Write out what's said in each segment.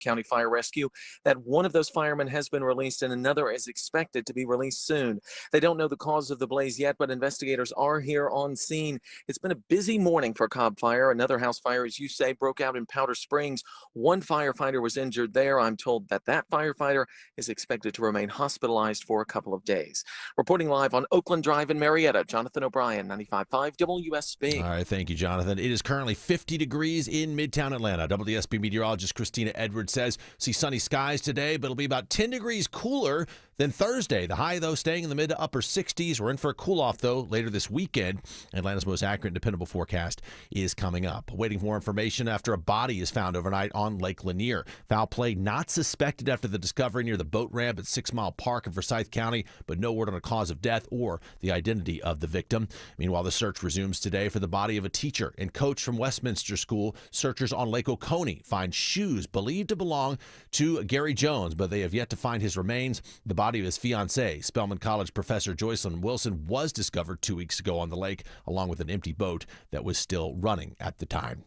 County Fire Rescue that one of those firemen has been released and another is expected to be released soon. They don't know the cause of the blaze yet, but investigators are here on scene. It's been a busy morning for Cobb Fire. Another house fire, as you say, broke out in Powder Springs. One firefighter was injured there. I'm told that firefighter is expected to remain hospitalized for a couple of days. Reporting live on Oakland Drive in Marietta, Jonathan O'Brien, 95.5 WSB. All right, thank you, Jonathan. It is currently 50 degrees in Midtown Atlanta. WSB meteorologist Christina Edwards says, see sunny skies today, but it'll be about 10 degrees cooler than Thursday. The high, though, staying in the mid to upper 60s. We're in for a cool-off, though, later this weekend. Atlanta's most accurate and dependable forecast is coming up. Waiting for more information after a body is found overnight on Lake Lanier. Foul play not suspected after the discovery near the boat ramp at 6 Mile Park in Forsyth County, but no word on a cause of death or the identity of the victim. Meanwhile, the search resumes today for the body of a teacher and coach from Westminster School. Searchers on Lake Oconee find shoes believed to belong to Gary Jones, but they have yet to find his remains. The body of his fiancée, Spelman College professor Joycelyn Wilson, was discovered 2 weeks ago on the lake, along with an empty boat that was still running at the time.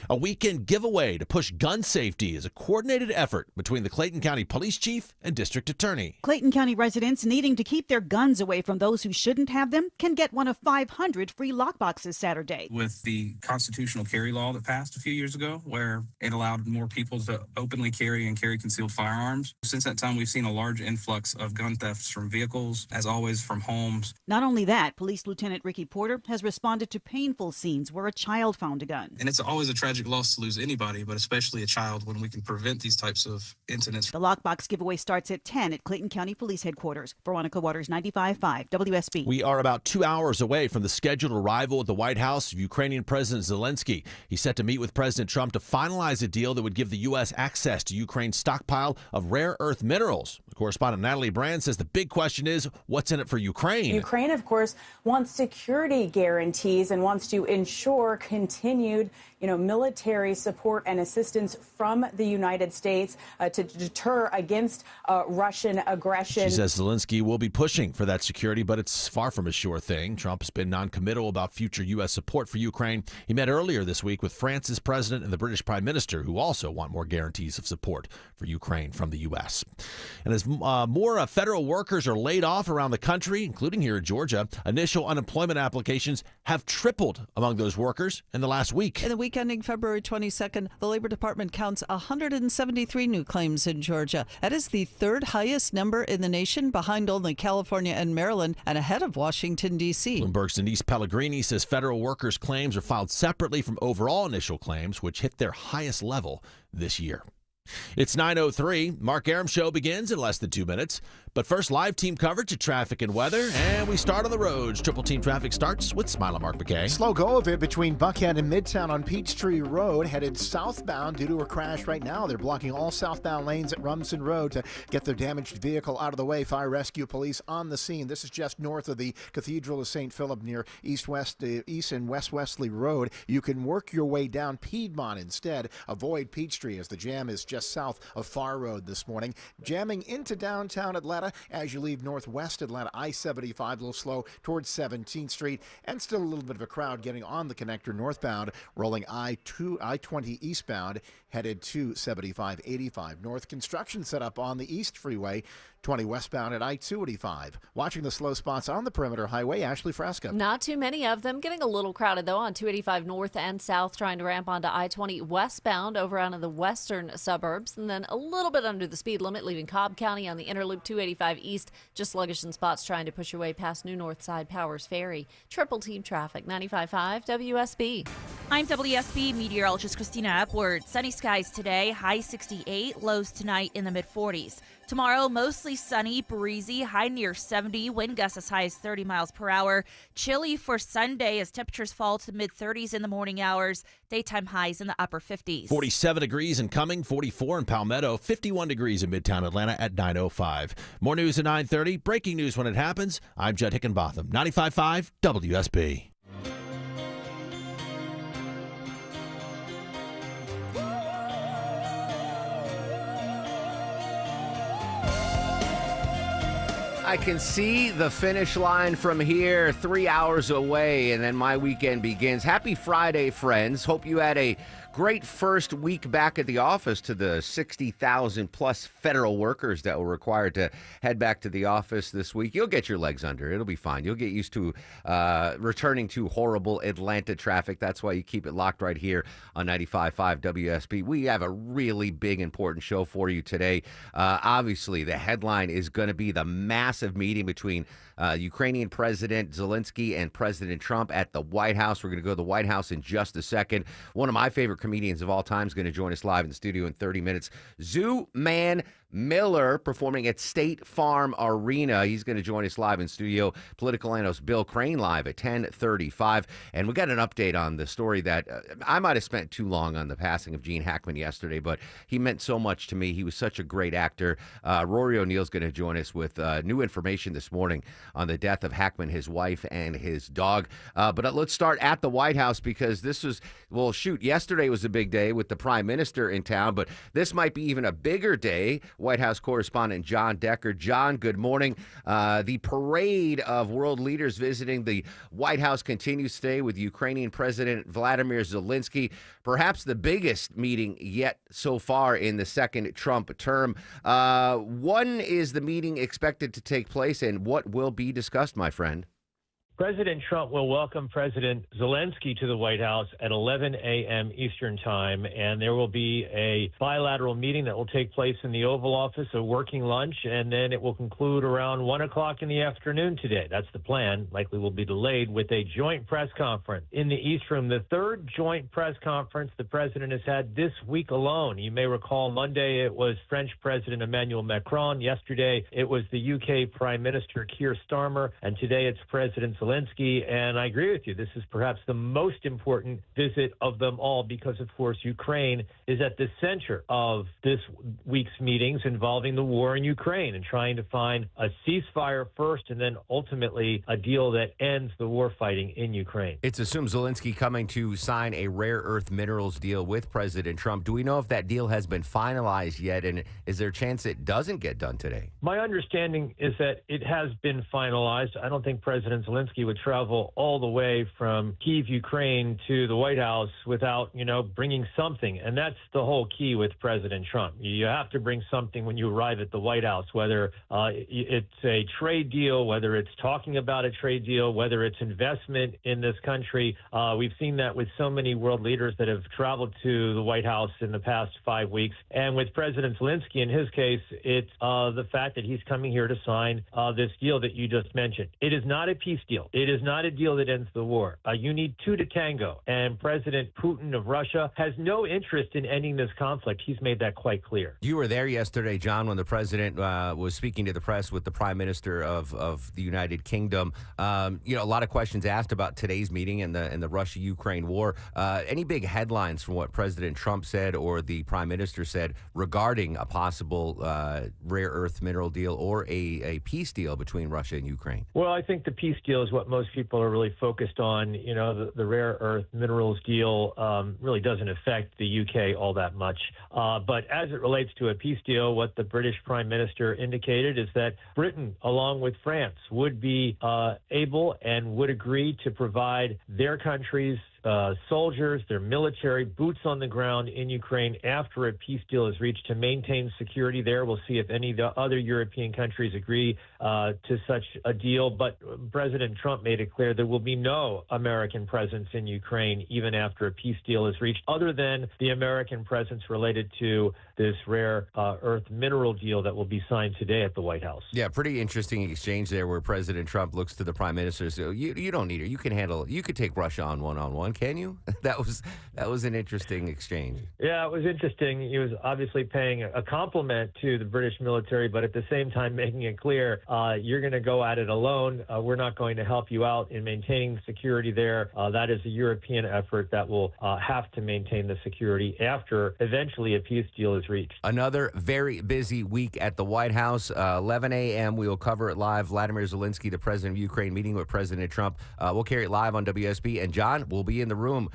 A weekend giveaway to push gun safety is a coordinated effort between the Clayton County Police Chief and District Attorney. Clayton County residents needing to keep their guns away from those who shouldn't have them can get one of 500 free lockboxes Saturday. With the constitutional carry law that passed a few years ago, where it allowed more people to openly carry and carry concealed firearms, since that time we've seen a large influx of gun thefts from vehicles, as always from homes. Not only that, Police Lieutenant Ricky Porter has responded to painful scenes where a child found a gun. And it's always a tragic loss to lose anybody, but especially a child, when we can prevent these types of incidents. The lockbox giveaway starts at 10 at Clayton County Police Headquarters. Veronica Waters, 95.5 WSB. We are about 2 hours away from the scheduled arrival at the White House of Ukrainian President Zelensky. He's set to meet with President Trump to finalize a deal that would give the U.S. access to Ukraine's stockpile of rare earth minerals. Correspondent Natalie Brand says the big question is, what's in it for Ukraine? Ukraine, of course, wants security guarantees and wants to ensure continued military support and assistance from the United States to deter against Russian aggression. She says Zelensky will be pushing for that security, but it's far from a sure thing. Trump has been non-committal about future U.S. support for Ukraine. He met earlier this week with France's president and the British prime minister, who also want more guarantees of support for Ukraine from the U.S. And as more federal workers are laid off around the country, including here in Georgia, initial unemployment applications have tripled among those workers in the last week. In the week ending February 22nd, the Labor Department counts 173 new claims in Georgia. That is the third highest number in the nation, behind only California and Maryland, and ahead of Washington, D.C. Bloomberg's Denise Pellegrini says federal workers' claims are filed separately from overall initial claims, which hit their highest level this year. It's 9:03. Mark Aram Show begins in less than 2 minutes. But first, live team coverage of traffic and weather, and we start on the roads. Triple Team Traffic starts with Smile and Mark McKay. Slow go of it between Buckhead and Midtown on Peachtree Road, headed southbound due to a crash right now. They're blocking all southbound lanes at Rumson Road to get their damaged vehicle out of the way. Fire rescue police on the scene. This is just north of the Cathedral of St. Philip near East and West Wesley Road. You can work your way down Piedmont instead. Avoid Peachtree as the jam is just south of Far Road this morning. Jamming into downtown Atlanta as you leave northwest Atlanta. I-75 a little slow towards 17th Street, and still a little bit of a crowd getting on the connector northbound, rolling I-20 eastbound, headed to 75-85 north. Construction set up on the East Freeway, 20 westbound at I-285. Watching the slow spots on the Perimeter Highway, Ashley Fresca. Not too many of them. Getting a little crowded, though, on 285 north and south, trying to ramp onto I-20 westbound over out of the western suburbs, and then a little bit under the speed limit, leaving Cobb County on the inner loop 285 east. Just sluggish in spots trying to push your way past New North Side Powers Ferry. Triple Team Traffic, 95.5 WSB. I'm WSB meteorologist Christina Epworth. Sunny skies today, high 68, lows tonight in the mid-40s. Tomorrow, mostly sunny, breezy, high near 70, wind gusts as high as 30 miles per hour. Chilly for Sunday as temperatures fall to mid-30s in the morning hours. Daytime highs in the upper 50s. 47 degrees in Cumming, 44 in Palmetto, 51 degrees in Midtown Atlanta at 9:05. More news at 9:30. Breaking news when it happens. I'm Judd Hickenbotham, 95.5 WSB. I can see the finish line from here, 3 hours away, and then my weekend begins. Happy Friday, friends. Hope you had a Great first week back at the office to the 60,000 plus federal workers that were required to head back to the office this week. You'll get your legs under it. It'll be fine. You'll get used to returning to horrible Atlanta traffic. That's why you keep it locked right here on 95.5 WSB. We have a really big, important show for you today. Obviously, the headline is going to be the massive meeting between Ukrainian President Zelensky and President Trump at the White House. We're going to go to the White House in just a second. One of my favorite comedians of all time is going to join us live in the studio in 30 minutes. Zooman Miller performing at State Farm Arena. He's going to join us live in studio. Political analyst Bill Crane live at 10:35. And we got an update on the story that I might have spent too long on the passing of Gene Hackman yesterday, but he meant so much to me. He was such a great actor. Rory O'Neill's going to join us with new information this morning on the death of Hackman, his wife, and his dog. But let's start at the White House because this was, well, shoot, yesterday was a big day with the Prime Minister in town, but this might be even a bigger day. White House correspondent John Decker. John, good morning. The parade of world leaders visiting the White House continues today with Ukrainian President Vladimir Zelensky, perhaps the biggest meeting yet so far in the second Trump term. When is the meeting expected to take place, and what will be discussed, my friend? President Trump will welcome President Zelensky to the White House at 11 a.m. Eastern Time, and there will be a bilateral meeting that will take place in the Oval Office, a working lunch, and then it will conclude around 1 o'clock in the afternoon today. That's the plan. Likely will be delayed with a joint press conference in the East Room, the third joint press conference the president has had this week alone. You may recall Monday it was French President Emmanuel Macron. Yesterday it was the UK Prime Minister Keir Starmer, and today it's President Zelensky. And I agree with you. This is perhaps the most important visit of them all because, of course, Ukraine is at the center of this week's meetings involving the war in Ukraine and trying to find a ceasefire first and then ultimately a deal that ends the war fighting in Ukraine. It's assumed Zelensky coming to sign a rare earth minerals deal with President Trump. Do we know if that deal has been finalized yet? And is there a chance it doesn't get done today? My understanding is that it has been finalized. I don't think President Zelensky would travel all the way from Kyiv, Ukraine to the White House without, bringing something. And that's the whole key with President Trump. You have to bring something when you arrive at the White House, whether it's a trade deal, whether it's talking about a trade deal, whether it's investment in this country. We've seen that with so many world leaders that have traveled to the White House in the past 5 weeks. And with President Zelensky, in his case, it's the fact that he's coming here to sign this deal that you just mentioned. It is not a peace deal. It is not a deal that ends the war. You need two to tango. And President Putin of Russia has no interest in ending this conflict. He's made that quite clear. You were there yesterday, John, when the president was speaking to the press with the Prime Minister of the United Kingdom. A lot of questions asked about today's meeting and the Russia-Ukraine war. Any big headlines from what President Trump said or the Prime Minister said regarding a possible rare earth mineral deal or a peace deal between Russia and Ukraine? Well, I think the peace deal is what most people are really focused on. The rare earth minerals deal really doesn't affect the UK all that much. But as it relates to a peace deal, what the British Prime Minister indicated is that Britain, along with France, would be able and would agree to provide their countries soldiers, their military, boots on the ground in Ukraine after a peace deal is reached to maintain security there. We'll see if any of the other European countries agree to such a deal. But President Trump made it clear there will be no American presence in Ukraine even after a peace deal is reached, other than the American presence related to this rare earth mineral deal that will be signed today at the White House. Yeah, pretty interesting exchange there where President Trump looks to the Prime Minister and says, you don't need her. You can handle it. You could take Russia on one-on-one. Can you? That was an interesting exchange. Yeah, it was interesting. He was obviously paying a compliment to the British military, but at the same time making it clear you're going to go at it alone. We're not going to help you out in maintaining security there. That is a European effort that will have to maintain the security after eventually a peace deal is reached. Another very busy week at the White House. 11 a.m. We will cover it live. Vladimir Zelensky, the president of Ukraine, meeting with President Trump. We'll carry it live on WSB. And John, we'll be in in the room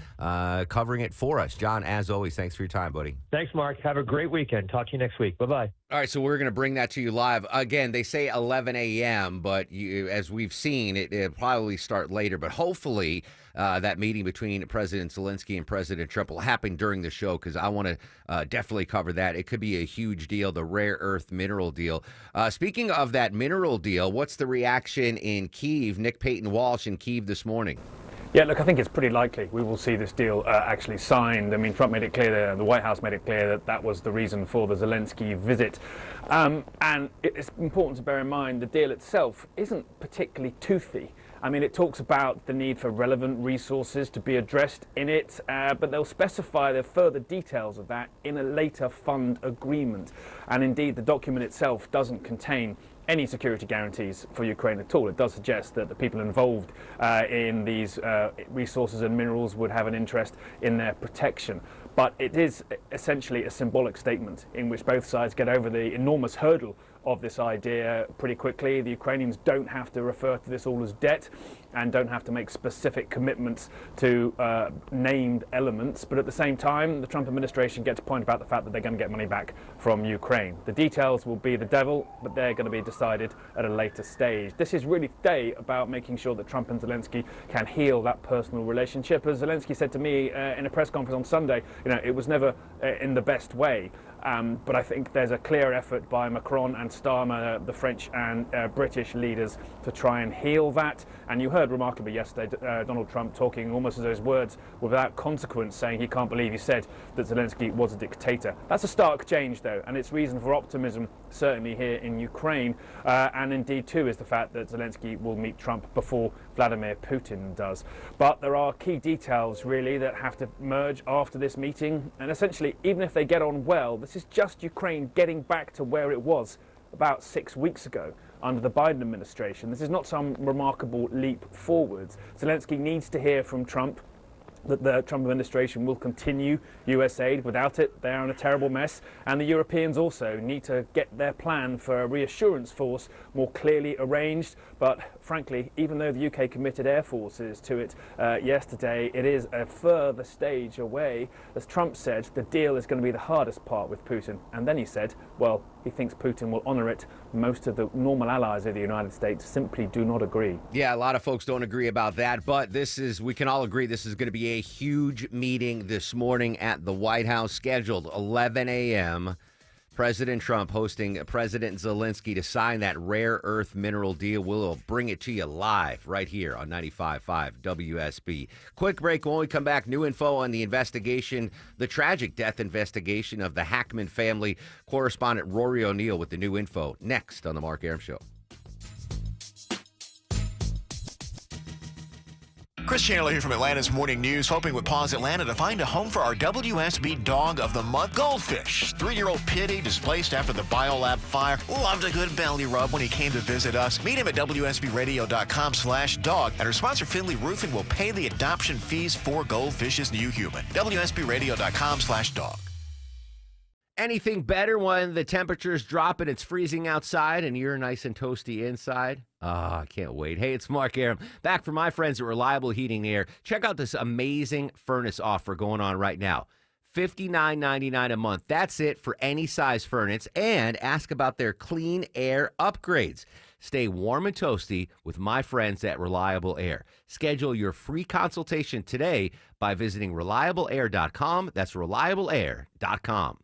covering it for us. John, as always, thanks for your time, buddy. Thanks, Mark. Have a great weekend. Talk to you next week. Bye-bye. All right, so we're going to bring that to you live. Again, they say 11 a.m., but as we've seen, it'll probably start later. But hopefully that meeting between President Zelensky and President Trump will happen during the show, because I want to definitely cover that. It could be a huge deal, the rare earth mineral deal. Speaking of that mineral deal, what's the reaction in Kyiv? Nick Payton-Walsh in Kyiv this morning. Yeah, look, I think it's pretty likely we will see this deal actually signed. I mean, Trump made it clear, the White House made it clear that that was the reason for the Zelensky visit. And it's important to bear in mind the deal itself isn't particularly toothy. I mean, it talks about the need for relevant resources to be addressed in it, but they'll specify the further details of that in a later fund agreement. And indeed, the document itself doesn't contain any security guarantees for Ukraine at all. It does suggest that the people involved in these resources and minerals would have an interest in their protection. But it is essentially a symbolic statement in which both sides get over the enormous hurdle of this idea pretty quickly. The Ukrainians don't have to refer to this all as debt and don't have to make specific commitments to named elements. But at the same time, the Trump administration gets a point about the fact that they're going to get money back from Ukraine. The details will be the devil, but they're going to be decided at a later stage. This is really today about making sure that Trump and Zelensky can heal that personal relationship. As Zelensky said to me in a press conference on Sunday, it was never in the best way. But I think there's a clear effort by Macron and Starmer, the French and British leaders, to try and heal that. And you heard remarkably yesterday Donald Trump talking almost as those words without consequence, saying he can't believe he said that Zelensky was a dictator. That's a stark change, though, and it's reason for optimism, certainly here in Ukraine. And indeed, too, is the fact that Zelensky will meet Trump before Vladimir Putin does. But there are key details, really, that have to merge after this meeting. And essentially, even if they get on well, this is just Ukraine getting back to where it was about 6 weeks ago under the Biden administration. This is not some remarkable leap forwards. Zelensky needs to hear from Trump that the Trump administration will continue U.S. aid. Without it, they are in a terrible mess. And the Europeans also need to get their plan for a reassurance force more clearly arranged. But frankly, even though the UK committed air forces to it yesterday, it is a further stage away. As Trump said, the deal is going to be the hardest part with Putin. And then he said, well, he thinks Putin will honor it. Most of the normal allies of the United States simply do not agree. Yeah, a lot of folks don't agree about that, but we can all agree this is going to be a huge meeting this morning at the White House, scheduled 11 a.m. President Trump hosting President Zelensky to sign that rare earth mineral deal. We'll bring it to you live right here on 95.5 WSB. Quick break. When we come back, new info on the investigation, the tragic death investigation of the Hackman family. Correspondent Rory O'Neill with the new info next on The Mark Arum Show. Chris Chandler here from Atlanta's Morning News, hoping with Paws Atlanta to find a home for our WSB Dog of the Month, Goldfish. 3-year-old Pitty, displaced after the Biolab fire, loved a good belly rub when he came to visit us. Meet him at WSBRadio.com/dog, and our sponsor Finley Roofing will pay the adoption fees for Goldfish's new human. WSBRadio.com/dog. Anything better when the temperatures drop and it's freezing outside and you're nice and toasty inside? I can't wait. Hey, it's Mark Arum, back from my friends at Reliable Heating and Air. Check out this amazing furnace offer going on right now. $59.99 a month. That's it for any size furnace. And ask about their clean air upgrades. Stay warm and toasty with my friends at Reliable Air. Schedule your free consultation today by visiting ReliableAir.com. That's ReliableAir.com.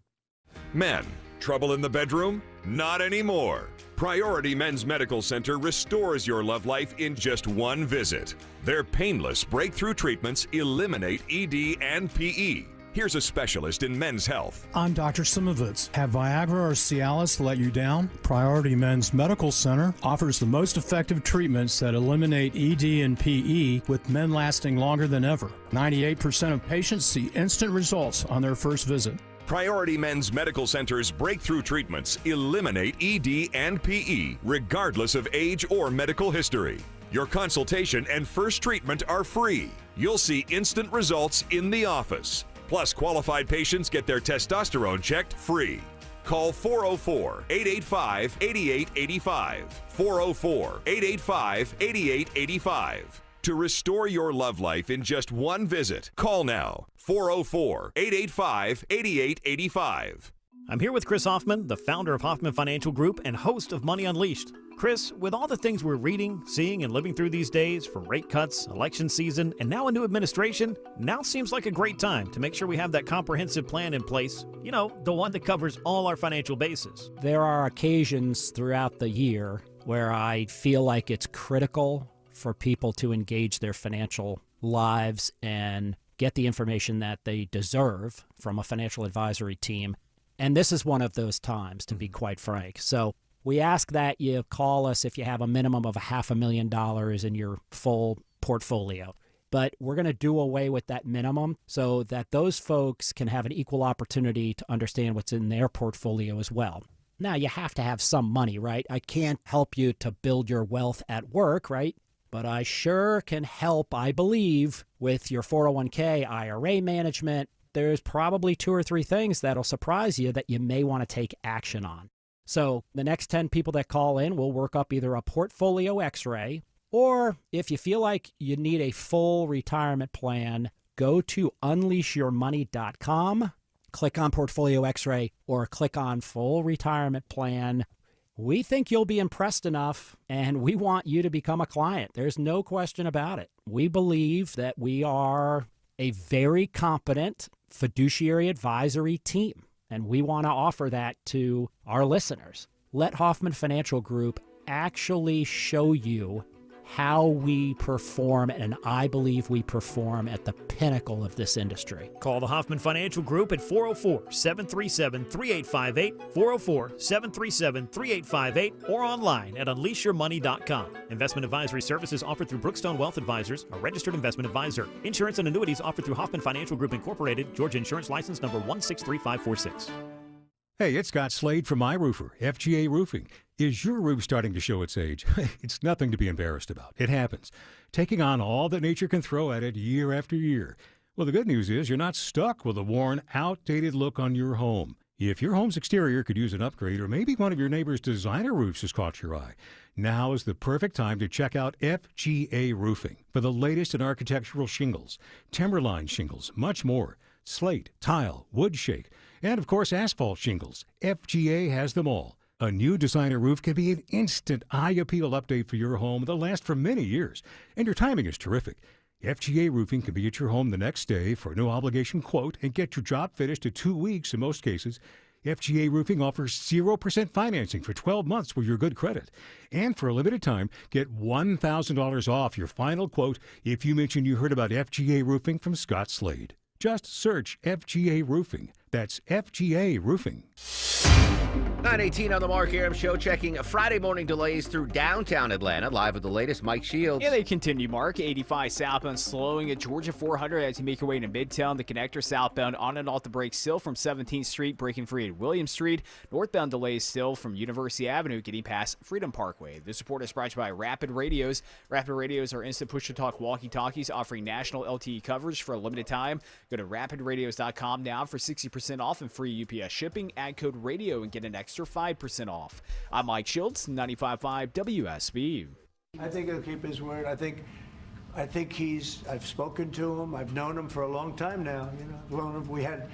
Men, trouble in the bedroom? Not anymore. Priority Men's Medical Center restores your love life in just one visit. Their painless breakthrough treatments eliminate ED and PE. Here's a specialist in men's health. I'm Dr. Simovitz. Have Viagra or Cialis let you down? Priority Men's Medical Center offers the most effective treatments that eliminate ED and PE, with men lasting longer than ever. 98% of patients see instant results on their first visit. Priority Men's Medical Center's breakthrough treatments eliminate ED and PE, regardless of age or medical history. Your consultation and first treatment are free. You'll see instant results in the office. Plus, qualified patients get their testosterone checked free. Call 404-885-8885. 404-885-8885. to restore your love life in just one visit. Call now, 404-885-8885. I'm here with Chris Hoffman, the founder of Hoffman Financial Group and host of Money Unleashed. Chris, with all the things we're reading, seeing, and living through these days, from rate cuts, election season, and now a new administration, now seems like a great time to make sure we have that comprehensive plan in place, you know, the one that covers all our financial bases. There are occasions throughout the year where I feel like it's critical for people to engage their financial lives and get the information that they deserve from a financial advisory team. And this is one of those times, to be quite frank. So we ask that you call us if you have a minimum of $500,000 in your full portfolio. But we're going to do away with that minimum so that those folks can have an equal opportunity to understand what's in their portfolio as well. Now, you have to have some money, right? I can't help you to build your wealth at work, right? But I sure can help, I believe, with your 401k, IRA management. There's probably 2 or 3 things that'll surprise you that you may want to take action on. So the next 10 people that call in will work up either a portfolio x-ray, or if you feel like you need a full retirement plan, go to unleashyourmoney.com, click on portfolio x-ray, or click on full retirement plan. We think you'll be impressed enough, and we want you to become a client. There's no question about it. We believe that we are a very competent fiduciary advisory team, and we want to offer that to our listeners. Let Hoffman Financial Group actually show you how we perform, and I believe we perform at the pinnacle of this industry. Call the Hoffman Financial Group at 404-737-3858, 404-737-3858, or online at unleashyourmoney.com. Investment advisory services offered through Brookstone Wealth Advisors, a registered investment advisor. Insurance and annuities offered through Hoffman Financial Group Incorporated, Georgia Insurance License number 163546. Hey, it's Scott Slade from iRoofer, FGA Roofing. Is your roof starting to show its age? It's nothing to be embarrassed about. It happens. Taking on all that nature can throw at it year after year. Well, the good news is you're not stuck with a worn, outdated look on your home. If your home's exterior could use an upgrade, or maybe one of your neighbor's designer roofs has caught your eye, now is the perfect time to check out FGA Roofing for the latest in architectural shingles, timberline shingles, much more. Slate, tile, wood shake, and of course asphalt shingles. FGA has them all. A new designer roof can be an instant eye-appeal update for your home that'll last for many years, and your timing is terrific. FGA Roofing can be at your home the next day for a no obligation quote and get your job finished in 2 weeks in most cases. FGA Roofing offers 0% financing for 12 months with your good credit. And for a limited time, get $1,000 off your final quote if you mention you heard about FGA Roofing from Scott Slade. Just search FGA Roofing. That's FGA Roofing. 9:18 on the Mark Arum Show, checking Friday morning delays through downtown Atlanta. Live with the latest, Mike Shields. Yeah, they continue, Mark. 85 southbound slowing at Georgia 400 as you make your way into Midtown. The connector southbound on and off the brake still from 17th Street, breaking free at Williams Street. Northbound delays still from University Avenue, getting past Freedom Parkway. This report is brought to you by Rapid Radios. Rapid Radios are instant push-to-talk walkie-talkies offering national LTE coverage for a limited time. Go to rapidradios.com now for 60% off and free UPS shipping. Add code RADIO and get an extra 5% off. I'm Mike Schultz, 95.5 WSB. I think he'll keep his word. I think I've spoken to him. I've known him for a long time now. We had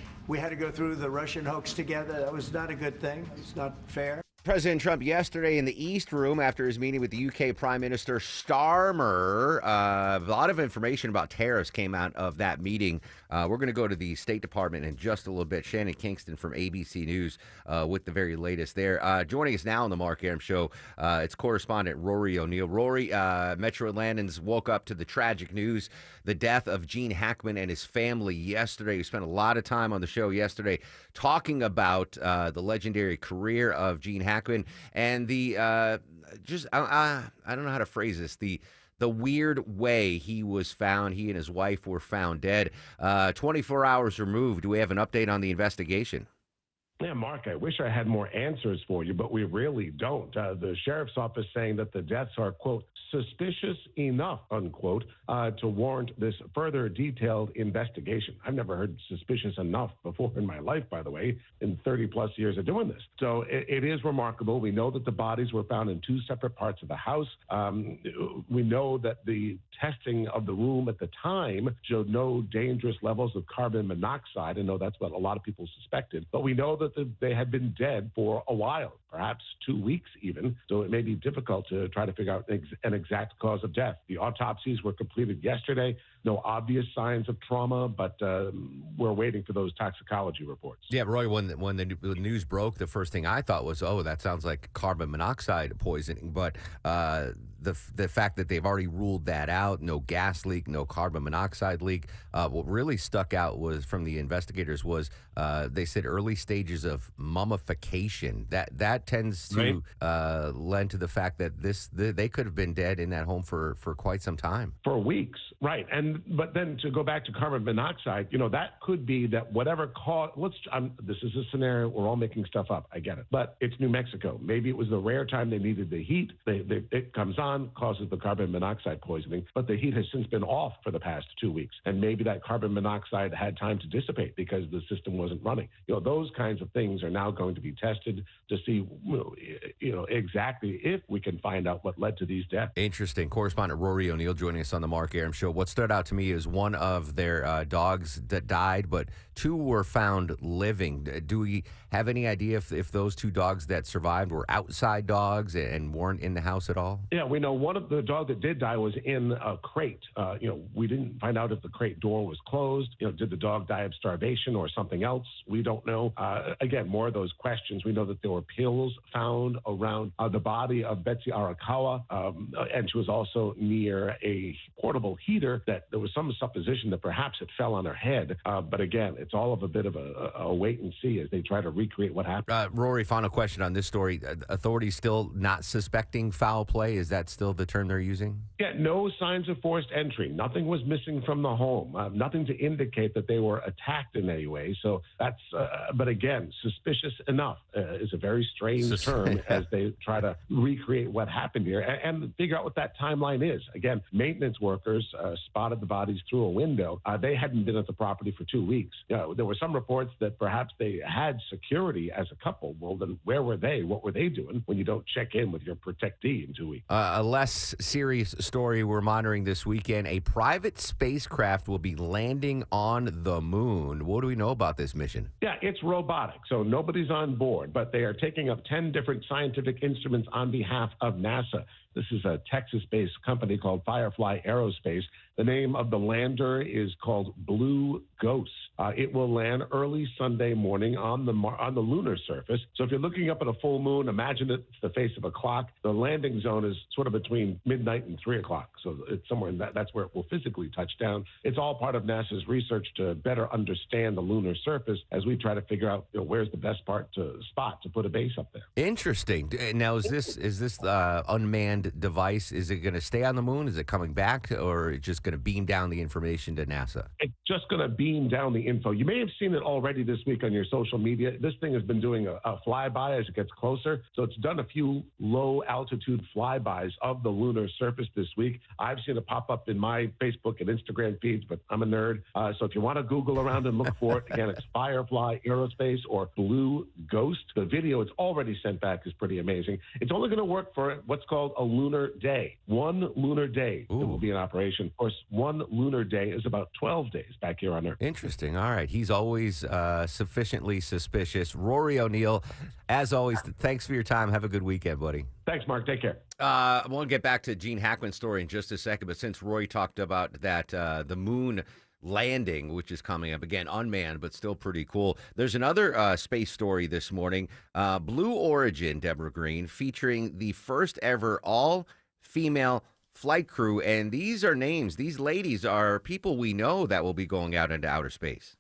to go through the Russian hoax together. That was not a good thing. It's not fair. President Trump yesterday in the East Room after his meeting with the UK Prime Minister Starmer. A lot of information about tariffs came out of that meeting. We're going to go to the State Department in just a little bit. Shannon Kingston from ABC News with the very latest there. Joining us now on the Mark Arum Show, it's correspondent Rory O'Neill. Rory, Metro Atlantans woke up to the tragic news, the death of Gene Hackman and his family yesterday. We spent a lot of time on the show yesterday talking about the legendary career of Gene Hackman and the I don't know how to phrase this, the weird way he was found. He and his wife were found dead. 24 hours removed. Do we have an update on the investigation? Yeah, Mark, I wish I had more answers for you, but we really don't. The sheriff's office saying that the deaths are, quote, suspicious enough, unquote, to warrant this further detailed investigation. I've never heard suspicious enough before in my life, by the way, in 30 plus years of doing this. So it is remarkable. We know that the bodies were found in 2 separate parts of the house. We know that the testing of the room at the time showed no dangerous levels of carbon monoxide. I know that's what a lot of people suspected, but we know that they had been dead for a while, perhaps 2 weeks even, so it may be difficult to try to figure out an exact cause of death. The autopsies were completed yesterday. No obvious signs of trauma, but we're waiting for those toxicology reports. Yeah, Roy, when the news broke, the first thing I thought was, oh, that sounds like carbon monoxide poisoning. But the fact that they've already ruled that out, no gas leak, no carbon monoxide leak, what really stuck out was from the investigators was they said early stages of mummification. That tends to lend to the fact that they could have been dead in that home for quite some time. For weeks, right. But then to go back to carbon monoxide, that could be that whatever caused, this is a scenario, we're all making stuff up, I get it. But it's New Mexico. Maybe it was the rare time they needed the heat. It comes on, causes the carbon monoxide poisoning, but the heat has since been off for the past 2 weeks. And maybe that carbon monoxide had time to dissipate because the system wasn't running. Those kinds of things are now going to be tested to see, exactly if we can find out what led to these deaths. Interesting. Correspondent Rory O'Neill joining us on the Mark Arum Show. What stood out to me is one of their dogs that died, but 2 were found living. Do we have any idea if those 2 dogs that survived were outside dogs and weren't in the house at all? Yeah, we know one of the dog that did die was in a crate. We didn't find out if the crate door was closed. Did the dog die of starvation or something else? We don't know. Again, more of those questions. We know that there were pills found around the body of Betsy Arakawa, and she was also near a portable heater that there was some supposition that perhaps it fell on her head. But again, it's all of a bit of a wait and see as they try to recreate what happened. Rory, final question on this story. Authorities still not suspecting foul play? Is that still the term they're using? Yeah, no signs of forced entry. Nothing was missing from the home. Nothing to indicate that they were attacked in any way. So that's, but again, suspicious enough is a very strange term as they try to recreate what happened here and figure out what that timeline is. Again, maintenance workers spotted the bodies through a window. They hadn't been at the property for 2 weeks. There were some reports that perhaps they had security as a couple. Well, then where were they? What were they doing when you don't check in with your protectee in 2 weeks? A less serious story we're monitoring this weekend. A private spacecraft will be landing on the moon. What do we know about this mission? Yeah, it's robotic, so nobody's on board, but they are taking up 10 different scientific instruments on behalf of NASA. This is a Texas-based company called Firefly Aerospace. The name of the lander is called Blue Ghost. It will land early Sunday morning on the lunar surface. So if you're looking up at a full moon, imagine it's the face of a clock. The landing zone is sort of between midnight and 3 o'clock. So it's somewhere in that's where it will physically touch down. It's all part of NASA's research to better understand the lunar surface as we try to figure out where's the best part to spot to put a base up there. Interesting. Now, is this unmanned device? Is it going to stay on the moon? Is it coming back, or is it just going to beam down the information to NASA? It's just going to beam down the info. You may have seen it already this week on your social media. This thing has been doing a flyby as it gets closer. So it's done a few low altitude flybys of the lunar surface this week. I've seen it pop up in my Facebook and Instagram feeds, but I'm a nerd. So if you want to Google around and look for it, again, it's Firefly Aerospace or Blue Ghost. The video it's already sent back is pretty amazing. It's only going to work for what's called a lunar day. 1 lunar day that will be in operation. Of course, 1 lunar day is about 12 days back here on Earth. Interesting. All right. He's always sufficiently suspicious. Rory O'Neill, as always, thanks for your time. Have a good weekend, buddy. Thanks, Mark. Take care. I want to get back to Gene Hackman's story in just a second, but since Roy talked about that, the moon landing, which is coming up, again, unmanned, but still pretty cool. There's another space story this morning, Blue Origin, Deborah Green, featuring the first ever all-female flight crew, and these are names. These ladies are people we know that will be going out into outer space.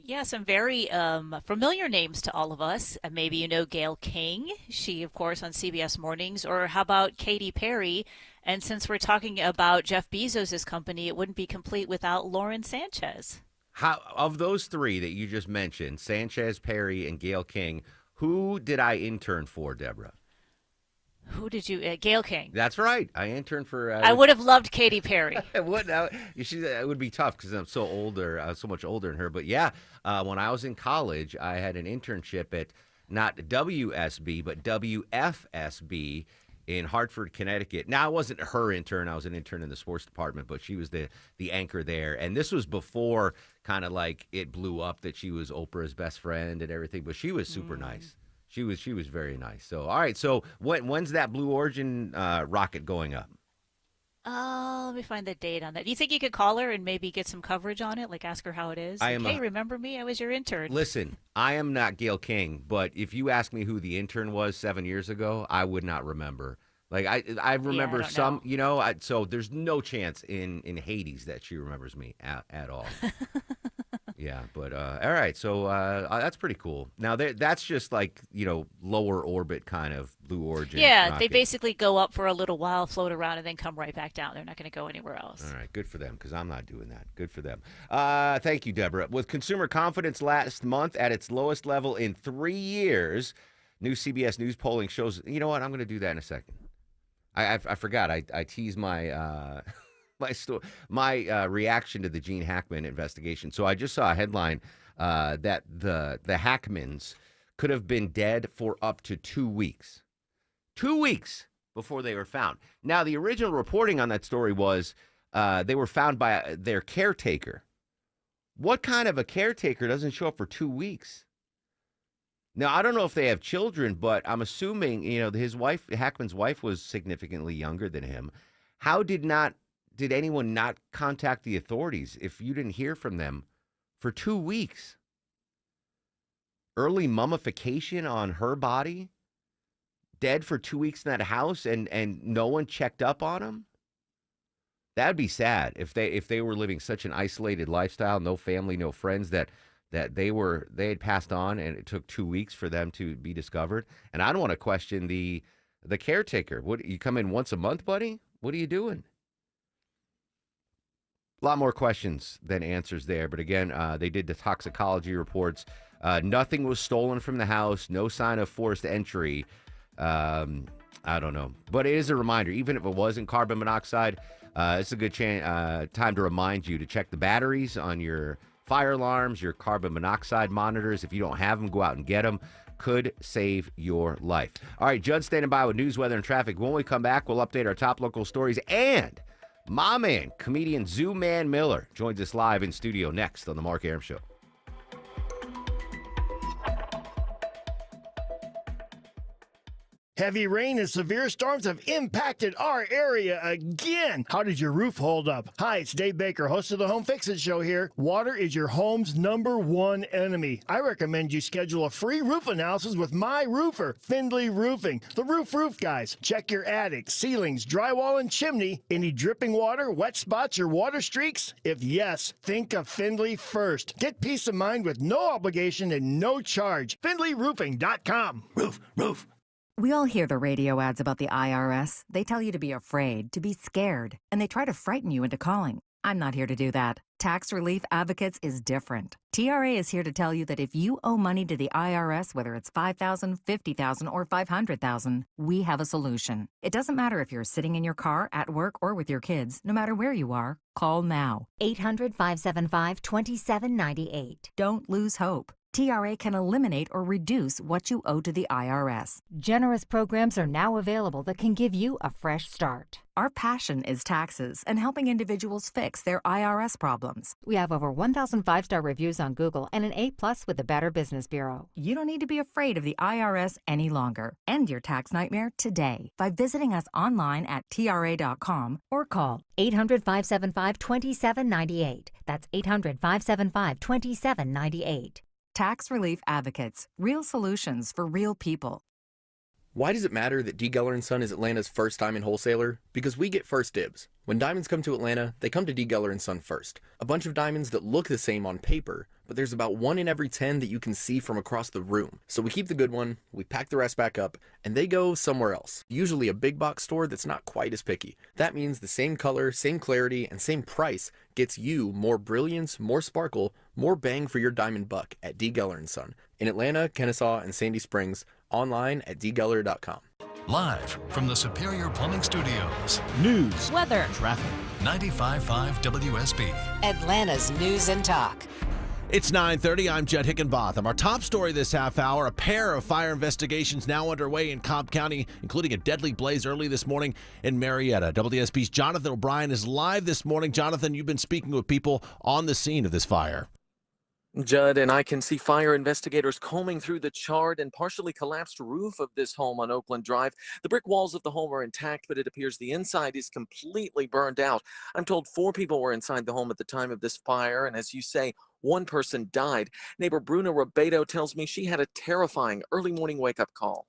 Yeah, some very familiar names to all of us. Maybe you know Gayle King. She, of course, on CBS Mornings. Or how about Katy Perry? And since we're talking about Jeff Bezos' company, it wouldn't be complete without Lauren Sanchez. How of those three that you just mentioned, Sanchez, Perry, and Gayle King, who did I intern for, Deborah? Who did you? Gayle King. That's right. I interned for. I would have loved Katy Perry. It would be tough because I'm so older. I was so much older than her. But yeah, when I was in college, I had an internship at not WSB but WFSB in Hartford, Connecticut. Now, I wasn't her intern. I was an intern in the sports department, but she was the anchor there. And this was before kind of like it blew up that she was Oprah's best friend and everything. But she was super nice. She was very nice. So, all right. So, when's that Blue Origin rocket going up? Let me find the date on that. Do you think you could call her and maybe get some coverage on it? Like, ask her how it is? Hey, remember me? I was your intern. Listen, I am not Gayle King, but if you ask me who the intern was 7 years ago, I would not remember. Like, I remember some, so there's no chance in Hades that she remembers me at all. Yeah, but all right, so that's pretty cool. Now that's just like lower orbit kind of Blue Origin. Yeah, rocket. They basically go up for a little while, float around, and then come right back down. They're not going to go anywhere else. All right, good for them because I'm not doing that. Good for them. Thank you, Deborah. With consumer confidence last month at its lowest level in 3 years, new CBS News polling shows. You know what? I'm going to do that in a second. I forgot. I teased my. My reaction to the Gene Hackman investigation. So I just saw a headline that the Hackmans could have been dead for up to 2 weeks. 2 weeks before they were found. Now, the original reporting on that story was they were found by their caretaker. What kind of a caretaker doesn't show up for 2 weeks? Now, I don't know if they have children, but I'm assuming, his wife, Hackman's wife, was significantly younger than him. How did anyone not contact the authorities if you didn't hear from them for 2 weeks? Early mummification on her body? Dead for 2 weeks in that house and no one checked up on him? That'd be sad if they were living such an isolated lifestyle, no family, no friends, that they had passed on and it took 2 weeks for them to be discovered. And I don't want to question the caretaker. What, you come in once a month, buddy? What are you doing? A lot more questions than answers there. But again, they did the toxicology reports. Nothing was stolen from the house. No sign of forced entry. I don't know. But it is a reminder, even if it wasn't carbon monoxide, it's a good time to remind you to check the batteries on your fire alarms, your carbon monoxide monitors. If you don't have them, go out and get them. Could save your life. All right, Judd standing by with news, weather, and traffic. When we come back, we'll update our top local stories. And my man, comedian Zoo Man Miller, joins us live in studio next on The Mark Arum Show. Heavy rain and severe storms have impacted our area again. How did your roof hold up? Hi, it's Dave Baker, host of the Home Fix-It Show here. Water is your home's #1 enemy. I recommend you schedule a free roof analysis with my roofer, Findlay Roofing. The roof guys. Check your attic, ceilings, drywall, and chimney. Any dripping water, wet spots, or water streaks? If yes, think of Findlay first. Get peace of mind with no obligation and no charge. FindlayRoofing.com. Roof. We all hear the radio ads about the IRS. They tell you to be afraid, to be scared, and they try to frighten you into calling. I'm not here to do that. Tax Relief Advocates is different. TRA is here to tell you that if you owe money to the IRS, whether it's $5,000, $50,000, or $500,000, we have a solution. It doesn't matter if you're sitting in your car, at work, or with your kids. No matter where you are, call now. 800-575-2798. Don't lose hope. TRA can eliminate or reduce what you owe to the IRS. Generous programs are now available that can give you a fresh start. Our passion is taxes and helping individuals fix their IRS problems. We have over 1,000 5-star reviews on Google and an A+ with the Better Business Bureau. You don't need to be afraid of the IRS any longer. End your tax nightmare today by visiting us online at TRA.com or call 800-575-2798. That's 800-575-2798. Tax Relief Advocates. Real solutions for real people. Why does it matter that D. Geller & Son is Atlanta's first diamond wholesaler? Because we get first dibs. When diamonds come to Atlanta, they come to D. Geller & Son first. A bunch of diamonds that look the same on paper, but there's about 1 in every 10 that you can see from across the room. So we keep the good one, we pack the rest back up, and they go somewhere else. Usually a big box store that's not quite as picky. That means the same color, same clarity, and same price gets you more brilliance, more sparkle, more bang for your diamond buck at D. Geller & Son. In Atlanta, Kennesaw, and Sandy Springs, online at dgeller.com. Live from the Superior Plumbing Studios. News, weather, traffic. 95.5 WSB. Atlanta's News and Talk. It's 9:30. I'm Jed Hickenbotham. Our top story this half hour, a pair of fire investigations now underway in Cobb County, including a deadly blaze early this morning in Marietta. WSB's Jonathan O'Brien is live this morning. Jonathan, you've been speaking with people on the scene of this fire. Judd, and I can see fire investigators combing through the charred and partially collapsed roof of this home on Oakland Drive. The brick walls of the home are intact, but it appears the inside is completely burned out. I'm told 4 people were inside the home at the time of this fire, and as you say, 1 person died. Neighbor Bruna Ribeiro tells me she had a terrifying early morning wake-up call.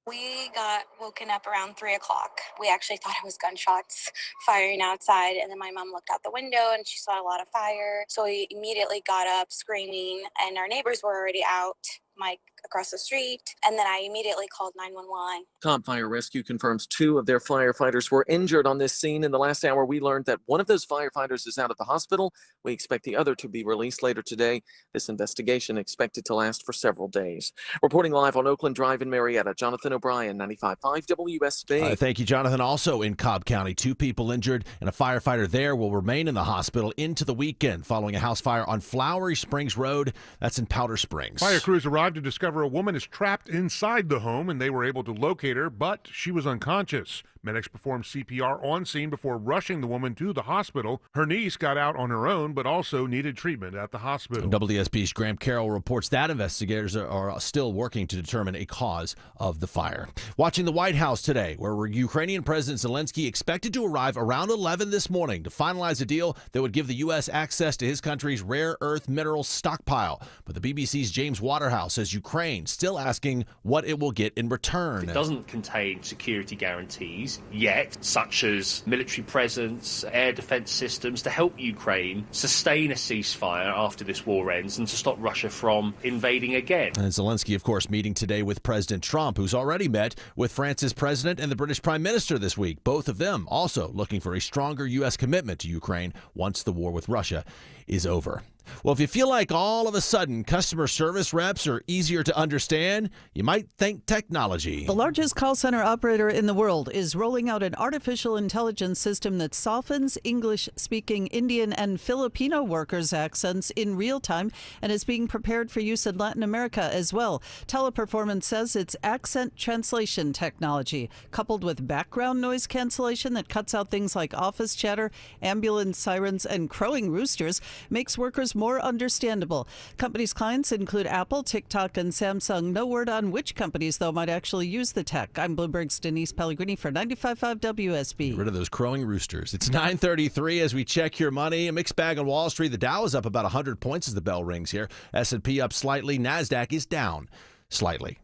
We got woken up around 3 o'clock. We actually thought it was gunshots firing outside. And then my mom looked out the window and she saw a lot of fire. So we immediately got up screaming, and our neighbors were already out, Mike across the street. And then I immediately called 911. Cobb Fire Rescue confirms 2 of their firefighters were injured on this scene. In the last hour, we learned that one of those firefighters is out at the hospital. We expect the other to be released later today. This investigation expected to last for several days. Reporting live on Oakland Drive in Marietta, Jonathan O'Brien, 95.5 WSB. Thank you, Jonathan. Also in Cobb County, 2 people injured, and a firefighter there will remain in the hospital into the weekend following a house fire on Flowery Springs Road. That's in Powder Springs. Fire crews arrived to discover a woman is trapped inside the home, and they were able to locate her, but she was unconscious. Medics performed CPR on scene before rushing the woman to the hospital. Her niece got out on her own, but also needed treatment at the hospital. WSB's Graham Carroll reports that investigators are still working to determine a cause of the fire. Watching the White House today, where Ukrainian President Zelensky expected to arrive around 11 this morning to finalize a deal that would give the U.S. access to his country's rare earth mineral stockpile. But the BBC's James Waterhouse says Ukraine still asking what it will get in return. It doesn't contain security guarantees yet, such as military presence, air defense systems, to help Ukraine sustain a ceasefire after this war ends and to stop Russia from invading again. And Zelensky, of course, meeting today with President Trump, who's already met with France's president and the British Prime Minister this week. Both of them also looking for a stronger U.S. commitment to Ukraine once the war with Russia is over. Well, if you feel like all of a sudden customer service reps are easier to understand, you might think technology. The largest call center operator in the world is rolling out an artificial intelligence system that softens English-speaking Indian and Filipino workers' accents in real time and is being prepared for use in Latin America as well. Teleperformance says its accent translation technology, coupled with background noise cancellation that cuts out things like office chatter, ambulance sirens, and crowing roosters, makes workers more understandable. Companies' clients include Apple, TikTok, and Samsung. No word on which companies, though, might actually use the tech. I'm Bloomberg's Denise Pellegrini for 95.5 WSB. Get rid of those crowing roosters. It's 9:33 as we check your money. A mixed bag on Wall Street. The Dow is up about 100 points as the bell rings here. S&P up slightly. NASDAQ is down slightly.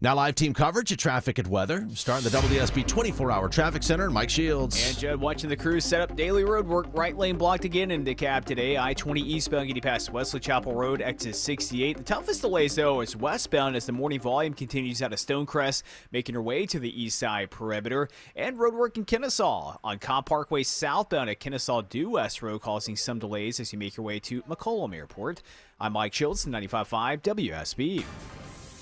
Now live team coverage of traffic and weather. Starting the WSB 24-hour traffic center, Mike Shields. And Judd watching the crews set up daily road work. Right lane blocked again in DeKalb today. I-20 eastbound getting past Wesley Chapel Road, exit 68. The toughest delays, though, is westbound as the morning volume continues out of Stonecrest, making her way to the east side perimeter. And road work in Kennesaw on Cobb Parkway southbound at Kennesaw due West Road, causing some delays as you make your way to McCollum Airport. I'm Mike Shields, 95.5 WSB.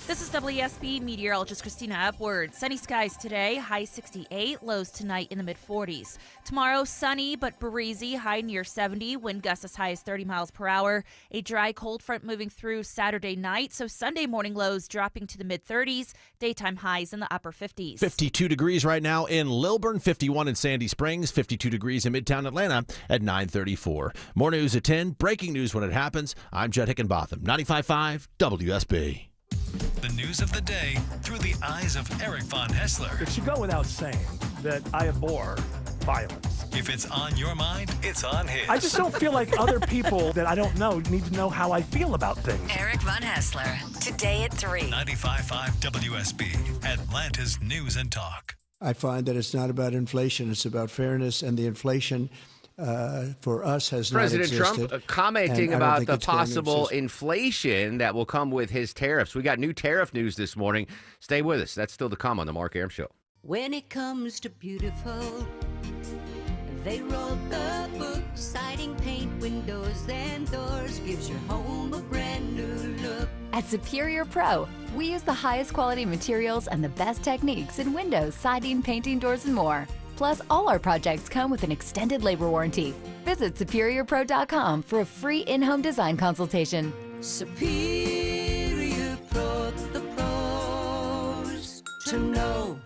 This is WSB meteorologist Christina Upward. Sunny skies today, high 68, lows tonight in the mid-40s. Tomorrow, sunny but breezy, high near 70, wind gusts as high as 30 miles per hour. A dry cold front moving through Saturday night, so Sunday morning lows dropping to the mid-30s, daytime highs in the upper 50s. 52 degrees right now in Lilburn, 51 in Sandy Springs, 52 degrees in Midtown Atlanta at 9:34. More news at 10, breaking news when it happens. I'm Judd Hickenbotham, 95.5 WSB. The news of the day through the eyes of Eric Von Hessler. It should go without saying that I abhor violence. If it's on your mind, it's on his. I just don't feel like other people that I don't know need to know how I feel about things. Eric Von Hessler, today at 3. 95.5 WSB, Atlanta's News and Talk. I find that it's not about inflation, it's about fairness, and the inflation for us has President not existed. Trump commenting and I don't about think the it's going to possible exist. inflation that will come with his tariffs. We got new tariff news this morning. Stay with us. That's still to come on the Mark Arum Show. When it comes to beautiful, they wrote the book. Siding, paint, windows, and doors gives your home a brand new look. At Superior Pro, we use the highest quality materials and the best techniques in windows, siding, painting, doors, and more. Plus, all our projects come with an extended labor warranty. Visit SuperiorPro.com for a free in-home design consultation. Superior Pro, the pros to know.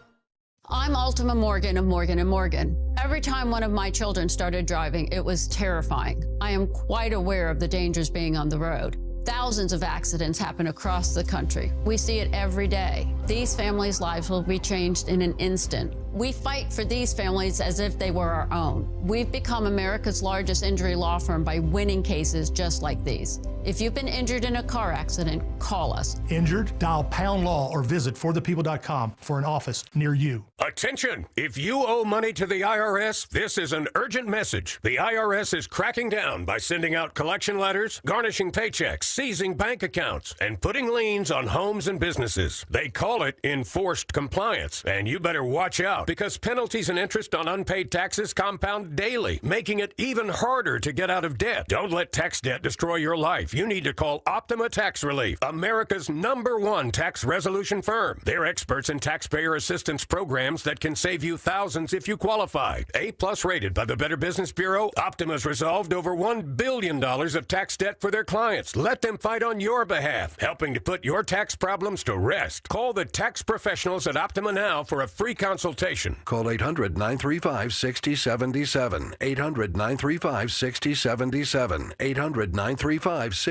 I'm Ultima Morgan of Morgan & Morgan. Every time one of my children started driving, it was terrifying. I am quite aware of the dangers being on the road. Thousands of accidents happen across the country. We see it every day. These families' lives will be changed in an instant. We fight for these families as if they were our own. We've become America's largest injury law firm by winning cases just like these. If you've been injured in a car accident, call us. Injured? Dial pound law or visit forthepeople.com for an office near you. Attention! If you owe money to the IRS, this is an urgent message. The IRS is cracking down by sending out collection letters, garnishing paychecks, seizing bank accounts, and putting liens on homes and businesses. They call it enforced compliance, and you better watch out because penalties and interest on unpaid taxes compound daily, making it even harder to get out of debt. Don't let tax debt destroy your life. You need to call Optima Tax Relief, America's #1 tax resolution firm. They're experts in taxpayer assistance programs that can save you thousands if you qualify. A+ rated by the Better Business Bureau, Optima's resolved over $1 billion of tax debt for their clients. Let them fight on your behalf, helping to put your tax problems to rest. Call the tax professionals at Optima now for a free consultation. Call 800-935-6077. 800-935-6077. 800-935-6077.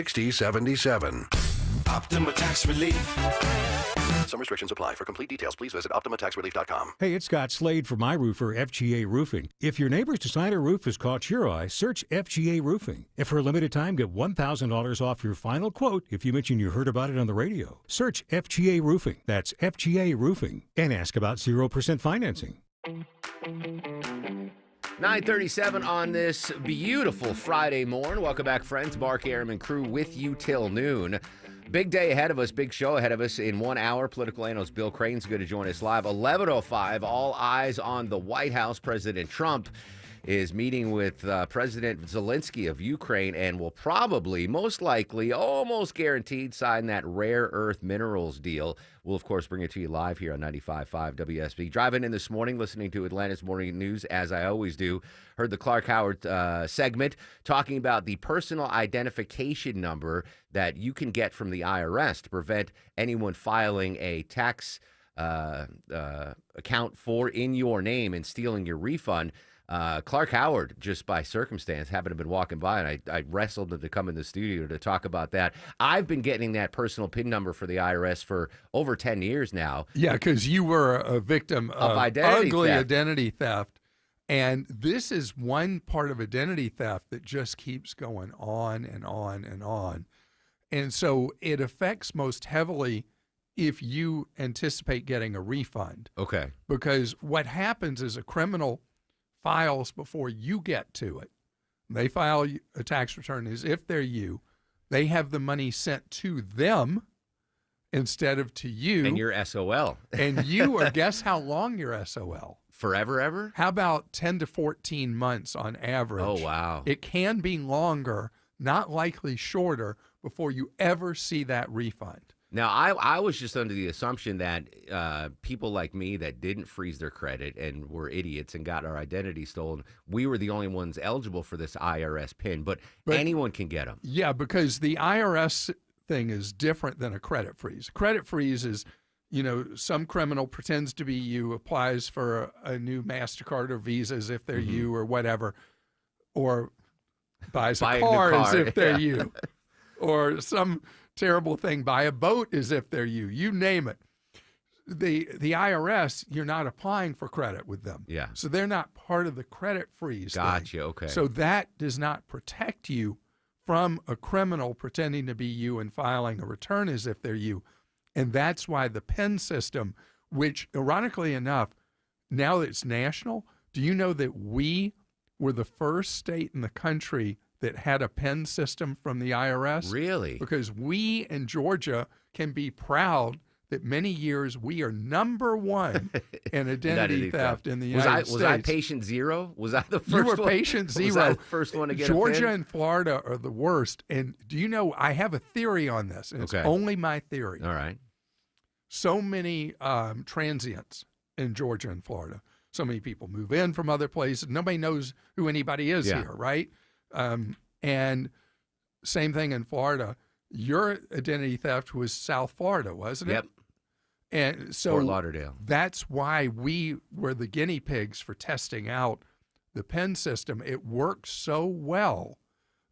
Optima Tax Relief. Some restrictions apply. For complete details, please visit OptimaTaxRelief.com. Hey, it's Scott Slade for My Roofer FGA Roofing. If your neighbor's designer roof has caught your eye, search FGA Roofing. And for a limited time, get $1,000 off your final quote if you mention you heard about it on the radio. Search FGA Roofing. That's FGA Roofing. And ask about 0% financing. 9:37 on this beautiful Friday morning. Welcome back, friends. Mark Arum and crew with you till noon. Big day ahead of us, big show ahead of us in 1 hour. Political analyst Bill Crane's going to join us live. 11:05, all eyes on the White House. President Trump is meeting with President Zelensky of Ukraine and will probably, most likely, almost guaranteed, sign that rare earth minerals deal. We'll, of course, bring it to you live here on 95.5 WSB. Driving in this morning, listening to Atlanta's Morning News, as I always do. Heard the Clark Howard segment talking about the personal identification number that you can get from the IRS to prevent anyone filing a tax account in your name and stealing your refund. Clark Howard, just by circumstance, happened to have been walking by, and I wrestled him to come in the studio to talk about that. I've been getting that personal PIN number for the IRS for over 10 years now. Yeah, because you were a victim of ugly identity theft. And this is one part of identity theft that just keeps going on and on and on. And so it affects most heavily if you anticipate getting a refund. Okay. Because what happens is a criminal files before you get to it. They file a tax return as if they're you. They have the money sent to them instead of to you. And you're SOL. And you are, guess how long you're SOL? Forever, ever? How about 10 to 14 months on average? Oh, wow. It can be longer, not likely shorter, before you ever see that refund. Now, I was just under the assumption that people like me that didn't freeze their credit and were idiots and got our identity stolen, we were the only ones eligible for this IRS PIN, but anyone can get them. Yeah, because the IRS thing is different than a credit freeze. Credit freeze is, some criminal pretends to be you, applies for a new MasterCard or Visa as if they're you or whatever, or buys a car as if they're you, or some terrible thing, buy a boat as if they're you name it. The IRS, you're not applying for credit with them. Yeah. So they're not part of the credit freeze Gotcha, thing. okay. So that does not protect you from a criminal pretending to be you and filing a return as if they're you. And that's why the PIN system, which ironically enough, now that it's national, do you know that we were the first state in the country that had a PIN system from the IRS. Really? Because we in Georgia can be proud that many years we are number one in identity theft in the United States. Was I patient zero? Was I the first You were one? patient zero. Was I the first one to get Georgia a PIN? and Florida are the worst. And do you know, I have a theory on this, and it's only my theory. All right. So many transients in Georgia and Florida. So many people move in from other places. Nobody knows who anybody is here, right? And same thing in Florida. Your identity theft was South Florida, wasn't it? Yep. And so Fort Lauderdale. That's why we were the guinea pigs for testing out the PIN system. It works so well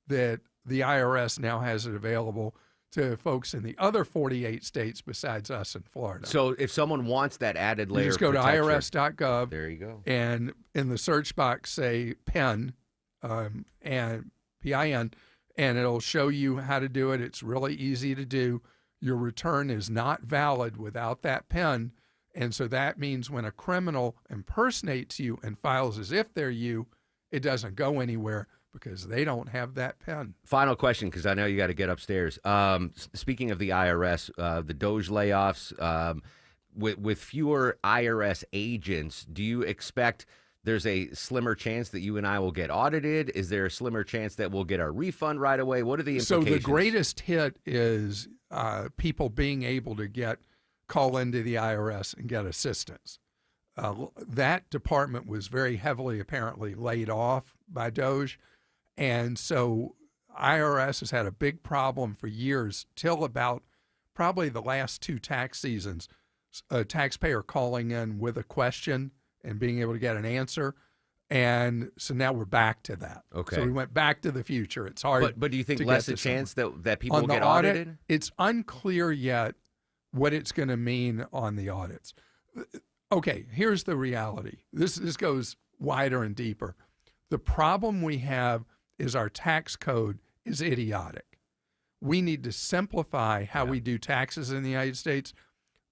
that the IRS now has it available to folks in the other 48 states besides us in Florida. So if someone wants that added layer, You just go to irs.gov. There you go. And in the search box, say PIN, and PIN, and it'll show you how to do it. It's really easy to do. Your return is not valid without that PIN. And so that means when a criminal impersonates you and files as if they're you, it doesn't go anywhere because they don't have that PIN. Final question, because I know you got to get upstairs. Speaking of the IRS, the Doge layoffs, with fewer IRS agents, do you expect there's a slimmer chance that you and I will get audited? Is there a slimmer chance that we'll get our refund right away? What are the implications? So the greatest hit is people being able to call into the IRS and get assistance. That department was very heavily apparently laid off by Doge. And so IRS has had a big problem for years, till about probably the last two tax seasons, a taxpayer calling in with a question and being able to get an answer. And so now we're back to that. Okay. So we went back to the future. It's hard. But do you think to less get a to chance someone. that people On will the get audit, audited? It's unclear yet what it's going to mean on the audits. Okay, here's the reality. This goes wider and deeper. The problem we have is our tax code is idiotic. We need to simplify how we do taxes in the United States.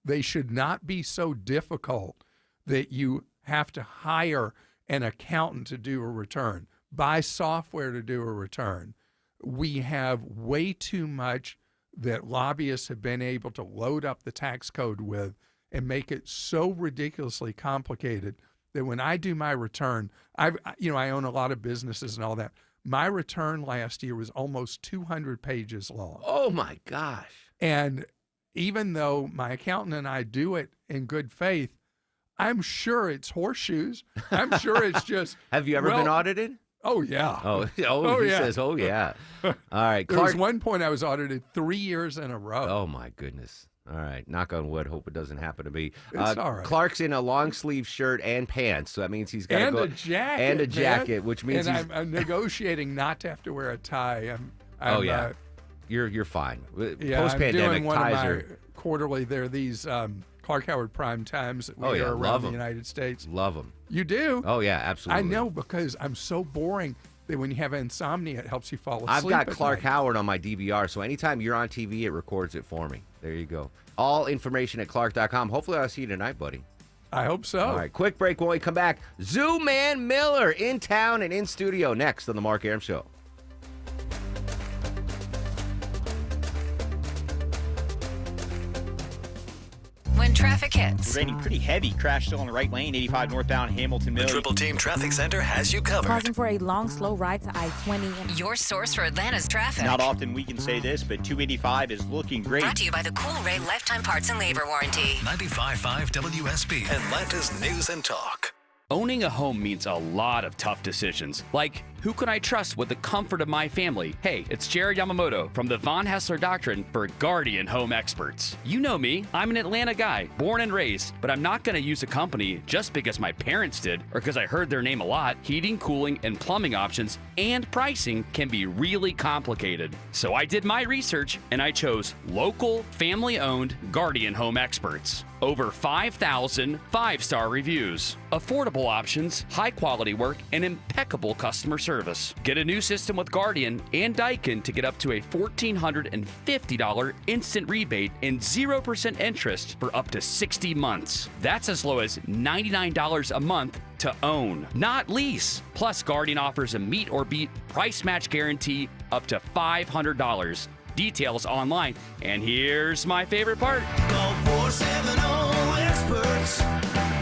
They should not be so difficult that you have to hire an accountant to do a return, buy software to do a return. We have way too much that lobbyists have been able to load up the tax code with and make it so ridiculously complicated that when I do my return, I own a lot of businesses and all that. My return last year was almost 200 pages long. Oh my gosh. And even though my accountant and I do it in good faith, I'm sure it's horseshoes. I'm sure it's just. Have you ever been audited? Oh, yeah. He yeah. says, oh, yeah. All right. There was Clark. one point I was audited 3 years in a row. Oh, my goodness. All right. Knock on wood. Hope it doesn't happen to me. It's all right. Clark's in a long sleeve shirt and pants, so that means he's got to And go. a jacket. And a man. jacket, which means and he's. I'm negotiating not to have to wear a tie. Oh, yeah. You're fine. Yeah, Post-pandemic, I'm doing one ties of my are. Quarterly, there are these Clark Howard Prime Times that we Oh, yeah. hear Love around the 'em. United States. Love them. You do? Oh, yeah, absolutely. I know, because I'm so boring that when you have insomnia, it helps you fall asleep. I've got at Clark night. Howard on my DVR, so anytime you're on TV, it records it for me. There you go. All information at Clark.com. Hopefully I'll see you tonight, buddy. I hope so. All right, quick break. When we come back, Zoo Man Miller in town and in studio next on The Mark Arum Show. When traffic hits. Raining pretty heavy. Crash still on the right lane, 85 northbound Hamilton Mill. The Triple Team Traffic Center has you covered. Pausing for a long, slow ride to I-20. Your source for Atlanta's traffic. Not often we can say this, but 285 is looking great. Brought to you by the Cool Ray Lifetime Parts and Labor Warranty. 95.5 WSB, Atlanta's News and Talk. Owning a home means a lot of tough decisions, like who can I trust with the comfort of my family? Hey, it's Jared Yamamoto from the Von Haessler Doctrine for Guardian Home Experts. You know me, I'm an Atlanta guy, born and raised, but I'm not going to use a company just because my parents did or because I heard their name a lot. Heating, cooling, and plumbing options and pricing can be really complicated. So I did my research and I chose local, family-owned Guardian Home Experts. Over 5,000 five-star reviews, affordable options, high-quality work, and impeccable customer service. service. Get a new system with Guardian and Daikin to get up to a $1,450 instant rebate and 0% interest for up to 60 months. That's as low as $99 a month to own, not lease. Plus, Guardian offers a meet or beat price match guarantee up to $500. Details online. And here's my favorite part. Call 470 experts.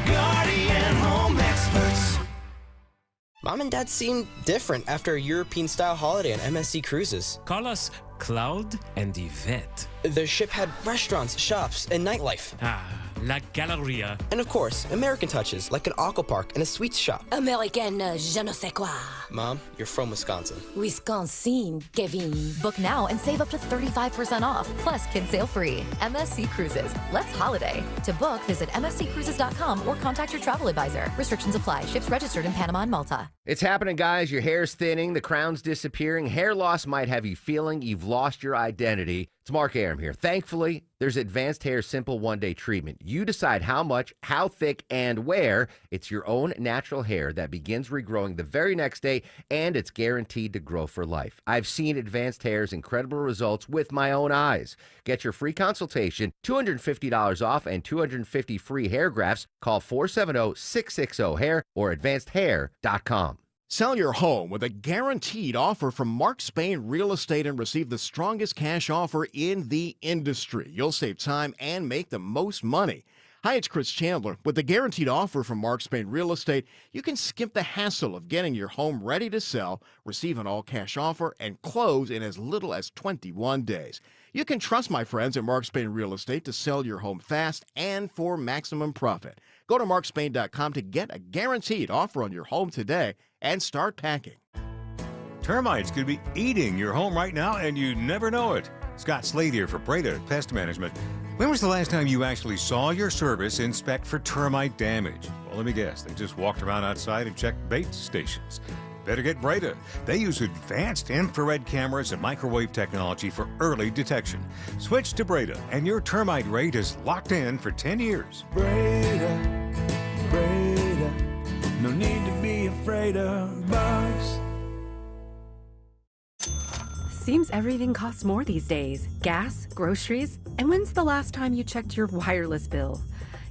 Guardian Home Experts. Mom and Dad seem different after a European-style holiday on MSC Cruises. Call us Cloud and Yvette. The ship had restaurants, shops, and nightlife. La Galleria. And of course, American touches like an aqua park and a sweets shop. American je ne sais quoi. Mom, you're from Wisconsin. Wisconsin, Kevin. Book now and save up to 35% off. Plus, kids sail free. MSC Cruises. Let's holiday. To book, visit msccruises.com or contact your travel advisor. Restrictions apply. Ships registered in Panama and Malta. It's happening, guys. Your hair's thinning, the crown's disappearing. Hair loss might have you feeling you've lost your identity. It's Mark Arum here. Thankfully, there's Advanced Hair Simple One-Day Treatment. You decide how much, how thick, and where. It's your own natural hair that begins regrowing the very next day, and it's guaranteed to grow for life. I've seen Advanced Hair's incredible results with my own eyes. Get your free consultation, $250 off, and 250 free hair grafts. Call 470-660-HAIR or advancedhair.com. Sell your home with a guaranteed offer from Mark Spain Real Estate and receive the strongest cash offer in the industry. You'll save time and make the most money. Hi, it's Chris Chandler. With the guaranteed offer from Mark Spain Real Estate, you can skip the hassle of getting your home ready to sell, receive an all-cash offer, and close in as little as 21 days. You can trust my friends at Mark Spain Real Estate to sell your home fast and for maximum profit. Go to markspain.com to get a guaranteed offer on your home today and start packing. Termites could be eating your home right now, and you never know it. Scott Slade here for Breda Pest Management. When was the last time you actually saw your service inspect for termite damage? Well, let me guess. They just walked around outside and checked bait stations. Better get Breda. They use advanced infrared cameras and microwave technology for early detection. Switch to Breda, and your termite rate is locked in for 10 years. Breda, Breda, no need to be afraid of bugs. Seems everything costs more these days. Gas, groceries, and when's the last time you checked your wireless bill?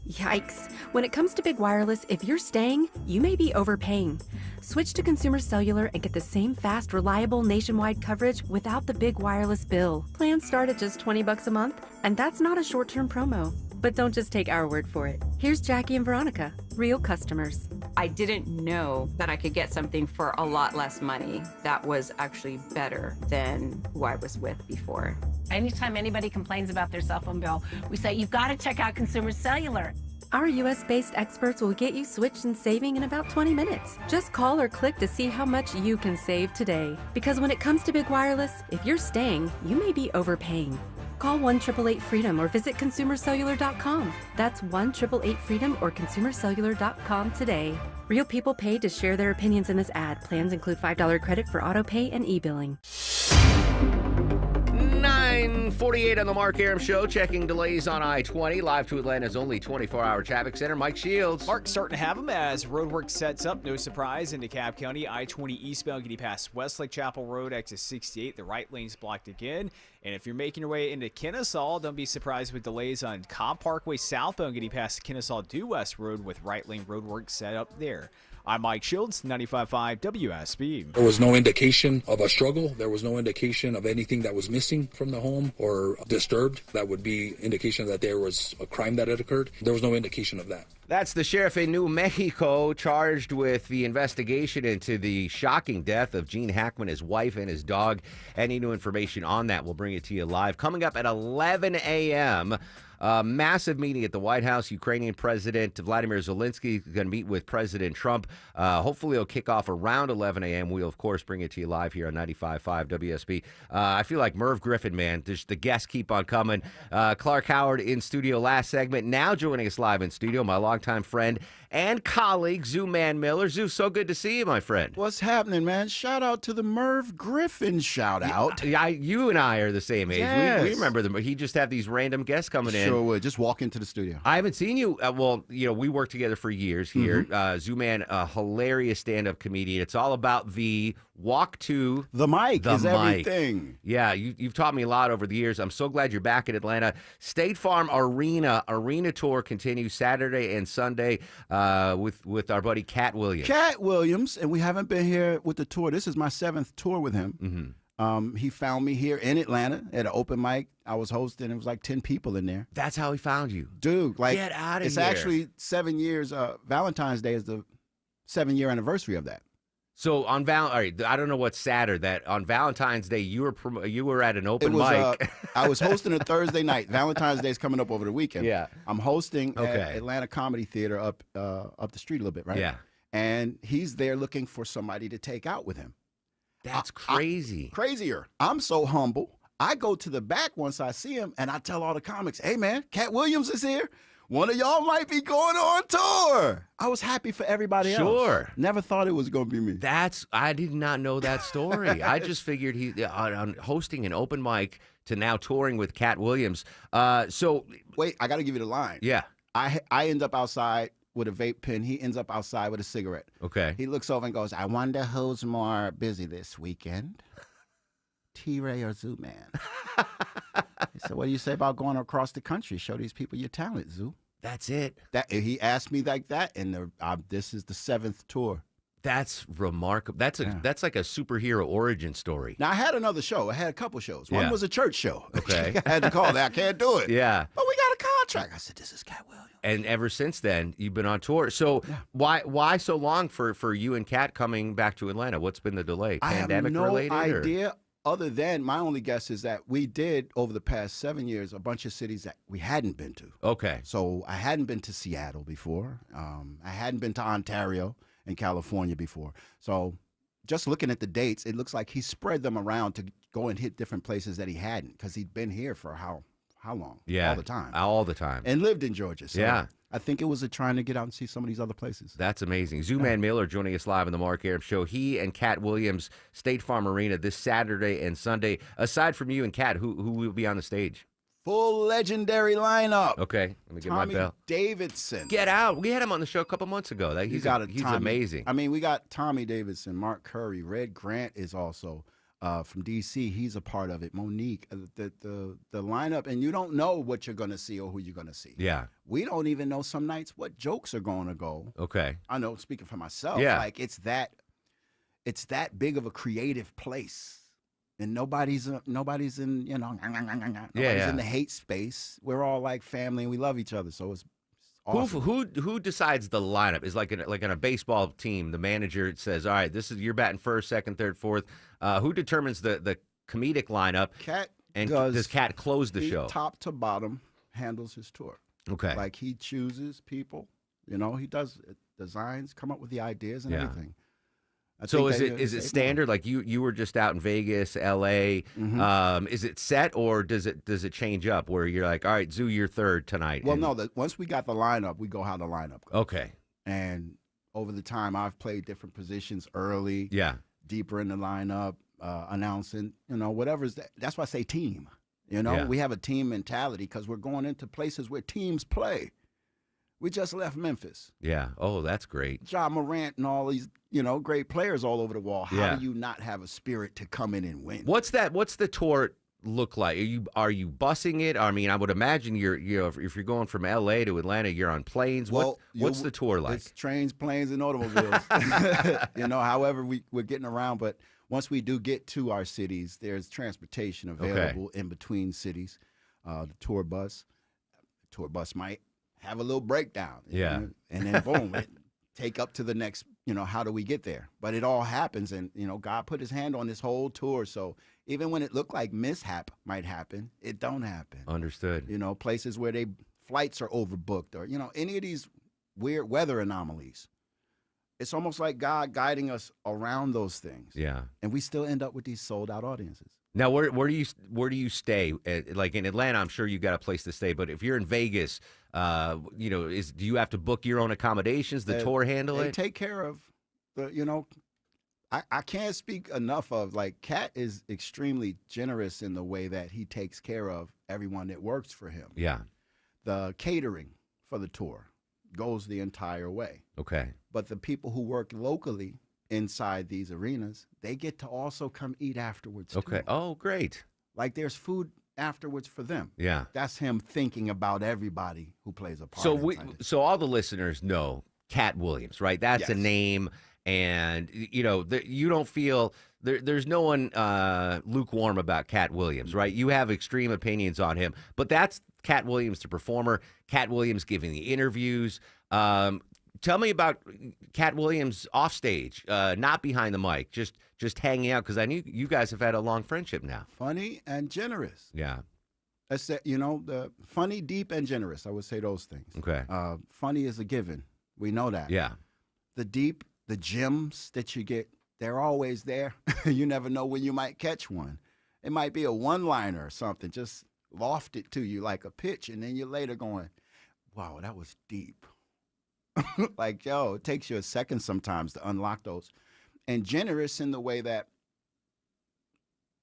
Yikes. When it comes to big wireless, if you're staying, you may be overpaying. Switch to Consumer Cellular and get the same fast, reliable nationwide coverage without the big wireless bill. Plans start at just $20 a month, and that's not a short-term promo. But don't just take our word for it. Here's Jackie and Veronica, real customers. I didn't know that I could get something for a lot less money that was actually better than who I was with before. Anytime anybody complains about their cell phone bill, we say, you've got to check out Consumer Cellular. Our US-based experts will get you switched and saving in about 20 minutes. Just call or click to see how much you can save today. Because when it comes to big wireless, if you're staying, you may be overpaying. Call 1-888-FREEDOM or visit ConsumerCellular.com. That's 1-888-FREEDOM or ConsumerCellular.com today. Real people paid to share their opinions in this ad. Plans include $5 credit for auto pay and e-billing. 9:48 on the Mark Arum Show. Checking delays on I-20. Live to Atlanta's only 24-hour traffic center. Mike Shields. Mark's starting to have them as roadwork sets up. No surprise into Cobb County. I-20 eastbound getting past Westlake Chapel Road, exit 68. The right lane's blocked again. And if you're making your way into Kennesaw, don't be surprised with delays on Cobb Parkway southbound getting past Kennesaw Due West Road with right lane roadwork set up there. I'm Mike Shields, 95.5 WSB. There was no indication of a struggle. There was no indication of anything that was missing from the home or disturbed. That would be indication that there was a crime that had occurred. There was no indication of that. That's the sheriff in New Mexico charged with the investigation into the shocking death of Gene Hackman, his wife, and his dog. Any new information on that, we'll bring it to you live. Coming up at 11 a.m., massive meeting at the White House. Ukrainian President Vladimir Zelensky is going to meet with President Trump. Hopefully it'll kick off around 11 a.m. We'll, of course, bring it to you live here on 95.5 WSB. I feel like Merv Griffin, man. The guests keep on coming. Clark Howard in studio last segment. Now joining us live in studio, my longtime friend and colleague, Zoo Man Miller. Zoo, so good to see you, my friend. What's happening, man? Shout out to the Merv Griffin shout out. You and I are the same age. Yes. We remember them. He just had these random guests coming in. sure would. Just walk into the studio. I haven't seen you. Well, we worked together for years here. Zoo-Man, a hilarious stand-up comedian. It's all about the walk to the mic. The is mic. everything. Yeah, you've taught me a lot over the years. I'm so glad you're back in Atlanta. State Farm Arena Tour continues Saturday and Sunday with our buddy Cat Williams. Cat Williams, and we haven't been here with the tour. This is my 7th tour with him. He found me here in Atlanta at an open mic. I was hosting. It was like 10 people in there. That's how he found you. Dude, like, get out of it's here. actually 7 years. Valentine's Day is the 7-year anniversary of that. So on all right, I don't know what's sadder, that on Valentine's Day you were at an open mic. I was hosting a Thursday night. Valentine's Day is coming up over the weekend. Yeah. I'm hosting at Atlanta Comedy Theater up the street a little bit, right? Yeah. And he's there looking for somebody to take out with him. That's crazy. Crazier. I'm so humble. I go to the back once I see him, and I tell all the comics, hey, man, Cat Williams is here. One of y'all might be going on tour. I was happy for everybody else. Sure. Never thought it was going to be me. I did not know that story. I just figured he on hosting an open mic to now touring with Cat Williams. So wait, I got to give you the line. Yeah. I end up outside with a vape pen. He ends up outside with a cigarette. Okay. He looks over and goes, I wonder who's more busy this weekend, T-Ray or Zoo-Man? He said, what do you say about going across the country? Show these people your talent, Zoo. That's it. He asked me like that, and this is the 7th tour. That's remarkable. That's like a superhero origin story. Now, I had another show. I had a couple shows. One was a church show. Okay. I had to call that. I can't do it. Yeah. But we got a contract. I said, this is Cat Williams. And ever since then, you've been on tour. So why so long for you and Cat coming back to Atlanta? What's been the delay? Pandemic related? I have no idea. Other than my only guess is that we did, over the past 7 years, a bunch of cities that we hadn't been to. Okay. So I hadn't been to Seattle before. I hadn't been to Ontario and California before. So just looking at the dates, it looks like he spread them around to go and hit different places that he hadn't, because he'd been here for how long? Yeah. All the time. All the time. And lived in Georgia. So yeah. I think it was trying to get out and see some of these other places. That's amazing. Zoo-Man Miller joining us live on the Mark Arum Show. He and Cat Williams, State Farm Arena this Saturday and Sunday. Aside from you and Cat, who will be on the stage? Full legendary lineup. Okay, let me get Tommy my bell. Davidson. Get out. We had him on the show a couple months ago. He's amazing. I mean, we got Tommy Davidson, Mark Curry, Red Grant is also from D.C. He's a part of it. Monique, the lineup, and you don't know what you're going to see or who you're going to see. Yeah. We don't even know some nights what jokes are going to go. Okay. I know, speaking for myself, yeah. like it's that big of a creative place. And nobody's in, nobody's in the hate space. We're all like family and we love each other. So it's awesome. Who decides the lineup? Is like in a baseball team, the manager says, all right, you're batting first, second, third, fourth. Who determines the comedic lineup? Cat does Cat close the show? Top to bottom handles his tour. Okay. Like he chooses people, he does designs, come up with the ideas and everything. So is it standard? Like you were just out in Vegas, LA. Mm-hmm. Is it set, or does it change up where you're like, all right, Zoo, you're third tonight? Well, no. Once we got the lineup, we go how the lineup goes. Okay. And over the time, I've played different positions early. Yeah. Deeper in the lineup, announcing. Whatever's that. That's why I say team. Yeah. We have a team mentality because we're going into places where teams play. We just left Memphis. Yeah. Oh, that's great. Ja Morant and all these, great players all over the wall. How do you not have a spirit to come in and win? What's the tour look like? Are you busing it? I mean, I would imagine if you're going from LA to Atlanta, you're on planes. Well, what's the tour like? It's trains, planes, and automobiles. However we're getting around, but once we do get to our cities, there's transportation available in between cities. The tour bus might have a little breakdown. Yeah. And then boom, take up to the next, how do we get there? But it all happens. And, God put his hand on this whole tour. So even when it looked like mishap might happen, it don't happen. Understood. Places where flights are overbooked or, any of these weird weather anomalies. It's almost like God guiding us around those things. Yeah. And we still end up with these sold out audiences. Now, where do you stay? Like in Atlanta, I'm sure you got a place to stay. But if you're in Vegas, do you have to book your own accommodations? The tour handle it? They take care of the. I can't speak enough of Cat is extremely generous in the way that he takes care of everyone that works for him. Yeah. The catering for the tour goes the entire way. Okay. But the people who work locally inside these arenas, they get to also come eat afterwards. Okay. Too. Oh, great. Like there's food afterwards for them. Yeah. That's him thinking about everybody who plays a part. So all the listeners know Cat Williams, right? That's a name, and you don't feel there's no one lukewarm about Cat Williams, right? You have extreme opinions on him, but that's Cat Williams, the performer. Cat Williams giving the interviews. Tell me about Cat Williams off stage, not behind the mic, just hanging out, because I knew you guys have had a long friendship now. Funny and generous. Yeah. That's the funny, deep, and generous. I would say those things. Okay. Funny is a given. We know that. Yeah. The deep, the gems that you get, they're always there. You never know when you might catch one. It might be a one-liner or something, just lofted to you like a pitch, and then you're later going, wow, that was deep. Like, it takes you a second sometimes to unlock those. And generous in the way that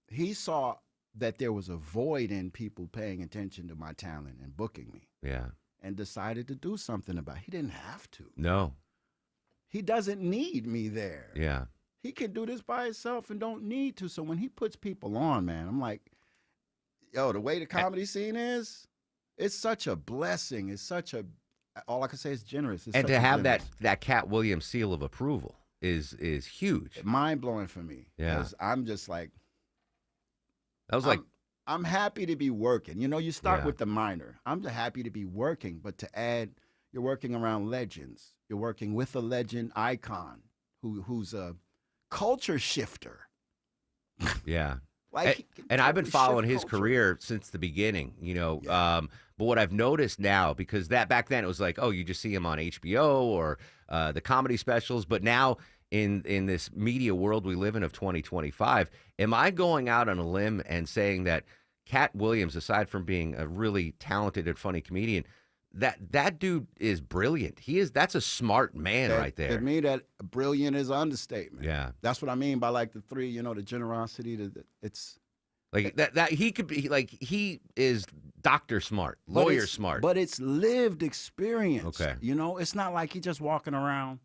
he saw that there was a void in people paying attention to my talent and booking me. Yeah. And decided to do something about it. He didn't have to. No. He doesn't need me there. Yeah. He can do this by himself and don't need to. So when he puts people on, man, I'm like, the way the comedy scene is, it's such a blessing. It's such a, all I can say is generous. It's And such to a have generous. that Cat Williams seal of approval is huge. Mind blowing for me. Yeah. 'Cause I'm just like, That was like, I'm happy to be working. You start Yeah. with the minor. I'm just happy to be working, but to add, you're working around legends. You're working with a legend icon who's a culture shifter. yeah. Like, he can and I've been totally following shift his culture. career since the beginning, but what I've noticed now, because that back then it was like, oh, you just see him on HBO or the comedy specials, but now in this media world we live in of 2025, am I going out on a limb and saying that Cat Williams, aside from being a really talented and funny comedian, that dude is brilliant. That's a smart man right there. To me, that brilliant is an understatement. Yeah. That's what I mean by like the three, the generosity, it's Like that he could be like, he is Dr. Smart, lawyer smart. But it's lived experience. Okay. It's not like he just walking around.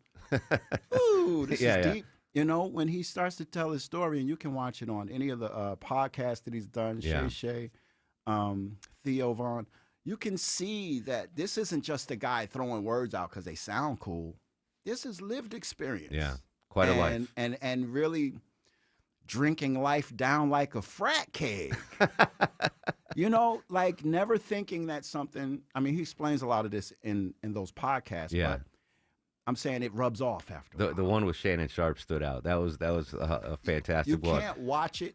Ooh, this is deep. When he starts to tell his story, and you can watch it on any of the podcasts that he's done, Yeah. Shay, Theo Vaughn, you can see that this isn't just a guy throwing words out because they sound cool. This is lived experience. Yeah, quite a life. And really drinking life down like a frat keg. Like never thinking that something, he explains a lot of this in those podcasts, Yeah. but I'm saying it rubs off after. The one with Shannon Sharp stood out. That was a fantastic You one. can't watch it.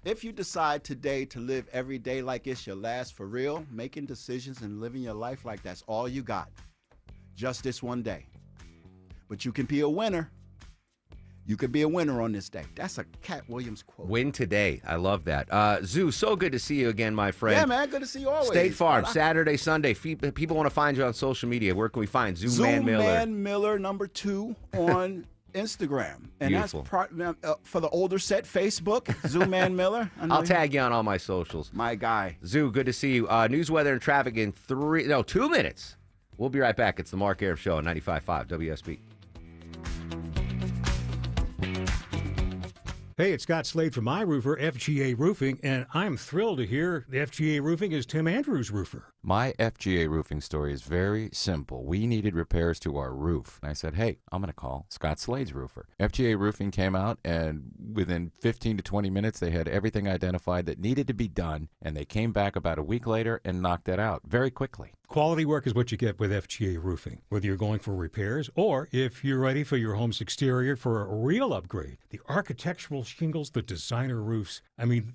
If you decide today to live every day like it's your last for real, making decisions and living your life like that's all you got, just this one day. But you can be a winner. You could be a winner on this day. That's a Cat Williams quote. Win today. I love that. Zoo, so good to see you again, my friend. Yeah, man. Good to see you always. State Farm, Well, Saturday, Sunday. People want to find you on social media. Where can we find Zoo Man Miller? Man Miller #2 on Instagram. And Beautiful. that's for the older set, Facebook, Zoom Man Miller. I'll tag you on all my socials. My guy. Zoo, good to see you. News, weather, and traffic in 2 minutes. We'll be right back. It's the Mark Arum Show on 95.5 WSB. Hey, it's Scott Slade from my roofer, FGA Roofing, and I'm thrilled to hear the FGA Roofing is Tim Andrews' roofer. My FGA roofing story is very simple. We needed repairs to our roof. And I said, hey, I'm going to call Scott Slade's roofer. FGA Roofing came out, and within 15 to 20 minutes, they had everything identified that needed to be done, and they came back about a week later and knocked that out very quickly. Quality work is what you get with FGA Roofing, whether you're going for repairs or if you're ready for your home's exterior for a real upgrade. The architectural shingles, the designer roofs,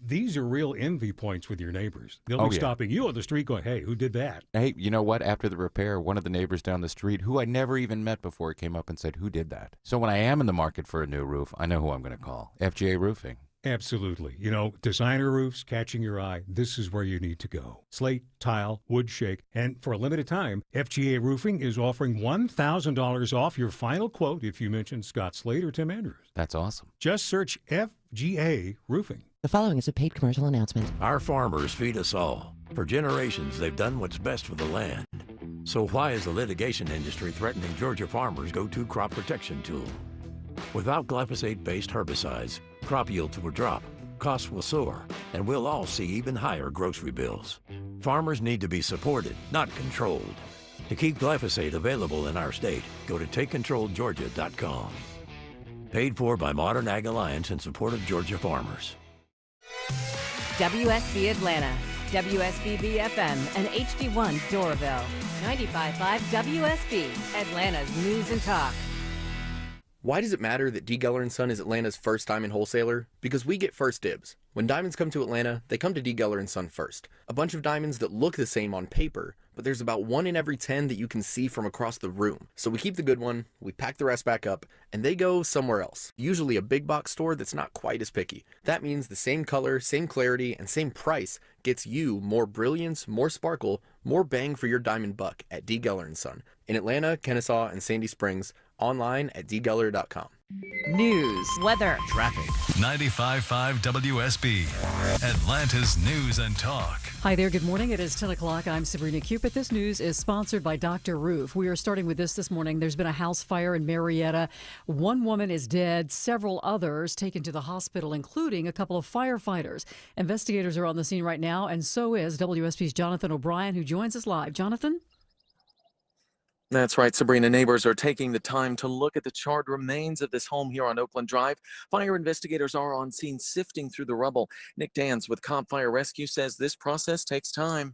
these are real envy points with your neighbors. They'll be stopping you on the street going, hey, who did that? Hey, you know what? After the repair, one of the neighbors down the street, who I never even met before, came up and said, who did that? So when I am in the market for a new roof, I know who I'm going to call. FGA Roofing. Absolutely. Designer roofs, catching your eye, this is where you need to go. Slate, tile, wood shake, and for a limited time, FGA Roofing is offering $1,000 off your final quote if you mention Scott Slade or Tim Andrews. That's awesome. Just search FGA Roofing. The following is a paid commercial announcement. Our farmers feed us all. For generations, they've done what's best for the land. So why is the litigation industry threatening Georgia farmers' go-to crop protection tool? Without glyphosate-based herbicides, crop yields will drop, costs will soar, and we'll all see even higher grocery bills. Farmers need to be supported, not controlled. To keep glyphosate available in our state, go to TakeControlGeorgia.com. Paid for by Modern Ag Alliance in support of Georgia farmers. WSB Atlanta, WSBB FM, and HD1 Doraville. 95.5 WSB, Atlanta's News and Talk. Why does it matter that D. Geller & Son is Atlanta's first diamond wholesaler? Because we get first dibs. When diamonds come to Atlanta, they come to D. Geller & Son first. A bunch of diamonds that look the same on paper, but there's about 1 in every 10 that you can see from across the room. So we keep the good one, we pack the rest back up, and they go somewhere else. Usually a big box store that's not quite as picky. That means the same color, same clarity, and same price gets you more brilliance, more sparkle, more bang for your diamond buck at D. Geller & Son. In Atlanta, Kennesaw, and Sandy Springs, online at dgeller.com. News, weather, traffic. 95.5 WSB, Atlanta's News and Talk. Hi there, good morning. It is 10 o'clock. I'm Sabrina Cupid. This news is sponsored by Dr. Roof. We are starting with this morning. There's been a house fire in Marietta. 1 woman is dead, several others taken to the hospital, including a couple of firefighters. Investigators are on the scene right now, and so is WSB's Jonathan O'Brien, who joins us live. Jonathan? That's right, Sabrina. Neighbors are taking the time to look at the charred remains of this home here on Oakland Drive. Fire investigators are on scene sifting through the rubble. Nick Dans with Comp Fire Rescue says this process takes time.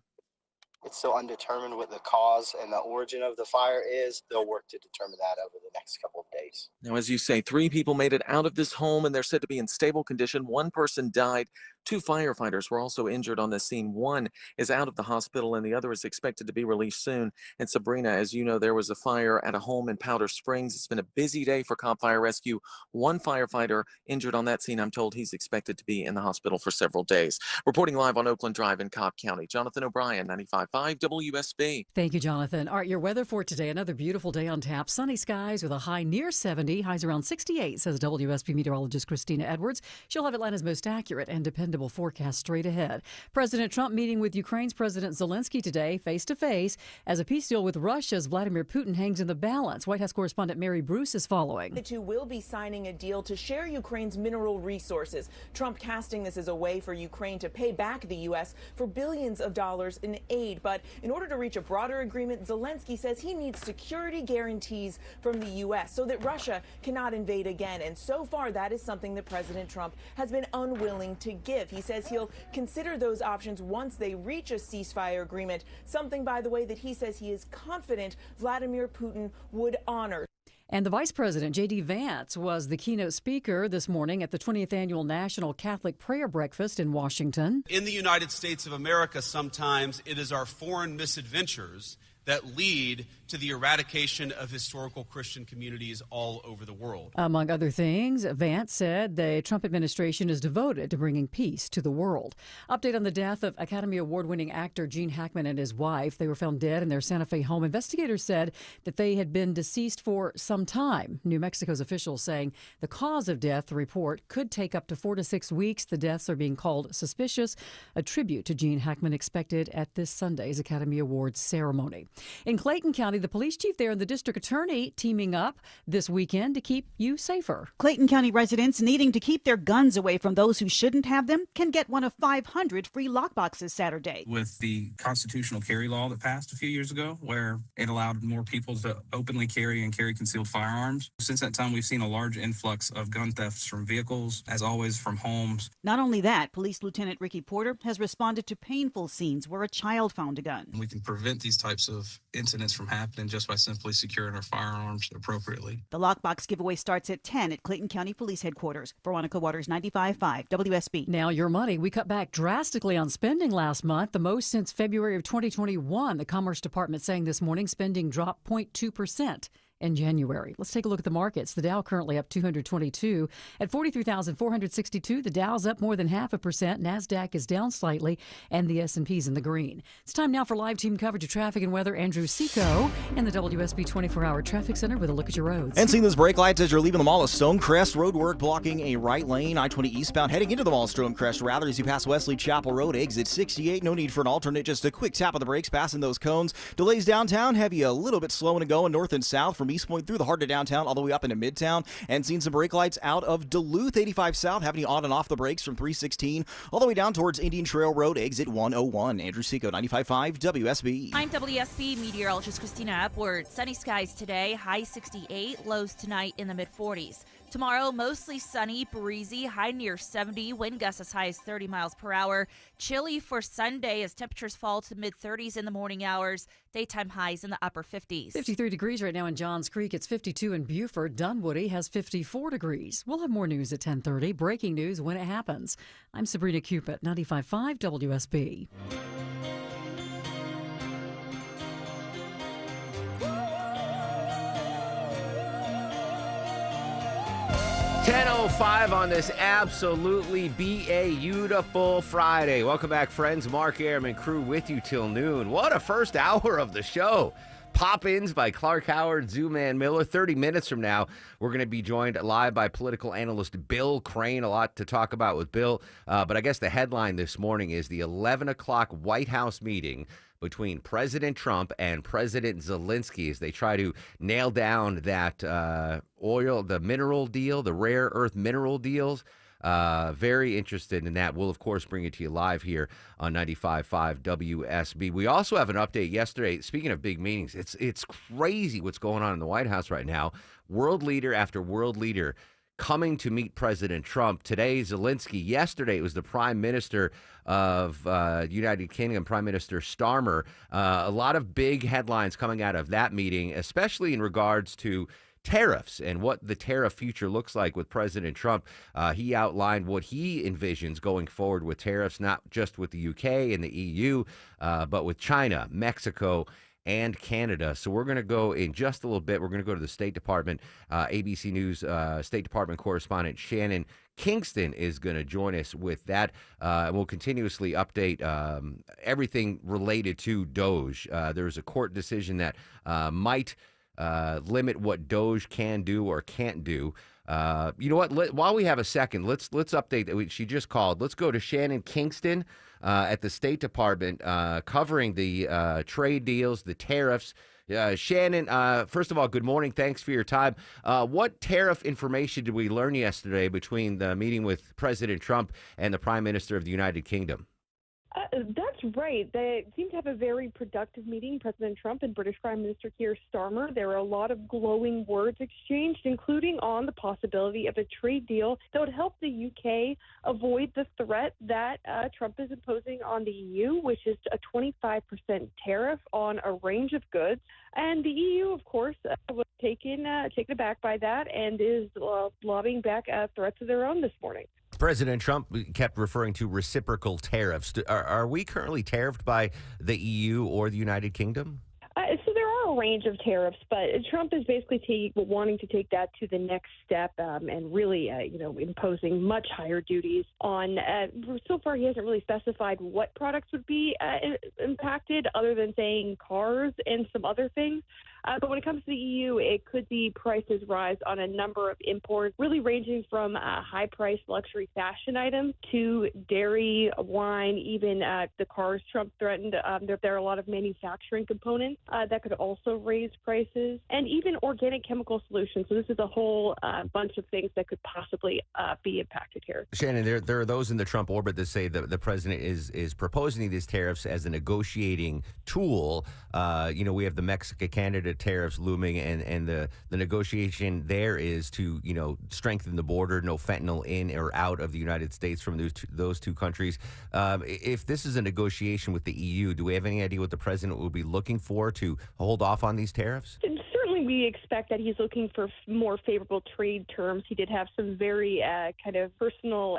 It's still undetermined what the cause and the origin of the fire is. They'll work to determine that over the next couple of days. Now, as you say, 3 people made it out of this home, and they're said to be in stable condition. 1 person died. 2 firefighters were also injured on this scene. 1 is out of the hospital, and the other is expected to be released soon. And Sabrina, as you know, there was a fire at a home in Powder Springs. It's been a busy day for Comp Fire Rescue. 1 firefighter injured on that scene. I'm told he's expected to be in the hospital for several days. Reporting live on Oakland Drive in Cobb County, Jonathan O'Brien, 95.5 WSB. Thank you, Jonathan. All right, your weather for today, another beautiful day on tap. Sunny skies with a high near 70, highs around 68, says WSB meteorologist Christina Edwards. She'll have Atlanta's most accurate and dependable forecast straight ahead. President Trump meeting with Ukraine's President Zelensky today, face-to-face, as a peace deal with Russia's Vladimir Putin hangs in the balance. White House correspondent Mary Bruce is following. The two will be signing a deal to share Ukraine's mineral resources. Trump casting this as a way for Ukraine to pay back the U.S. for billions of dollars in aid. But in order to reach a broader agreement, Zelensky says he needs security guarantees from the U.S. so that Russia cannot invade again. And so far, that is something that President Trump has been unwilling to give. He says he'll consider those options once they reach a ceasefire agreement, something, by the way, that he says he is confident Vladimir Putin would honor. And the Vice President, J.D. Vance, was the keynote speaker this morning at the 20th Annual National Catholic Prayer Breakfast in Washington. In the United States of America, sometimes it is our foreign misadventures that lead to the eradication of historical Christian communities all over the world. Among other things, Vance said the Trump administration is devoted to bringing peace to the world. Update on the death of Academy Award-winning actor Gene Hackman and his wife. They were found dead in their Santa Fe home. Investigators said that they had been deceased for some time. New Mexico's officials saying the cause of death, the report, could take up to 4 to 6 weeks. The deaths are being called suspicious. A tribute to Gene Hackman expected at this Sunday's Academy Awards ceremony. In Clayton County, the police chief there and the district attorney teaming up this weekend to keep you safer. Clayton County residents needing to keep their guns away from those who shouldn't have them can get one of 500 free lockboxes Saturday. With the constitutional carry law that passed a few years ago, where it allowed more people to openly carry and carry concealed firearms. Since that time, we've seen a large influx of gun thefts from vehicles, as always from homes. Not only that, Police Lieutenant Ricky Porter has responded to painful scenes where a child found a gun. We can prevent these types of incidents from happening just by simply securing our firearms appropriately. The lockbox giveaway starts at 10 at Clayton County Police Headquarters. Veronica Waters, 95.5 WSB. Now your money. We cut back drastically on spending last month, the most since February of 2021. The Commerce Department saying this morning spending dropped 0.2%. in January. Let's take a look at the markets. The Dow currently up 222 at 43,462. The Dow's up more than 0.5%. NASDAQ is down slightly, and the S&P's in the green. It's time now for live team coverage of traffic and weather. Andrew Seco in the WSB 24-hour traffic center with a look at your roads. And seeing those brake lights as you're leaving the mall of Stonecrest. Roadwork blocking a right lane. I-20 eastbound heading into the mall of Stonecrest. Rather, as you pass Wesley Chapel Road, exit 68. No need for an alternate. Just a quick tap of the brakes passing those cones. Delays downtown. Have you a little bit slow and going north and south from East Point through the heart of downtown all the way up into Midtown. And seeing some brake lights out of Duluth 85 south. Having you on and off the brakes from 316 all the way down towards Indian Trail Road, exit 101. Andrew Seco, 95.5 WSB. I'm WSB meteorologist Christina Epworth. Sunny skies today, high 68, lows tonight in the mid-40s. Tomorrow, mostly sunny, breezy, high near 70, wind gusts as high as 30 miles per hour. Chilly for Sunday as temperatures fall to mid-30s in the morning hours. Daytime highs in the upper 50s. 53 degrees right now in Johns Creek. It's 52 in Beaufort. Dunwoody has 54 degrees. We'll have more news at 10:30. Breaking news when it happens. I'm Sabrina Cupid, 95.5 WSB. 10:05 on this absolutely beautiful Friday. Welcome back, friends. Mark Airman crew with you till noon. What a first hour of the show. Pop-ins by Clark Howard, Zooman Miller. 30 minutes from now, we're going to be joined live by political analyst Bill Crane. A lot to talk about with Bill. But I guess the headline this morning is the 11 o'clock White House meeting between President Trump and President Zelensky as they try to nail down that the mineral deal, the rare earth mineral deals. Very interested in that. We'll, of course, bring it to you live here on 95.5 WSB. We also have an update yesterday. Speaking of big meetings, it's crazy what's going on in the White House right now. World leader after world leader coming to meet President Trump. Today, Zelensky. Yesterday, it was the Prime Minister of United Kingdom, Prime Minister Starmer. A lot of big headlines coming out of that meeting, especially in regards to tariffs and what the tariff future looks like with President Trump. He outlined what he envisions going forward with tariffs, not just with the UK and the EU, but with China, Mexico, and Canada. So we're going to go in just a little bit. We're going to go to the State Department. ABC News State Department correspondent Shannon Kingston is going to join us with that. And we'll continuously update everything related to Doge. There's a court decision that might limit what Doge can do or can't do. You know what? While we have a second, let's update that. She just called. Let's go to Shannon Kingston at the State Department covering the trade deals, the tariffs. Shannon, first of all, good morning. Thanks for your time. What tariff information did we learn yesterday between the meeting with President Trump and the Prime Minister of the United Kingdom? That's right. They seem to have a very productive meeting, President Trump and British Prime Minister Keir Starmer. There were a lot of glowing words exchanged, including on the possibility of a trade deal that would help the UK avoid the threat that Trump is imposing on the EU, which is a 25% tariff on a range of goods. And the EU, of course, was taken aback by that and is lobbying back threats of their own this morning. President Trump kept referring to reciprocal tariffs. Are we currently tariffed by the EU or the United Kingdom? So there are a range of tariffs, but Trump is basically wanting to take that to the next step and really, imposing much higher duties on. So far, he hasn't really specified what products would be impacted, other than saying cars and some other things. But when it comes to the EU, it could be prices rise on a number of imports, really ranging from high-priced luxury fashion items to dairy, wine, even the cars Trump threatened. There are a lot of manufacturing components that could also raise prices, and even organic chemical solutions. So this is a whole bunch of things that could possibly be impacted here. Shannon, there are those in the Trump orbit that say that the president is proposing these tariffs as a negotiating tool. We have the Mexico-Canada tariffs looming, and the negotiation there is to strengthen the border, no fentanyl in or out of the United States from those two countries. If this is a negotiation with the EU, do we have any idea what the president will be looking for to hold off on these tariffs? Certainly, we expect that he's looking for more favorable trade terms. He did have some very kind of personal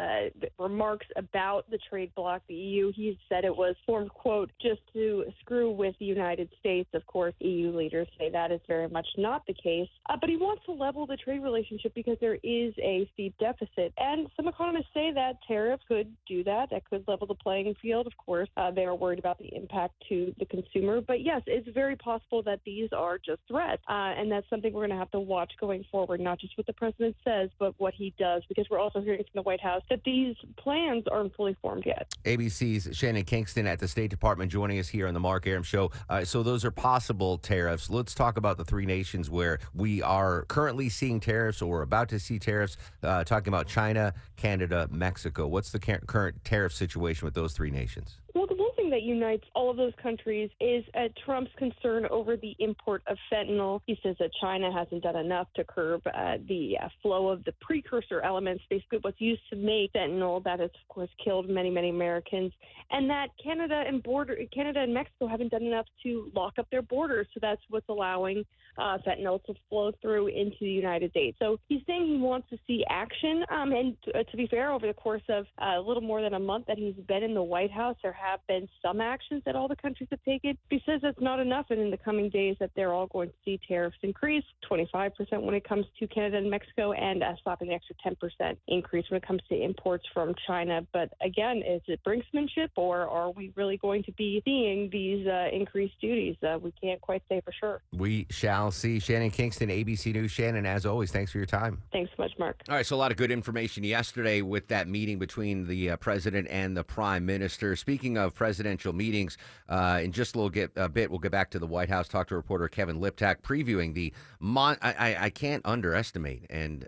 remarks about the trade bloc, the EU. He said it was formed, quote, just to screw with the United States. Of course, EU leaders say that is very much not the case. But he wants to level the trade relationship because there is a steep deficit. And some economists say that tariffs could do that. That could level the playing field. Of course, they are worried about the impact to the consumer. But yes, it's very possible that these are just threats. And that's something we're going to have to watch going forward, not just what the president says, but what he does, because we're also hearing from the White House that these plans aren't fully formed yet. ABC's Shannon Kingston at the State Department joining us here on the Mark Arum Show. So those are possible tariffs. Let's talk about the three nations where we are currently seeing tariffs or about to see tariffs, talking about China, Canada, Mexico. What's the current tariff situation with those three nations? Well, the one thing that unites all of those countries is Trump's concern over the import of fentanyl. He says that China hasn't done enough to curb the flow of the precursor elements, basically what's used to make fentanyl, that has, of course, killed many, many Americans, and that Canada and Mexico haven't done enough to lock up their borders, so that's what's allowing fentanyl to flow through into the United States. So he's saying he wants to see action, and to be fair, over the course of a little more than a month that he's been in the White House, there have been some actions that all the countries have taken. He says that's not enough, and in the coming days that they're all going to see tariffs increase 25% when it comes to Canada and Mexico, and slapping an extra 10% increase when it comes to imports from China. But again, is it brinksmanship, or are we really going to be seeing these increased duties? We can't quite say for sure. We shall see. Shannon Kingston, ABC News. Shannon, as always, thanks for your time. Thanks so much, Mark. All right, so a lot of good information yesterday with that meeting between the president and the prime minister. Speaking of presidential meetings, in just a little bit, we'll get back to the White House, talk to reporter Kevin Liptak, previewing the I can't underestimate, and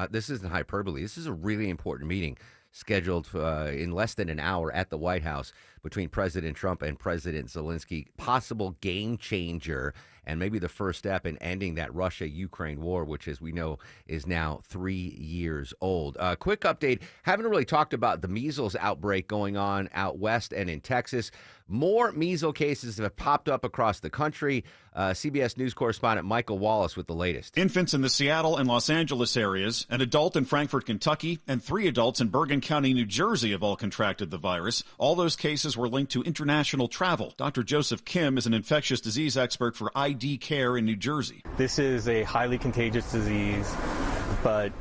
this isn't hyperbole, this is a really important meeting scheduled in less than an hour at the White House between President Trump and President Zelensky. Possible game changer and maybe the first step in ending that Russia-Ukraine war, which, as we know, is now 3 years old. Quick update. Haven't really talked about the measles outbreak going on out west and in Texas. More measles cases have popped up across the country. CBS News correspondent Michael Wallace with the latest. Infants in the Seattle and Los Angeles areas, an adult in Frankfort, Kentucky, and 3 adults in Bergen County, New Jersey have all contracted the virus. All those cases were linked to international travel. Dr. Joseph Kim is an infectious disease expert for ID Care in New Jersey. This is a highly contagious disease, but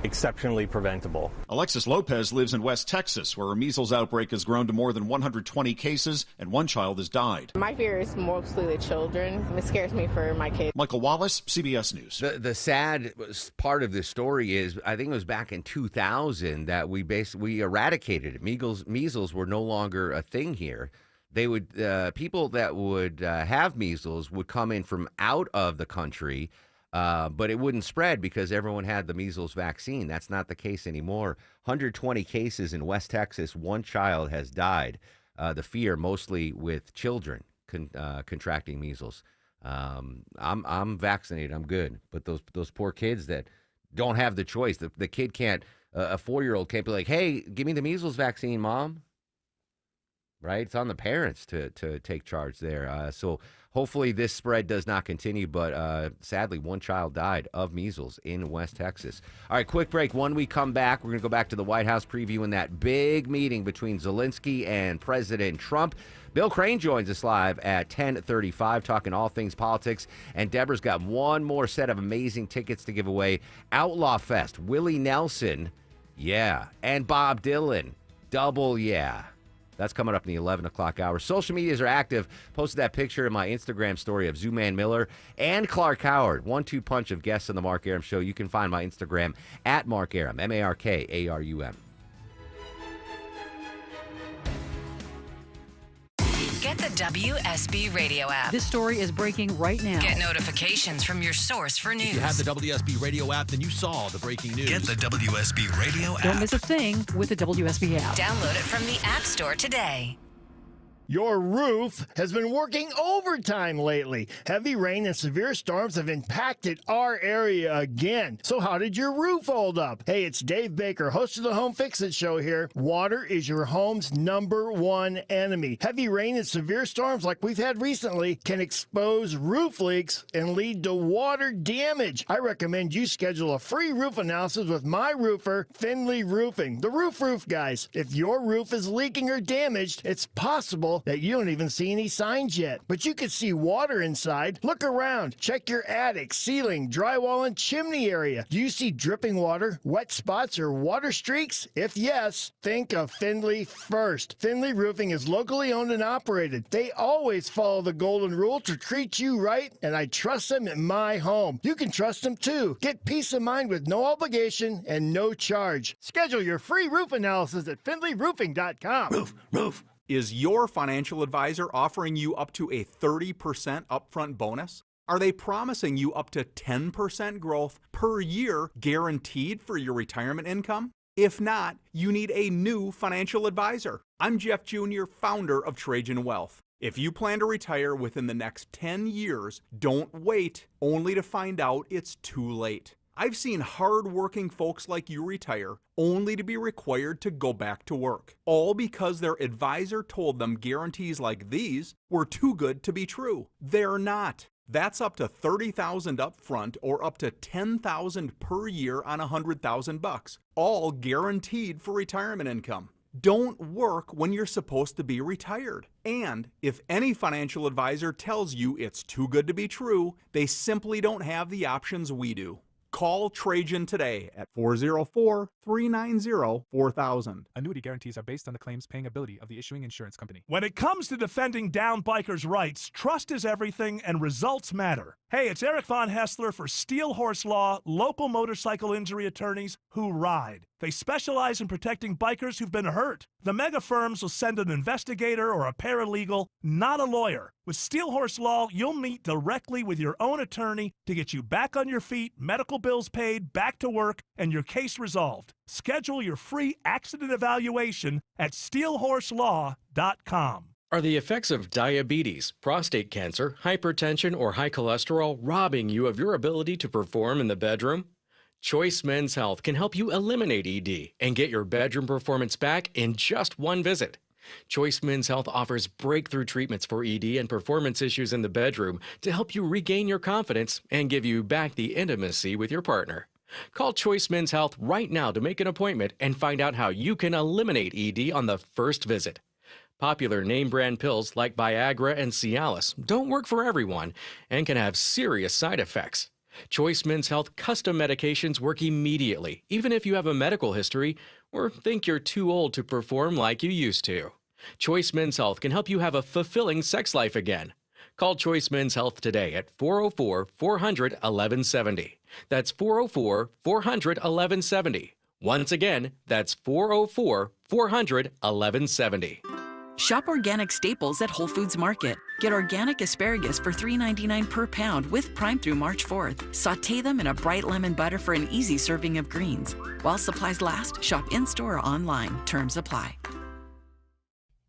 exceptionally preventable. Alexis Lopez lives in West Texas, where a measles outbreak has grown to more than 120 cases, and 1 child has died. My fear is mostly the children. It scares me for my kids. Michael Wallace, CBS News. The sad part of this story is, I think it was back in 2000 that we eradicated it. Measles were no longer a thing here. They would people that would have measles would come in from out of the country. But it wouldn't spread because everyone had the measles vaccine. That's not the case anymore. 120 cases in West Texas. 1 child has died. The fear mostly with children contracting measles. I'm vaccinated. I'm good. But those poor kids that don't have the choice. The kid can't. A 4-year-old can't be like, "Hey, give me the measles vaccine, Mom." Right? It's on the parents to take charge there. So hopefully this spread does not continue, but sadly 1 child died of measles in West Texas. All right, quick break. When we come back, we're going to go back to the White House previewing that big meeting between Zelensky and President Trump. Bill Crane joins us live at 10:35, talking all things politics. And Deborah's got one more set of amazing tickets to give away. Outlaw Fest, Willie Nelson, yeah, and Bob Dylan, double yeah. That's coming up in the 11 o'clock hour. Social medias are active. Posted that picture in my Instagram story of Zooman Miller and Clark Howard. 1-2 punch of guests on the Mark Arum Show. You can find my Instagram at Mark Arum, MarkArum. Get the WSB Radio app. This story is breaking right now. Get notifications from your source for news. If you have the WSB Radio app, then you saw the breaking news. Get the WSB Radio app. Don't miss a thing with the WSB app. Download it from the App Store today. Your roof has been working overtime lately. Heavy rain and severe storms have impacted our area again. So how did your roof hold up? Hey, it's Dave Baker, host of the Home Fix-It Show here. Water is your home's #1 enemy. Heavy rain and severe storms like we've had recently can expose roof leaks and lead to water damage. I recommend you schedule a free roof analysis with my roofer, Finley Roofing, the roof guys. If your roof is leaking or damaged, it's possible that you don't even see any signs yet, but you could see water inside. Look around. Check your attic, ceiling, drywall, and chimney area. Do you see dripping water, wet spots, or water streaks? If yes, think of Finley first. Finley Roofing is locally owned and operated. They always follow the golden rule to treat you right, and I trust them in my home. You can trust them too. Get peace of mind with no obligation and no charge. Schedule your free roof analysis at finleyroofing.com. Roof. Is your financial advisor offering you up to a 30% upfront bonus? Are they promising you up to 10% growth per year guaranteed for your retirement income? If not, you need a new financial advisor. I'm Jeff Jr., founder of Trajan Wealth. If you plan to retire within the next 10 years, don't wait only to find out it's too late. I've seen hard-working folks like you retire only to be required to go back to work, all because their advisor told them guarantees like these were too good to be true. They're not. That's up to $30,000 up front or up to $10,000 per year on $100,000, all guaranteed for retirement income. Don't work when you're supposed to be retired. And if any financial advisor tells you it's too good to be true, they simply don't have the options we do. Call Trajan today at 404-390-4000. Annuity guarantees are based on the claims paying ability of the issuing insurance company. When it comes to defending down bikers' rights, trust is everything and results matter. Hey, it's Eric Von Hessler for Steel Horse Law, local motorcycle injury attorneys who ride. They specialize in protecting bikers who've been hurt. The mega firms will send an investigator or a paralegal, not a lawyer. With Steel Horse Law, you'll meet directly with your own attorney to get you back on your feet, medical bills paid, back to work, and your case resolved. Schedule your free accident evaluation at steelhorselaw.com. Are the effects of diabetes, prostate cancer, hypertension, or high cholesterol robbing you of your ability to perform in the bedroom? Choice Men's Health can help you eliminate ED and get your bedroom performance back in just one visit. Choice Men's Health offers breakthrough treatments for ED and performance issues in the bedroom to help you regain your confidence and give you back the intimacy with your partner. Call Choice Men's Health right now to make an appointment and find out how you can eliminate ED on the first visit. Popular name brand pills like Viagra and Cialis don't work for everyone and can have serious side effects. Choice Men's Health custom medications work immediately, even if you have a medical history or think you're too old to perform like you used to. Choice Men's Health can help you have a fulfilling sex life again. Call Choice Men's Health today at 404-400-1170. That's 404-400-1170. Once again, that's 404-400-1170. Shop organic staples at Whole Foods Market. Get organic asparagus for $3.99 per pound with Prime through March 4th. Sauté them in a bright lemon butter for an easy serving of greens. While supplies last, shop in-store or online. Terms apply.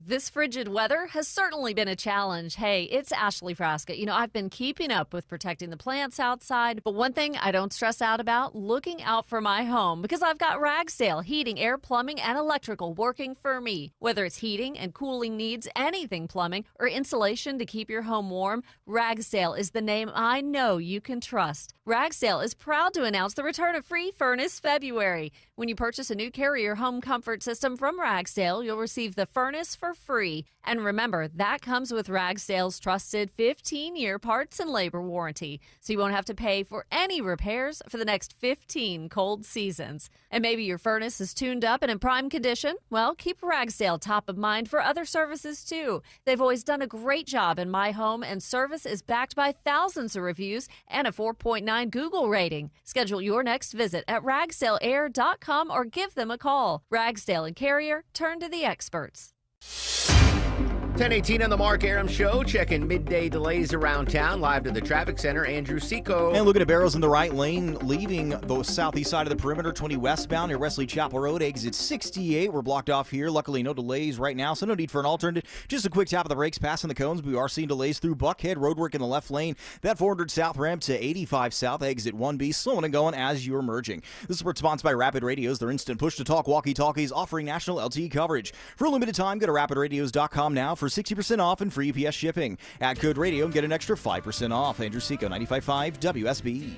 This frigid weather has certainly been a challenge. Hey, it's Ashley Frasca. You know, I've been keeping up with protecting the plants outside, but one thing I don't stress out about, looking out for my home, because I've got Ragsdale Heating, Air, Plumbing, and Electrical working for me. Whether it's heating and cooling needs, anything plumbing, or insulation to keep your home warm, Ragsdale is the name I know you can trust. Ragsdale is proud to announce the return of Free Furnace February. When you purchase a new Carrier home comfort system from Ragsdale, you'll receive the furnace for free. And remember, that comes with Ragsdale's trusted 15-year parts and labor warranty, so you won't have to pay for any repairs for the next 15 cold seasons. And maybe your furnace is tuned up and in prime condition? Well, keep Ragsdale top of mind for other services, too. They've always done a great job in my home, and service is backed by thousands of reviews and a 4.9 Google rating. Schedule your next visit at ragsdaleair.com or give them a call. Ragsdale and Carrier, turn to the experts. 10:18 on the Mark Aram Show, checking midday delays around town. Live to the traffic center, Andrew Seco. And looking at barrels in the right lane, leaving the southeast side of the perimeter, 20 westbound near Wesley Chapel Road, exit 68. We're blocked off here. Luckily, no delays right now, so no need for an alternate. Just a quick tap of the brakes, passing the cones. We are seeing delays through Buckhead. Roadwork in the left lane. That 400 south ramp to 85 south, exit 1B, slowing and going as you're merging. This is sponsored by Rapid Radios, their instant push-to-talk walkie-talkies offering national LTE coverage. For a limited time, go to rapidradios.com now for 60% off and free UPS shipping. Add code radio and get an extra 5% off. Andrew Seco, 95.5 WSB.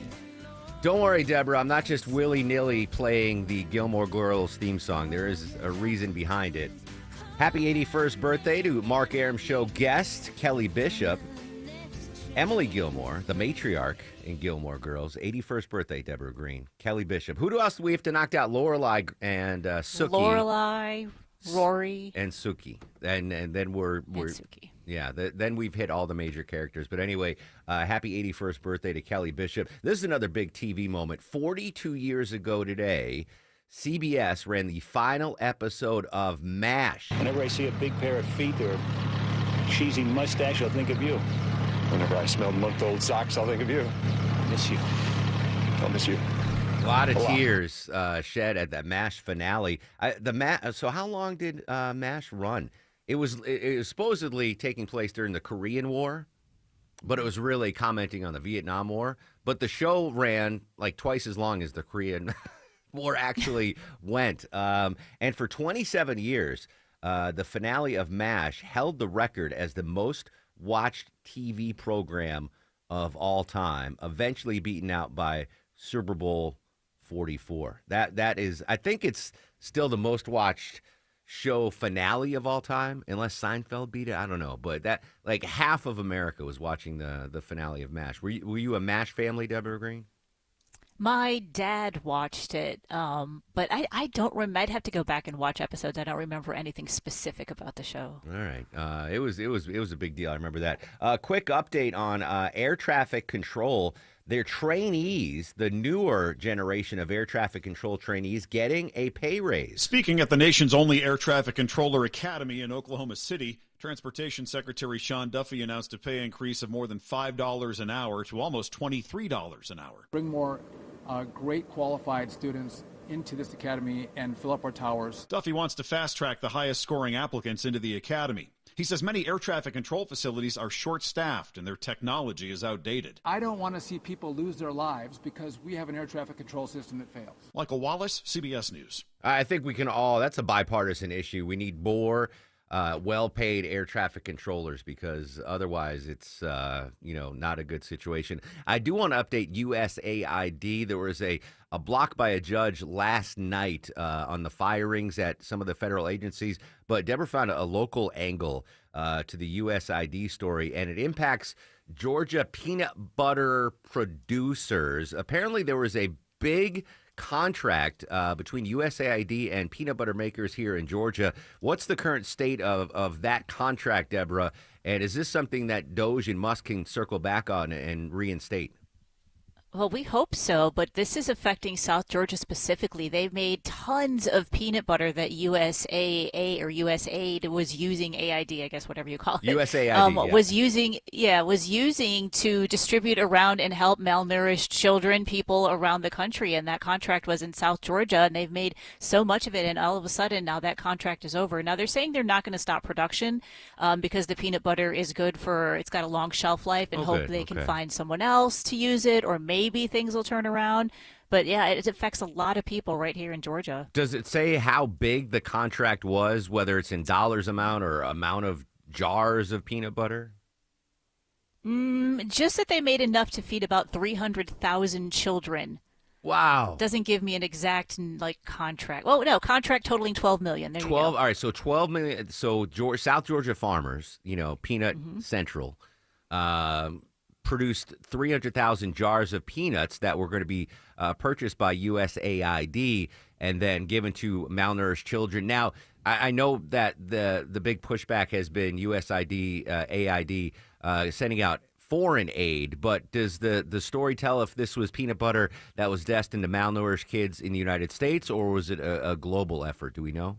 Don't worry, Deborah. I'm not just willy-nilly playing the Gilmore Girls theme song. There is a reason behind it. Happy 81st birthday to Mark Aram Show guest Kelly Bishop. Emily Gilmore, the matriarch in Gilmore Girls. 81st birthday, Deborah Green. Kelly Bishop. Who else do we have to knock out? Lorelai and Sookie. Lorelai, Rory, and Sookie, and then we're Sookie. Yeah. Then we've hit all the major characters. But anyway, happy 81st birthday to Kelly Bishop. This is another big TV moment. 42 years ago today, CBS ran the final episode of MASH. Whenever I see a big pair of feet or a cheesy mustache, I'll think of you. Whenever I smell month-old socks, I'll think of you. I miss you. I'll miss you. A lot of tears shed at that MASH finale. So how long did MASH run? It was supposedly taking place during the Korean War, but it was really commenting on the Vietnam War. But the show ran like twice as long as the Korean War actually went. And for 27 years, the finale of MASH held the record as the most watched TV program of all time, eventually beaten out by Super Bowl 44. That is, I think it's still the most watched show finale of all time, unless Seinfeld beat it. I don't know, but that like half of America was watching the finale of MASH. Were you a MASH family, Deborah Green? My dad watched it, but I don't remember. I'd have to go back and watch episodes. I don't remember anything specific about the show. All right, it was a big deal. I remember that. Quick update on air traffic control. Their trainees, the newer generation of air traffic control trainees, getting a pay raise. Speaking at the nation's only air traffic controller academy in Oklahoma City, Transportation Secretary Sean Duffy announced a pay increase of more than $5 an hour to almost $23 an hour. Bring more great qualified students into this academy and fill up our towers. Duffy wants to fast-track the highest-scoring applicants into the academy. He says many air traffic control facilities are short-staffed and their technology is outdated. I don't want to see people lose their lives because we have an air traffic control system that fails. Michael Wallace, CBS News. I think we can all, that's a bipartisan issue. We need more well-paid air traffic controllers because otherwise it's, not a good situation. I do want to update USAID. There was a block by a judge last night on the firings at some of the federal agencies, but Deborah found a local angle to the USAID story, and it impacts Georgia peanut butter producers. Apparently there was a big contract between USAID and peanut butter makers here in Georgia. What's the current state of that contract, Deborah? And is this something that DOJ and Musk can circle back on and reinstate? Well, we hope so, but this is affecting South Georgia specifically. They've made tons of peanut butter that USAA or USAID was using, AID, I guess, whatever you call it. USAID, was using to distribute around and help malnourished children, people around the country. And that contract was in South Georgia, and they've made so much of it. And all of a sudden, now that contract is over. Now, they're saying they're not going to stop production because the peanut butter is good it's got a long shelf life, and hope they can find someone else to use it, or maybe things will turn around. But yeah, it affects a lot of people right here in Georgia. Does it say how big the contract was, whether it's in dollars amount or amount of jars of peanut butter? Just that they made enough to feed about 300,000 children. Wow. Doesn't give me an exact contract. Well, no, contract totaling $12 million. There 12. You go. All right, so $12 million. So South Georgia farmers, Peanut Central, produced 300,000 jars of peanuts that were going to be purchased by USAID and then given to malnourished children. Now, I know that the big pushback has been USAID, AID sending out foreign aid, but does the story tell if this was peanut butter that was destined to malnourished kids in the United States, or was it a global effort? Do we know?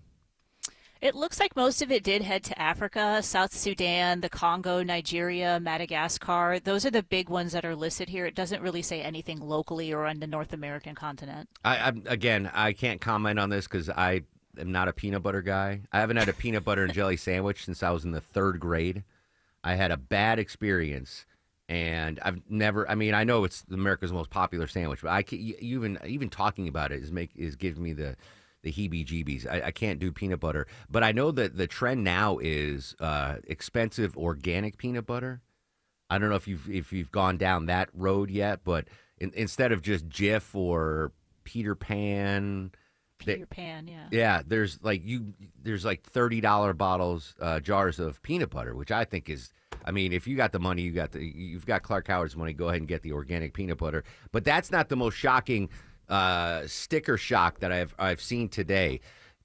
It looks like most of it did head to Africa, South Sudan, the Congo, Nigeria, Madagascar. Those are the big ones that are listed here. It doesn't really say anything locally or on the North American continent. I can't comment on this because I am not a peanut butter guy. I haven't had a peanut butter and jelly sandwich since I was in the 3rd grade. I had a bad experience, and I've never. I mean, I know it's America's most popular sandwich, but even talking about it is giving me the heebie-jeebies. I can't do peanut butter, but I know that the trend now is expensive organic peanut butter. I don't know if you've gone down that road yet, but instead of just Jif or Peter Pan. Yeah, there's like $30 bottles, jars of peanut butter, which I think is, I mean, if you got the money, you've got Clark Howard's money, go ahead and get the organic peanut butter. But that's not the most shocking sticker shock that I've seen today.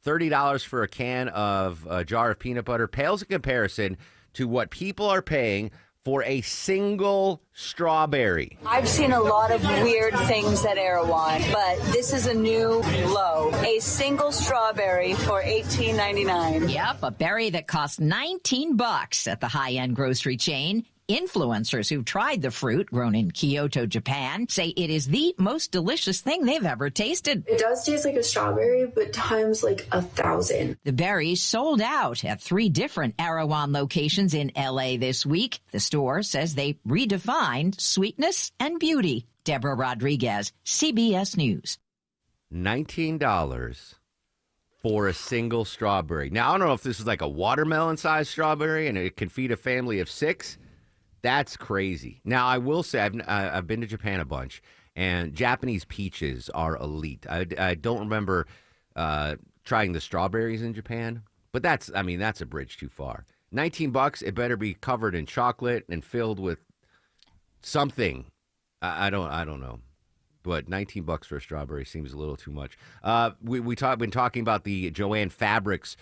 $30 for a can of a jar of peanut butter pales in comparison to what people are paying for a single strawberry. I've seen a lot of weird things at Erewhon, but this is a new low. A single strawberry for $18.99. Yep, a berry that costs $19 at the high-end grocery chain. Influencers who've tried the fruit, grown in Kyoto, Japan, say it is the most delicious thing they've ever tasted. It does taste like a strawberry, but times like 1,000. The berries sold out at 3 different Erewhon locations in L.A. this week. The store says they redefined sweetness and beauty. Deborah Rodriguez, CBS News. $19 for a single strawberry. Now, I don't know if this is like a watermelon-sized strawberry and it can feed a family of 6. That's crazy. Now, I will say I've been to Japan a bunch, and Japanese peaches are elite. I don't remember trying the strawberries in Japan, but that's a bridge too far. $19, it better be covered in chocolate and filled with something. I don't know. But $19 for a strawberry seems a little too much. We've been talking about the Joann Fabrics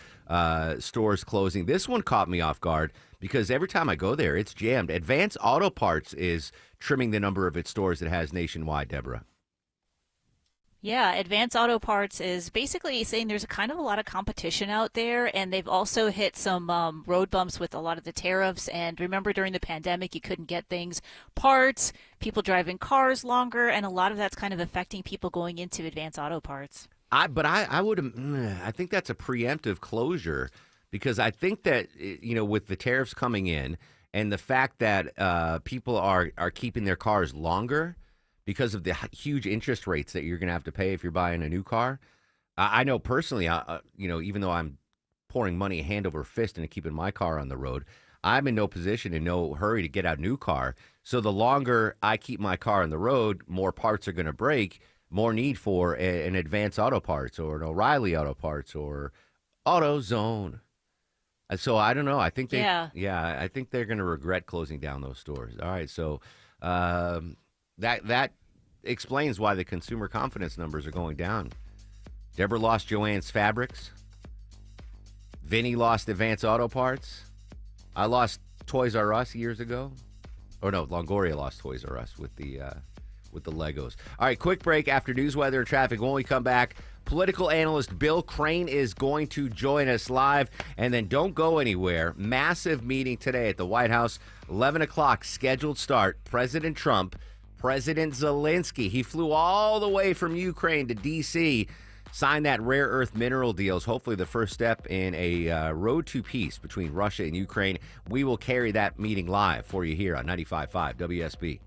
stores closing. This one caught me off guard because every time I go there, it's jammed. Advance Auto Parts is trimming the number of its stores it has nationwide, Deborah. Yeah, Advance Auto Parts is basically saying there's a lot of competition out there, and they've also hit some road bumps with a lot of the tariffs. And remember, during the pandemic, you couldn't get parts, people driving cars longer, and a lot of that's kind of affecting people going into Advance Auto Parts. I think that's a preemptive closure because I think that, with the tariffs coming in and the fact that people are keeping their cars longer because of the huge interest rates that you're going to have to pay if you're buying a new car. I know personally, even though I'm pouring money hand over fist into keeping my car on the road, I'm in no position, in no hurry to get a new car. So the longer I keep my car on the road, more parts are going to break, more need for an Advance Auto Parts or an O'Reilly Auto Parts or AutoZone. So I don't know. I think I think they're going to regret closing down those stores. All right, so that explains why the consumer confidence numbers are going down. Deborah lost Joann's Fabrics. Vinny lost Advance Auto Parts. I lost Toys R Us years ago. Or no, Longoria lost Toys R Us with the Legos. All right, quick break after news, weather, and traffic. When we come back, political analyst Bill Crane is going to join us live. And then don't go anywhere. Massive meeting today at the White House. 11 o'clock scheduled start. President Trump, President Zelensky. He flew all the way from Ukraine to D.C., signed that rare earth mineral deals, hopefully the first step in a road to peace between Russia and Ukraine. We will carry that meeting live for you here on 95.5 WSB.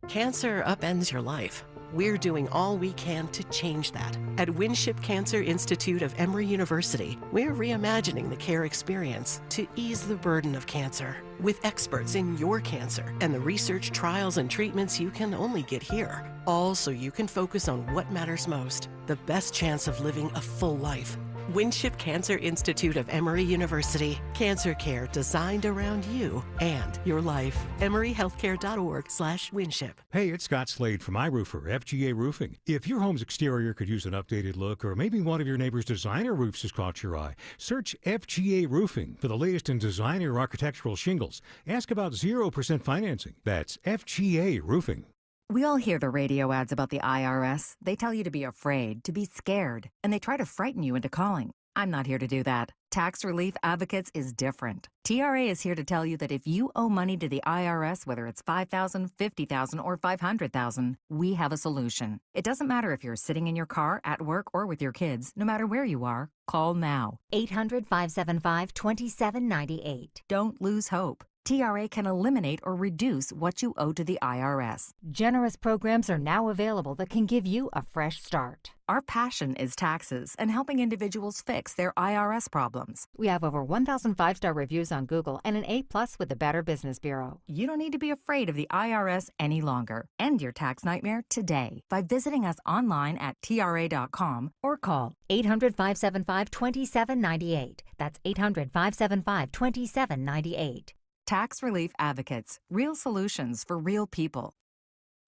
Cancer upends your life. We're doing all we can to change that. At Winship Cancer Institute of Emory University, we're reimagining the care experience to ease the burden of cancer. With experts in your cancer and the research, trials, and treatments you can only get here. All so you can focus on what matters most, the best chance of living a full life. Winship Cancer Institute of Emory University. Cancer care designed around you and your life. EmoryHealthcare.org/Winship. Hey, it's Scott Slade from iRoofer, FGA Roofing. If your home's exterior could use an updated look, or maybe one of your neighbor's designer roofs has caught your eye, search FGA Roofing for the latest in designer architectural shingles. Ask about 0% financing. That's FGA Roofing. We all hear the radio ads about the IRS. They tell you to be afraid, to be scared, and they try to frighten you into calling. I'm not here to do that. Tax Relief Advocates is different. TRA is here to tell you that if you owe money to the IRS, whether it's $5,000, $50,000, or $500,000, we have a solution. It doesn't matter if you're sitting in your car, at work, or with your kids. No matter where you are, call now. 800-575-2798. Don't lose hope. TRA can eliminate or reduce what you owe to the IRS. Generous programs are now available that can give you a fresh start. Our passion is taxes and helping individuals fix their IRS problems. We have over 1,000 5-star reviews on Google and an A+ with the Better Business Bureau. You don't need to be afraid of the IRS any longer. End your tax nightmare today by visiting us online at TRA.com or call 800-575-2798. That's 800-575-2798. Tax Relief Advocates. Real solutions for real people.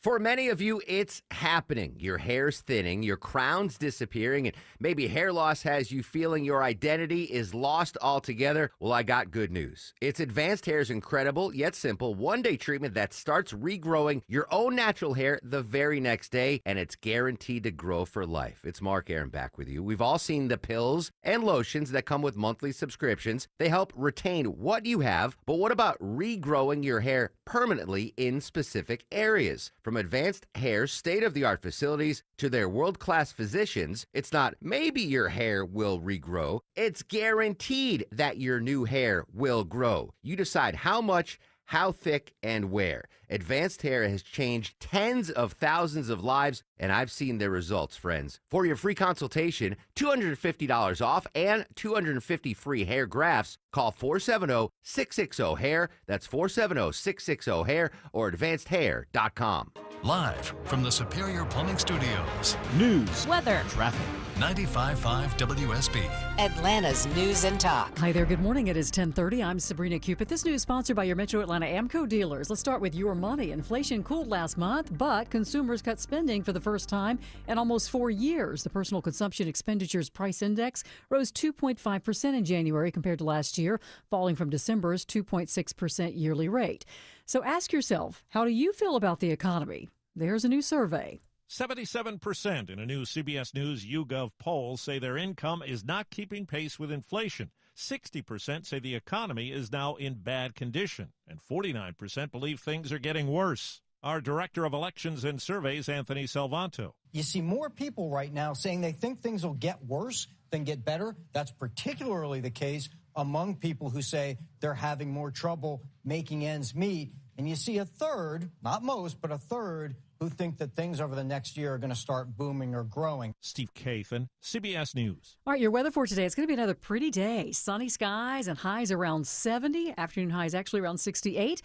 For many of you, it's happening. Your hair's thinning, your crown's disappearing, and maybe hair loss has you feeling your identity is lost altogether. Well, I got good news. It's Advanced Hair's incredible yet simple one-day treatment that starts regrowing your own natural hair the very next day, and it's guaranteed to grow for life. It's Mark Aaron back with you. We've all seen the pills and lotions that come with monthly subscriptions. They help retain what you have, but what about regrowing your hair permanently in specific areas? From Advanced Hair's state-of-the-art facilities to their world-class physicians, it's not maybe your hair will regrow. It's guaranteed that your new hair will grow. You decide how much, how thick, and where. Advanced Hair has changed tens of thousands of lives, and I've seen their results, friends. For your free consultation, $250 off and 250 free hair grafts, call 470-660-HAIR. That's 470-660-HAIR or advancedhair.com. Live from the Superior Plumbing Studios. News, weather, traffic. 95.5 WSB. Atlanta's News and Talk. Hi there. Good morning. It is 10:30. I'm Sabrina Cupid. This news sponsored by your Metro Atlanta AMCO dealers. Let's start with your money. Inflation cooled last month, but consumers cut spending for the first time in almost 4 years. The Personal Consumption Expenditures Price Index rose 2.5% in January compared to last year, falling from December's 2.6% yearly rate. So ask yourself, how do you feel about the economy? There's a new survey. 77% in a new CBS News YouGov poll say their income is not keeping pace with inflation. 60% say the economy is now in bad condition, and 49% believe things are getting worse. Our Director of Elections and Surveys, Anthony Salvanto. You see more people right now saying they think things will get worse than get better. That's particularly the case among people who say they're having more trouble making ends meet. And you see a third, not most, but a third, who think that things over the next year are going to start booming or growing. Steve Kathan, CBS News. All right, your weather for today. It's going to be another pretty day. Sunny skies and highs around 70. Afternoon highs actually around 68,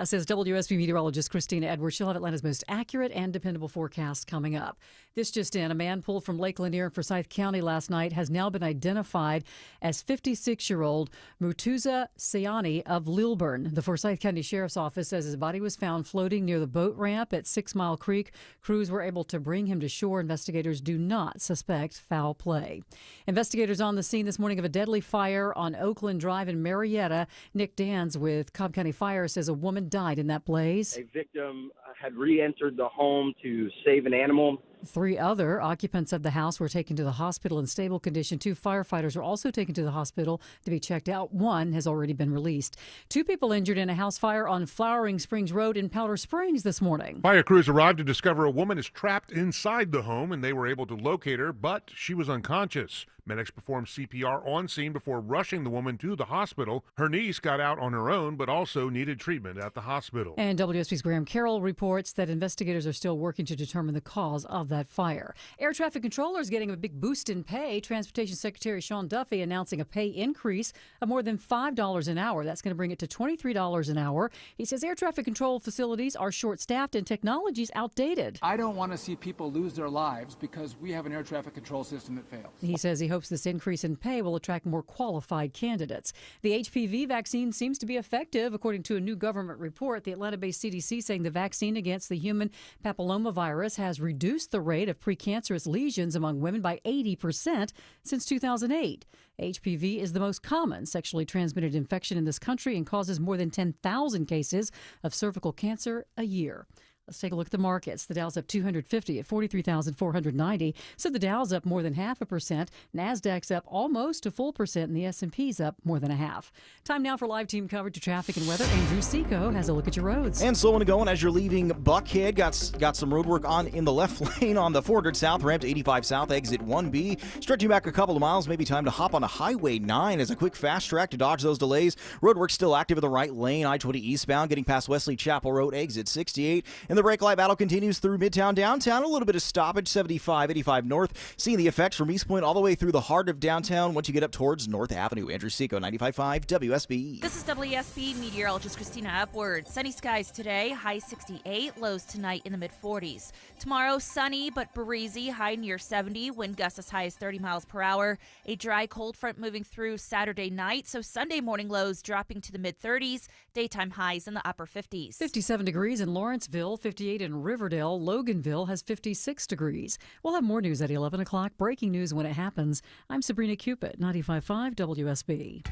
says WSB meteorologist Christina Edwards. She'll have Atlanta's most accurate and dependable forecast coming up. This just in, a man pulled from Lake Lanier in Forsyth County last night has now been identified as 56-year-old Murtuza Sayani of Lilburn. The Forsyth County Sheriff's Office says his body was found floating near the boat ramp at 6 Mile Creek. Crews were able to bring him to shore. Investigators do not suspect foul play. Investigators on the scene this morning of a deadly fire on Oakland Drive in Marietta. Nick Dans with Cobb County Fire says a woman died in that blaze. A victim had re-entered the home to save an animal. 3 other occupants of the house were taken to the hospital in stable condition. 2 firefighters were also taken to the hospital to be checked out. 1 has already been released. 2 people injured in a house fire on Flowering Springs Road in Powder Springs this morning. Fire crews arrived to discover a woman is trapped inside the home, and they were able to locate her, but she was unconscious. Medics performed CPR on scene before rushing the woman to the hospital. Her niece got out on her own, but also needed treatment at the hospital. And WSB's Graham Carroll reports that investigators are still working to determine the cause of that fire. Air traffic controllers getting a big boost in pay. Transportation Secretary Sean Duffy announcing a pay increase of more than $5 an hour. That's going to bring it to $23 an hour. He says air traffic control facilities are short-staffed and technology is outdated. I don't want to see people lose their lives because we have an air traffic control system that fails. He says he hopes this increase in pay will attract more qualified candidates. The HPV vaccine seems to be effective, according to a new government report. The Atlanta-based CDC saying the vaccine against the human papillomavirus has reduced the rate of precancerous lesions among women by 80% since 2008. HPV is the most common sexually transmitted infection in this country and causes more than 10,000 cases of cervical cancer a year. Let's take a look at the markets. The Dow's up 250 at 43,490. So the Dow's up more than 0.5%. NASDAQ's up almost a full percent, and the S&P's up more than 0.5%. Time now for live team coverage of traffic and weather. Andrew Seco has a look at your roads. And slowing and going as you're leaving Buckhead. Got some road work on in the left lane on the 400 South ramp to 85 South, exit 1B. Stretching back a couple of miles, maybe time to hop on a Highway 9 as a quick fast track to dodge those delays. Road work still active in the right lane, I-20 eastbound, getting past Wesley Chapel Road, exit 68. And the brake light battle continues through Midtown, downtown. A little bit of stoppage, 75, 85 north. Seeing the effects from East Point all the way through the heart of downtown once you get up towards North Avenue. Andrew Seco, 95.5 WSB. This is WSB meteorologist Christina Upward. Sunny skies today, high 68, lows tonight in the mid-40s. Tomorrow, sunny but breezy, high near 70, wind gusts as high as 30 miles per hour. A dry cold front moving through Saturday night, so Sunday morning lows dropping to the mid-30s, daytime highs in the upper 50s. 57 degrees in Lawrenceville, 58 in Riverdale. Loganville has 56 degrees. We'll have more news at 11 o'clock. Breaking news when it happens. I'm Sabrina Cupid, 95.5 WSB.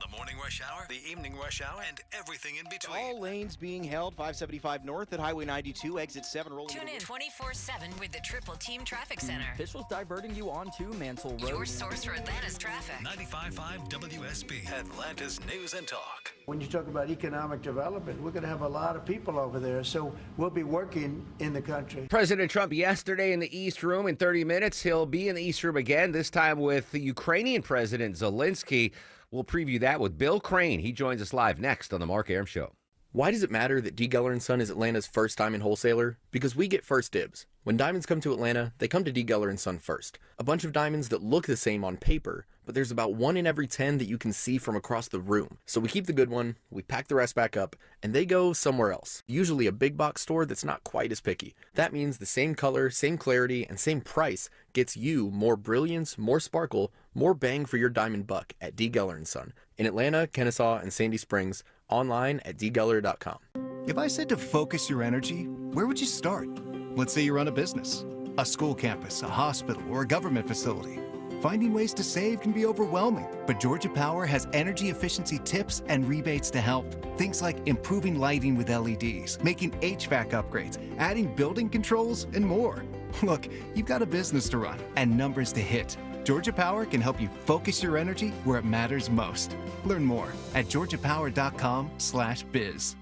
The morning rush hour, the evening rush hour, and everything in between. All lanes being held, 575 north at Highway 92, exit 7 rolling. Tune in 24/7 with the Triple Team Traffic Center. Officials diverting you onto Mansell Road. Your source for Atlanta's traffic. 95.5 WSB, Atlanta's news and talk. When you talk about economic development, we're going to have a lot of people over there, so we'll be working in the country. President Trump yesterday in the East Room. In 30 minutes, he'll be in the East Room again, this time with the Ukrainian President Zelensky. We'll preview that with Bill Crane. He joins us live next on the Mark Arum Show. Why does it matter that D. Geller & Son is Atlanta's first diamond wholesaler? Because we get first dibs. When diamonds come to Atlanta, they come to D. Geller & Son first. A bunch of diamonds that look the same on paper, but there's about 1 in every 10 that you can see from across the room. So we keep the good one, we pack the rest back up, and they go somewhere else. Usually a big box store that's not quite as picky. That means the same color, same clarity, and same price gets you more brilliance, more sparkle, more bang for your diamond buck at D. Geller & Son. In Atlanta, Kennesaw, and Sandy Springs, online at dgeller.com. If I said to focus your energy, where would you start? Let's say you run a business, a school campus, a hospital, or a government facility. Finding ways to save can be overwhelming, but Georgia Power has energy efficiency tips and rebates to help. Things like improving lighting with LEDs, making HVAC upgrades, adding building controls, and more. Look, you've got a business to run and numbers to hit. Georgia Power can help you focus your energy where it matters most. Learn more at georgiapower.com/biz.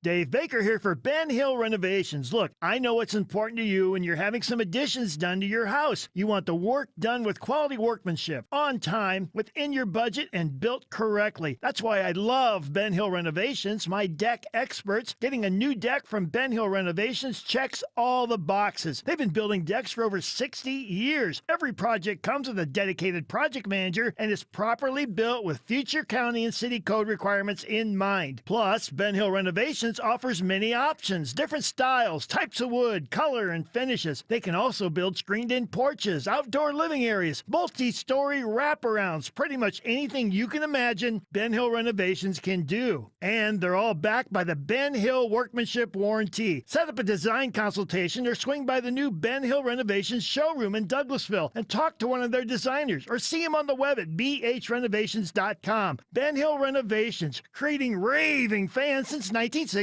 Dave Baker here for Ben Hill Renovations. Look, I know what's important to you when you're having some additions done to your house. You want the work done with quality workmanship, on time, within your budget, and built correctly. That's why I love Ben Hill Renovations, my deck experts. Getting a new deck from Ben Hill Renovations checks all the boxes. They've been building decks for over 60 years. Every project comes with a dedicated project manager and is properly built with future county and city code requirements in mind. Plus, Ben Hill Renovations offers many options, different styles, types of wood, color, and finishes. They can also build screened-in porches, outdoor living areas, multi-story wraparounds, pretty much anything you can imagine Ben Hill Renovations can do. And they're all backed by the Ben Hill Workmanship Warranty. Set up a design consultation or swing by the new Ben Hill Renovations showroom in Douglasville and talk to one of their designers or see them on the web at bhrenovations.com. Ben Hill Renovations, creating raving fans since 1964.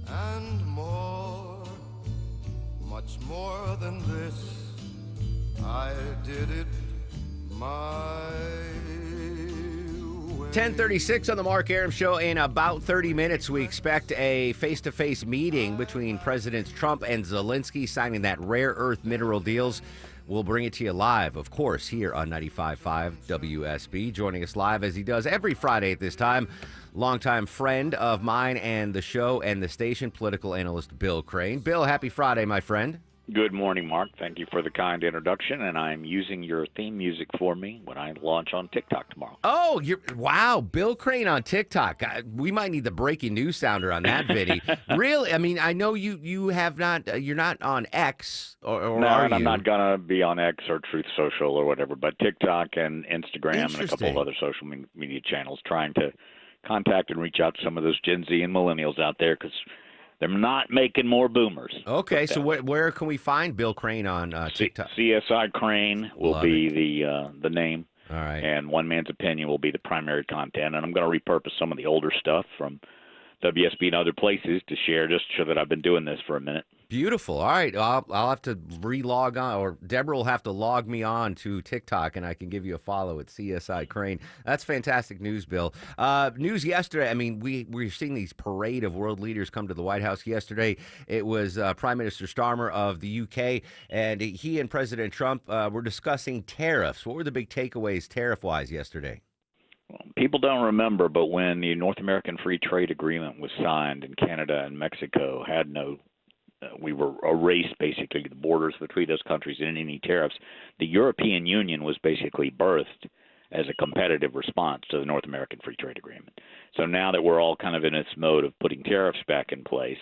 And more, much more than this, I did it my way. 10:36 on the Mark Arum Show. In about 30 minutes, we expect a face-to-face meeting between Presidents Trump and Zelensky signing that rare earth mineral deals. We'll bring it to you live, of course, here on 95.5 WSB. Joining us live, as he does every Friday at this time, longtime friend of mine and the show and the station, political analyst Bill Crane. Bill, happy Friday, my friend. Good morning, Mark. Thank you for the kind introduction, and I'm using your theme music for me when I launch on TikTok tomorrow. Oh, wow, Bill Crane on TikTok. We might need the breaking news sounder on that video. Really? I mean, I know you have not. You're not on X, or no, are and I'm you? not gonna be on X or Truth Social or whatever, but TikTok and Instagram and a couple of other social media channels, trying to contact and reach out to some of those Gen Z and millennials out there, because they're not making more boomers. Okay, so where can we find Bill Crane on TikTok? CSI Crane will be the name. All right. And One Man's Opinion will be the primary content. And I'm going to repurpose some of the older stuff from WSB and other places to share, just so that I've been doing this for a minute. Beautiful. All right. I'll have to re-log on, or Deborah will have to log me on to TikTok, and I can give you a follow at CSI Crane. That's fantastic news, Bill. News yesterday, I mean, we're seeing these parade of world leaders come to the White House yesterday. It was Prime Minister Starmer of the UK, and he and President Trump were discussing tariffs. What were the big takeaways tariff-wise yesterday? People don't remember, but when the North American Free Trade Agreement was signed and Canada and Mexico had no we were erased, basically, the borders between those countries and any tariffs, the European Union was basically birthed as a competitive response to the North American Free Trade Agreement. So now that we're all kind of in this mode of putting tariffs back in place,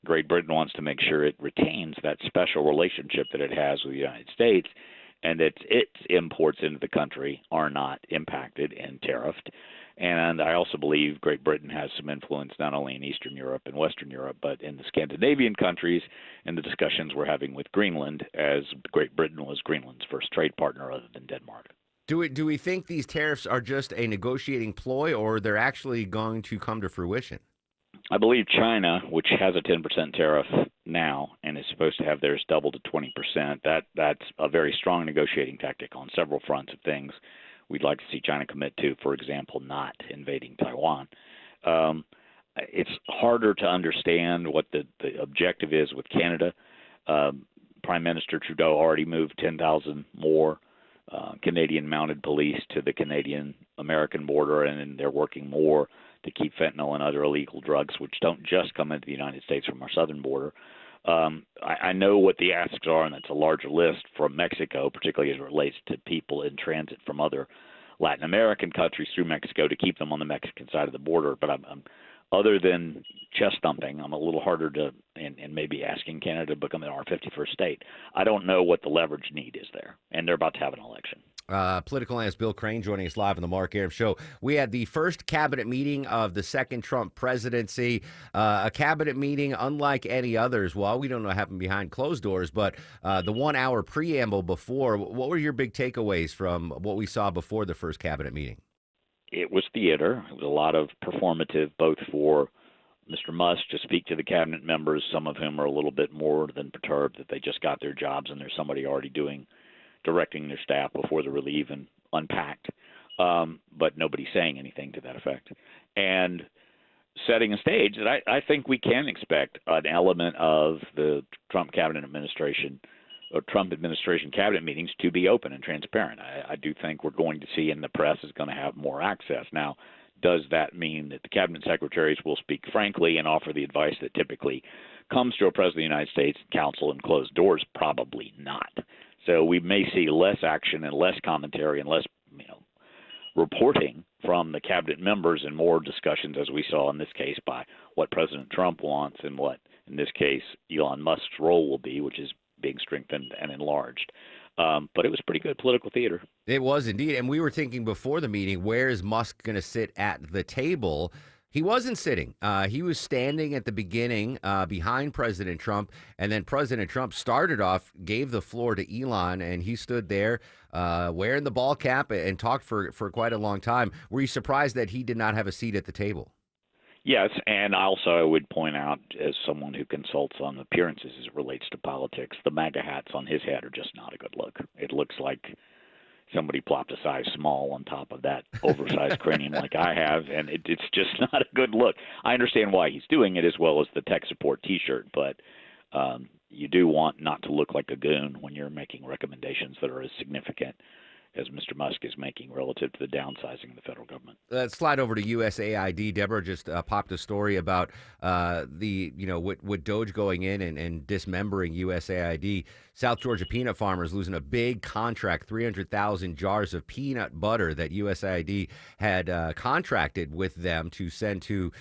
Great Britain wants to make sure it retains that special relationship that it has with the United States, and that its imports into the country are not impacted and tariffed. And I also believe Great Britain has some influence not only in Eastern Europe and Western Europe, but in the Scandinavian countries and the discussions we're having with Greenland, as Great Britain was Greenland's first trade partner other than Denmark. Do we think these tariffs are just a negotiating ploy, or they're actually going to come to fruition? I believe China, which has a 10% tariff now and is supposed to have theirs doubled to 20%, that's a very strong negotiating tactic on several fronts of things we'd like to see China commit to, for example, not invading Taiwan. It's harder to understand what the objective is with Canada. Prime Minister Trudeau already moved 10,000 more Canadian mounted police to the Canadian-American border, and they're working more to keep fentanyl and other illegal drugs, which don't just come into the United States from our southern border. I know what the asks are, and that's a larger list from Mexico, particularly as it relates to people in transit from other Latin American countries through Mexico to keep them on the Mexican side of the border. But I'm other than chest thumping, I'm a little harder to, and maybe asking Canada to become our 51st state. I don't know what the leverage need is there, and they're about to have an election. Political analyst Bill Crane joining us live on the Mark Arum Show. We had the first cabinet meeting of the second Trump presidency, a cabinet meeting unlike any others. Well, we don't know what happened behind closed doors, but the 1 hour preamble before, what were your big takeaways from what we saw before the first cabinet meeting? It was theater. It was a lot of performative, both for Mr. Musk to speak to the cabinet members, some of whom are a little bit more than perturbed that they just got their jobs and there's somebody already directing their staff before they're really even unpacked, but nobody's saying anything to that effect. And setting a stage that I think we can expect an element of the Trump cabinet administration or Trump administration cabinet meetings to be open and transparent. I do think we're going to see, and the press is going to have more access. Now, does that mean that the cabinet secretaries will speak frankly and offer the advice that typically comes to a president of the United States counsel in closed doors? Probably not. So we may see less action and less commentary and less, reporting from the cabinet members and more discussions, as we saw in this case, by what President Trump wants and what, in this case, Elon Musk's role will be, which is being strengthened and enlarged. But it was pretty good political theater. It was indeed. And we were thinking before the meeting, where is Musk going to sit at the table? He wasn't sitting. He was standing at the beginning behind President Trump, and then President Trump started off, gave the floor to Elon, and he stood there wearing the ball cap and talked for quite a long time. Were you surprised that he did not have a seat at the table? Yes, and also I would point out, as someone who consults on appearances as it relates to politics, the MAGA hats on his head are just not a good look. It looks like somebody plopped a size small on top of that oversized cranium like I have, and it's just not a good look. I understand why he's doing it, as well as the tech support T-shirt, but you do want not to look like a goon when you're making recommendations that are as significant as Mr. Musk is making relative to the downsizing of the federal government. Let's slide over to USAID. Deborah just popped a story about with Doge going in and dismembering USAID. South Georgia peanut farmers losing a big contract, 300,000 jars of peanut butter that USAID had contracted with them to send to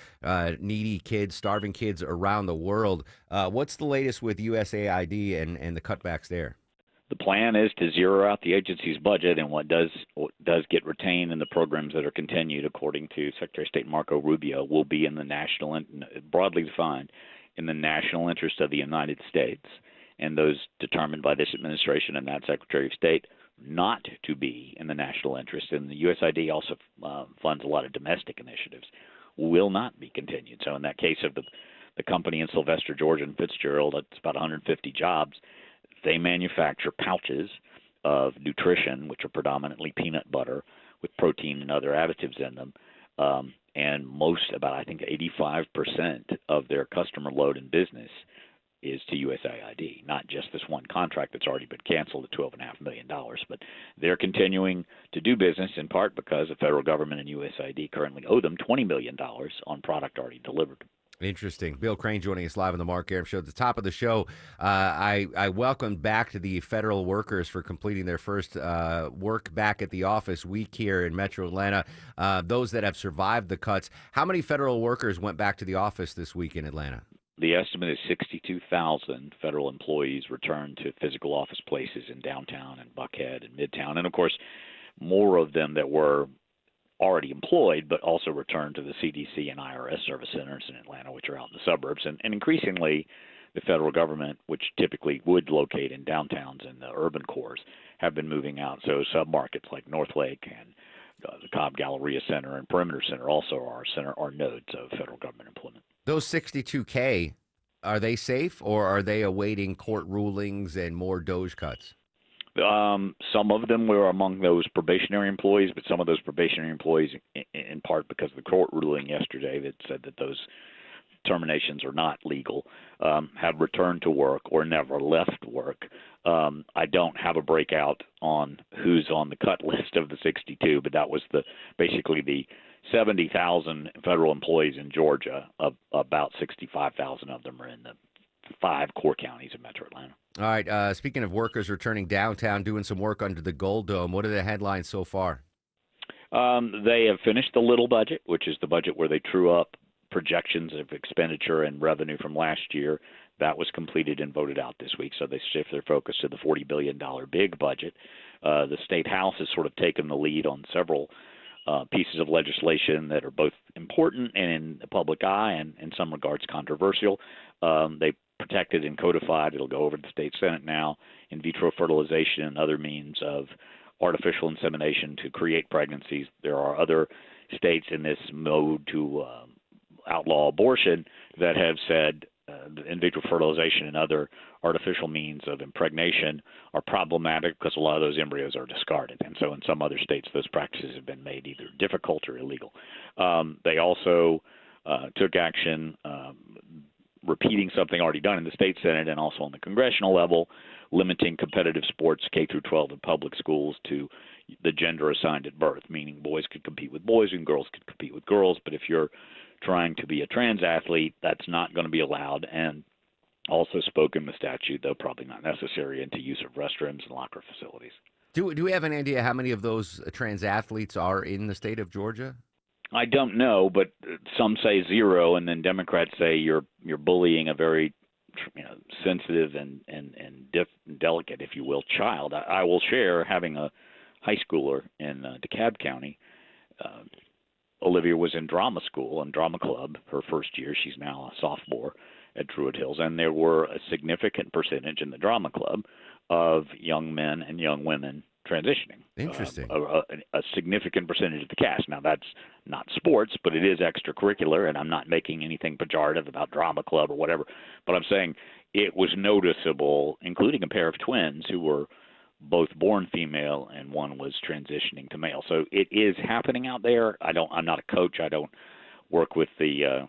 needy kids, starving kids around the world. What's the latest with USAID and the cutbacks there? The plan is to zero out the agency's budget, and what does get retained in the programs that are continued, according to Secretary of State Marco Rubio, will be in the national, broadly defined, in the national interest of the United States, and those determined by this administration and that Secretary of State not to be in the national interest. And the USAID also funds a lot of domestic initiatives, will not be continued. So in that case of the company in Sylvester, Georgia, and Fitzgerald, it's about 150 jobs. They manufacture pouches of nutrition, which are predominantly peanut butter with protein and other additives in them. And about, I think, 85% of their customer load in business is to USAID, not just this one contract that's already been canceled at $12.5 million. But they're continuing to do business in part because the federal government and USAID currently owe them $20 million on product already delivered. Interesting. Bill Crane joining us live on the Mark Arum Show. At the top of the show, I welcomed back to the federal workers for completing their first work back at the office week here in Metro Atlanta. Those that have survived the cuts. How many federal workers went back to the office this week in Atlanta? The estimate is 62,000 federal employees returned to physical office places in downtown and Buckhead and Midtown. And, of course, more of them that were already employed, but also returned to the CDC and IRS service centers in Atlanta, which are out in the suburbs. And increasingly, the federal government, which typically would locate in downtowns and the urban cores, have been moving out. So submarkets like Northlake and the Cobb Galleria Center and Perimeter Center also are nodes of federal government employment. Those 62K, are they safe, or are they awaiting court rulings and more DOGE cuts? Some of them were among those probationary employees, but some of those probationary employees, in part because of the court ruling yesterday that said that those terminations are not legal, have returned to work or never left work. I don't have a breakout on who's on the cut list of the 62, but that was basically the 70,000 federal employees in Georgia. About 65,000 of them are in the 5 core counties of Metro Atlanta. All right. Speaking of workers returning downtown, doing some work under the Gold Dome, what are the headlines so far? They have finished the little budget, which is the budget where they true up projections of expenditure and revenue from last year. That was completed and voted out this week, so they shift their focus to the $40 billion big budget. The State House has sort of taken the lead on several pieces of legislation that are both important and in the public eye and in some regards controversial. They protected and codified, it'll go over to the state Senate now, in vitro fertilization and other means of artificial insemination to create pregnancies. There are other states in this mode to outlaw abortion that have said in vitro fertilization and other artificial means of impregnation are problematic because a lot of those embryos are discarded. And so in some other states, those practices have been made either difficult or illegal. They also took action repeating something already done in the state Senate and also on the congressional level, limiting competitive sports K through 12 in public schools to the gender assigned at birth, meaning boys could compete with boys and girls could compete with girls. But if you're trying to be a trans athlete, that's not going to be allowed. And also spoke in the statute, though probably not necessary, into use of restrooms and locker facilities. Do we have an idea how many of those trans athletes are in the state of Georgia? I don't know, but some say 0, and then Democrats say you're bullying a very sensitive and delicate, if you will, child. I will share having a high schooler in DeKalb County. Olivia was in drama school and drama club her first year. She's now a sophomore at Druid Hills, and there were a significant percentage in the drama club of young men and young women transitioning. Interesting. A significant percentage of the cast. Now, that's not sports, but it is extracurricular, and I'm not making anything pejorative about drama club or whatever, but I'm saying it was noticeable, including a pair of twins who were both born female and one was transitioning to male. So it is happening out there. I'm not a coach. I don't work with the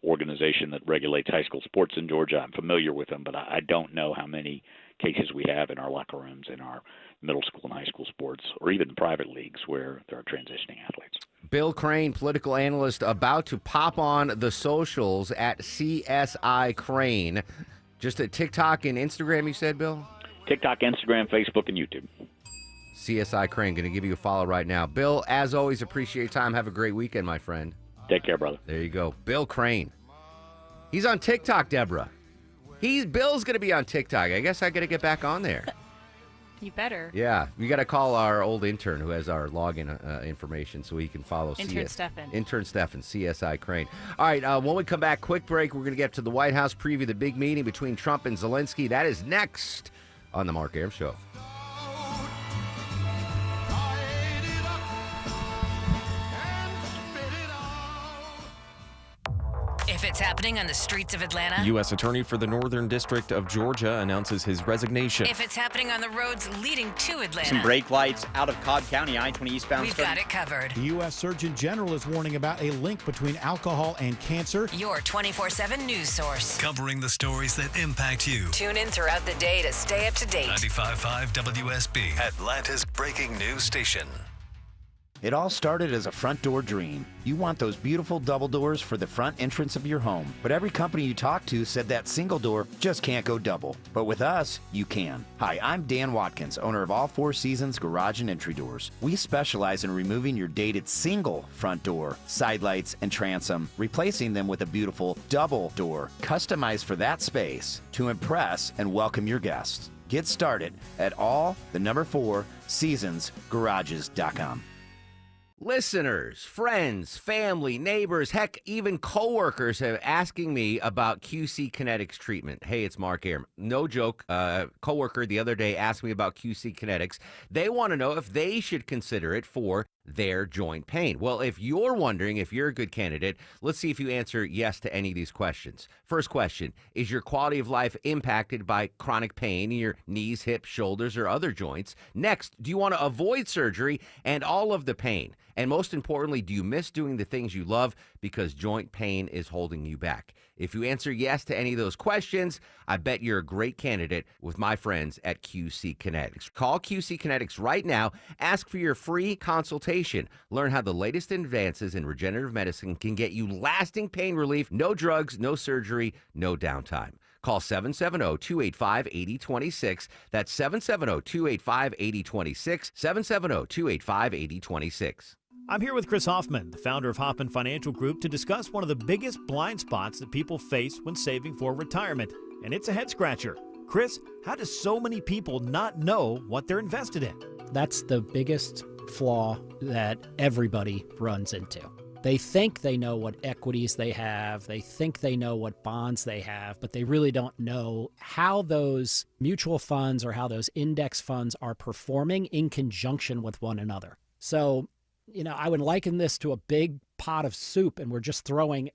organization that regulates high school sports in Georgia. I'm familiar with them, but I don't know how many cases we have in our locker rooms, in our middle school and high school sports, or even private leagues where there are transitioning athletes. Bill Crane, political analyst, about to pop on the socials at CSI Crane. Just at TikTok and Instagram, you said, Bill? TikTok, Instagram, Facebook, and YouTube. CSI Crane, going to give you a follow right now. Bill, as always, appreciate your time. Have a great weekend, my friend. Take care, brother. There you go. Bill Crane. He's on TikTok, Deborah. Bill's going to be on TikTok. I guess I got to get back on there. You better. Yeah. We got to call our old intern who has our login information so he can follow Stefan. Intern Stefan, CSI Crane. All right. When we come back, quick break. We're going to get to the White House, preview the big meeting between Trump and Zelensky. That is next on the Mark Arum Show. happening on the streets of Atlanta. U.S. Attorney for the Northern District of Georgia announces his resignation. If it's happening on the roads leading to Atlanta. Some brake lights out of Cobb County, I-20 eastbound. We've got it covered. The U.S. Surgeon General is warning about a link between alcohol and cancer. Your 24/7 news source. Covering the stories that impact you. Tune in throughout the day to stay up to date. 95.5 WSB, Atlanta's breaking news station. It all started as a front door dream. You want those beautiful double doors for the front entrance of your home. But every company you talk to said that single door just can't go double. But with us, you can. Hi, I'm Dan Watkins, owner of All Four Seasons Garage and Entry Doors. We specialize in removing your dated single front door, side lights, and transom, replacing them with a beautiful double door, customized for that space to impress and welcome your guests. Get started at all4seasonsgarages.com. Listeners, friends, family, neighbors, heck, even coworkers are asking me about QC Kinetics treatment. Hey, it's Mark Arum. No joke. Coworker the other day asked me about QC Kinetics. They want to know if they should consider it for their joint pain. Well, if you're wondering if you're a good candidate, let's see if you answer yes to any of these questions. First question, is your quality of life impacted by chronic pain in your knees, hips, shoulders, or other joints? Next, do you want to avoid surgery and all of the pain? And most importantly, do you miss doing the things you love because joint pain is holding you back? If you answer yes to any of those questions, I bet you're a great candidate with my friends at QC Kinetics. Call QC Kinetics right now. Ask for your free consultation. Learn how the latest advances in regenerative medicine can get you lasting pain relief, no drugs, no surgery, no downtime. Call 770-285-8026. That's 770-285-8026, 770-285-8026. I'm here with Chris Hoffman, the founder of Hoffman Financial Group, to discuss one of the biggest blind spots that people face when saving for retirement, and it's a head-scratcher. Chris, how do so many people not know what they're invested in? That's the biggest flaw that everybody runs into. They think they know what equities they have, they think they know what bonds they have, but they really don't know how those mutual funds or how those index funds are performing in conjunction with one another. So, I would liken this to a big pot of soup, and we're just throwing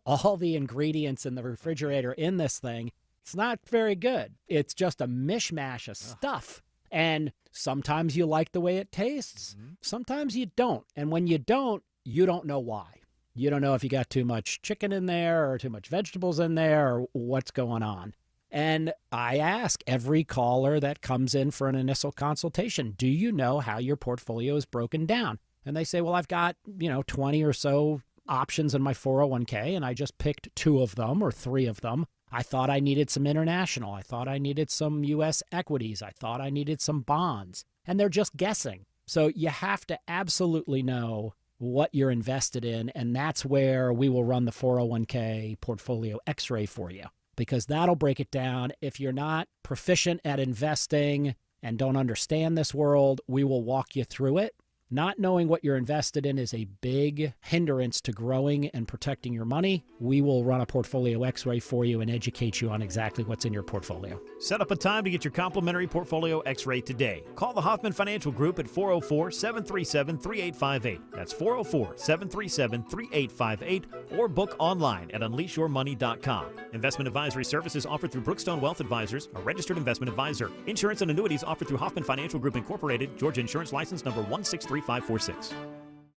all the ingredients in the refrigerator in this thing. It's not very good. It's just a mishmash of stuff. And sometimes you like the way it tastes. Sometimes you don't. And when you don't know why. You don't know if you got too much chicken in there or too much vegetables in there or what's going on. And I ask every caller that comes in for an initial consultation, do you know how your portfolio is broken down? And they say, well, I've got, 20 or so options in my 401k, and I just picked 2 of them or 3 of them. I thought I needed some international. I thought I needed some U.S. equities. I thought I needed some bonds. And they're just guessing. So you have to absolutely know what you're invested in, and that's where we will run the 401k portfolio x-ray for you, because that'll break it down. If you're not proficient at investing and don't understand this world, we will walk you through it. Not knowing what you're invested in is a big hindrance to growing and protecting your money. We will run a portfolio x-ray for you and educate you on exactly what's in your portfolio. Set up a time to get your complimentary portfolio x-ray today. Call the Hoffman Financial Group at 404-737-3858. That's 404-737-3858, or book online at unleashyourmoney.com. Investment advisory services offered through Brookstone Wealth Advisors, a registered investment advisor. Insurance and annuities offered through Hoffman Financial Group Incorporated, Georgia Insurance License number 163546.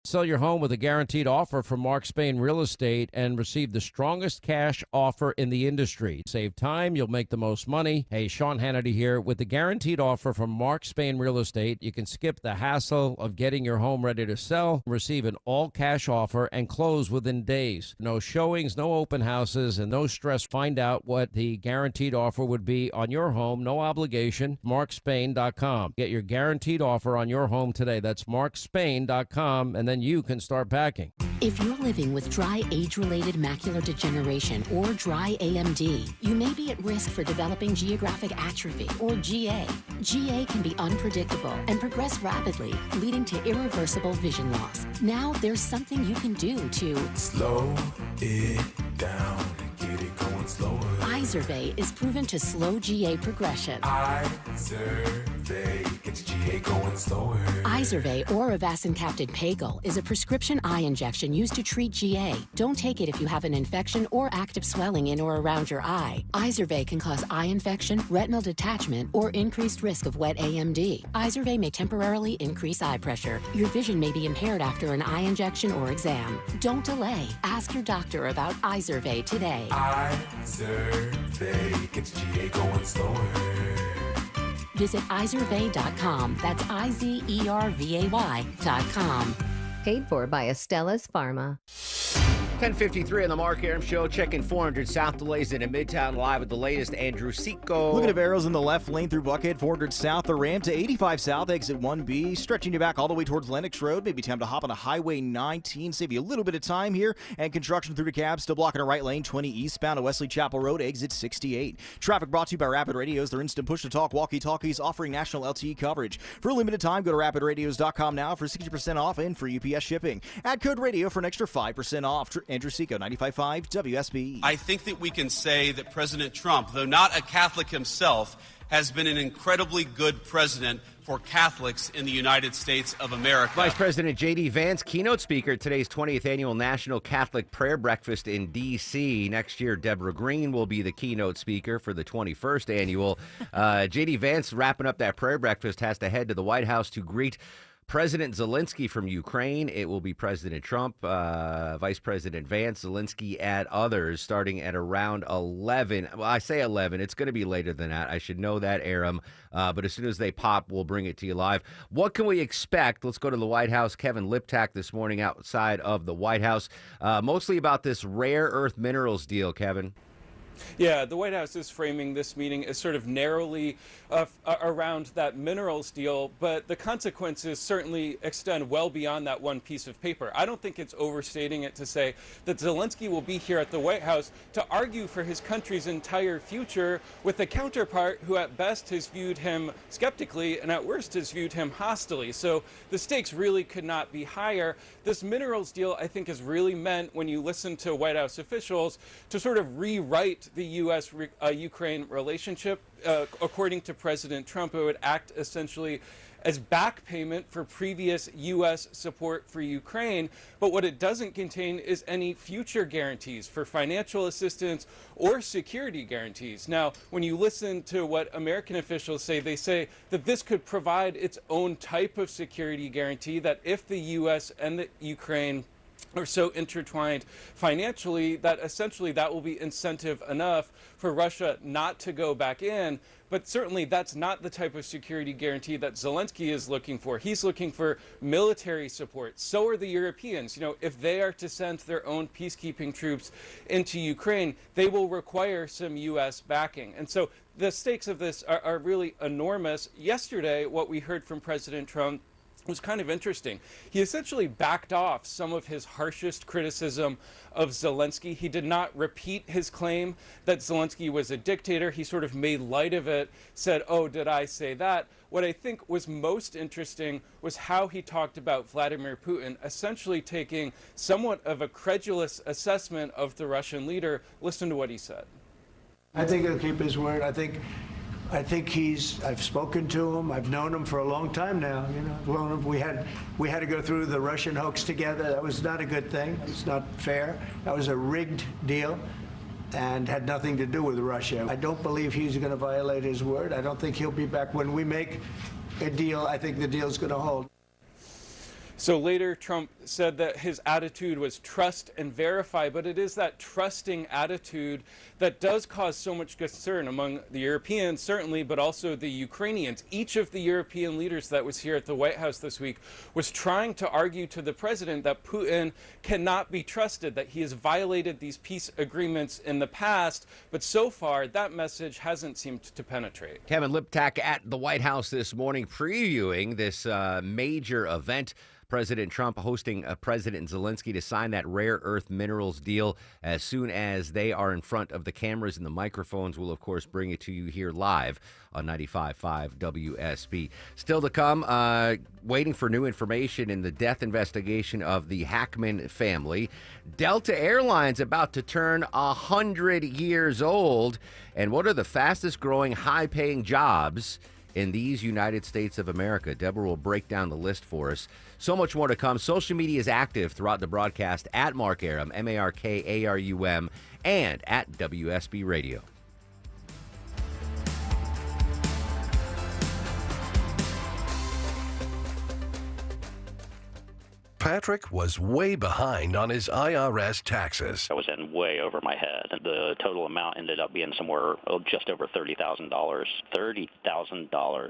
Sell your home with a guaranteed offer from Mark Spain Real Estate and receive the strongest cash offer in the industry. Save time, you'll make the most money. Hey, Sean Hannity here. With the guaranteed offer from Mark Spain Real Estate, you can skip the hassle of getting your home ready to sell, receive an all-cash offer, and close within days. No showings, no open houses, and no stress. Find out what the guaranteed offer would be on your home. No obligation. MarkSpain.com. Get your guaranteed offer on your home today. That's MarkSpain.com, and then you can start packing. If you're living with dry age-related macular degeneration or dry AMD, you may be at risk for developing geographic atrophy or GA. GA can be unpredictable and progress rapidly, leading to irreversible vision loss. Now there's something you can do to slow it down and get it going slower. Izervay is proven to slow GA progression. Izervay. Izervay gets GA going slower. Izervay or Avastin-capted Pagel is a prescription eye injection used to treat GA. Don't take it if you have an infection or active swelling in or around your eye. Izervay can cause eye infection, retinal detachment, or increased risk of wet AMD. Izervay may temporarily increase eye pressure. Your vision may be impaired after an eye injection or exam. Don't delay. Ask your doctor about Izervay today. Izervay gets GA going slower. Visit Izervay.com. That's IZERVAY.com. Paid for by Astellas Pharma. 10:53 on the Mark Aram Show. Checking 400 South delays into Midtown Live with the latest. Andrew Seco. Looking at arrows in the left lane through Buckhead, 400 South, the ramp to 85 South, exit 1B. Stretching you back all the way towards Lennox Road. Maybe time to hop on a Highway 19. Save you a little bit of time here. And construction through DeKalb. Still blocking a right lane, 20 eastbound to Wesley Chapel Road, exit 68. Traffic brought to you by Rapid Radios. Their instant push-to-talk walkie-talkies offering national LTE coverage. For a limited time, go to rapidradios.com now for 60% off and free UPS shipping. Add code radio for an extra 5% off. Andrew Seco, 95.5 WSB. I think that we can say that President Trump, though not a Catholic himself, has been an incredibly good president for Catholics in the United States of America. Vice President J.D. Vance, keynote speaker at today's 20th Annual National Catholic Prayer Breakfast in D.C. Next year, Deborah Green will be the keynote speaker for the 21st Annual. J.D. Vance, wrapping up that prayer breakfast, has to head to the White House to greet President Zelensky from Ukraine. It will be President Trump, Vice President Vance, Zelensky, and others starting at around 11. Well, I say 11. It's going to be later than that. I should know that, Aram. But as soon as they pop, we'll bring it to you live. What can we expect? Let's go to the White House. Kevin Liptak this morning outside of the White House. Mostly about this rare earth minerals deal, Kevin. Yeah, the White House is framing this meeting as sort of narrowly around that minerals deal, but the consequences certainly extend well beyond that one piece of paper. I don't think it's overstating it to say that Zelensky will be here at the White House to argue for his country's entire future with a counterpart who at best has viewed him skeptically and at worst has viewed him hostilely. So the stakes really could not be higher. This minerals deal, I think, is really meant, when you listen to White House officials, to sort of rewrite the U.S.-Ukraine relationship. According to President Trump, it would act essentially as back payment for previous U.S. support for Ukraine. But what it doesn't contain is any future guarantees for financial assistance or security guarantees. Now, when you listen to what American officials say, they say that this could provide its own type of security guarantee, that if the U.S. and the Ukraine are so intertwined financially, that essentially that will be incentive enough for Russia not to go back in. But certainly that's not the type of security guarantee that Zelensky is looking for. He's looking for military support. So are the Europeans. You know, if they are to send their own peacekeeping troops into Ukraine, they will require some U.S. backing. And so the stakes of this are really enormous. Yesterday, what we heard from President Trump was kind of interesting. He essentially backed off some of his harshest criticism of Zelensky. He did not repeat his claim that Zelensky was a dictator. He sort of made light of it, said, "Oh, did I say that?" What I think was most interesting was how he talked about Vladimir Putin, essentially taking somewhat of a credulous assessment of the Russian leader. Listen to what he said. I think he'll keep his word. I think I've spoken to him. I've known him for a long time now. You know, we had to go through the Russian hoax together. That was not a good thing. It's not fair. That was a rigged deal and had nothing to do with Russia. I don't believe he's going to violate his word. I don't think he'll be back. When we make a deal, I think the deal's going to hold. So later, Trump said that his attitude was trust and verify, but it is that trusting attitude that does cause so much concern among the Europeans, certainly, but also the Ukrainians. Each of the European leaders that was here at the White House this week was trying to argue to the president that Putin cannot be trusted, that he has violated these peace agreements in the past, but so far that message hasn't seemed to penetrate. Kevin Liptak at the White House this morning previewing this major event. President Trump hosting President Zelensky to sign that rare earth minerals deal. As soon as they are in front of the cameras and the microphones, we'll, of course, bring it to you here live on 95.5 WSB. Still to come, waiting for new information in the death investigation of the Hackman family. Delta Airlines about to turn 100 years old. And what are the fastest growing, high-paying jobs in these United States of America. Deborah will break down the list for us. So much more to come. Social media is active throughout the broadcast at Mark Arum, MarkArum, and at WSB Radio. Patrick was way behind on his IRS taxes. I was in way over my head. The total amount ended up being somewhere just over $30,000. $30,000.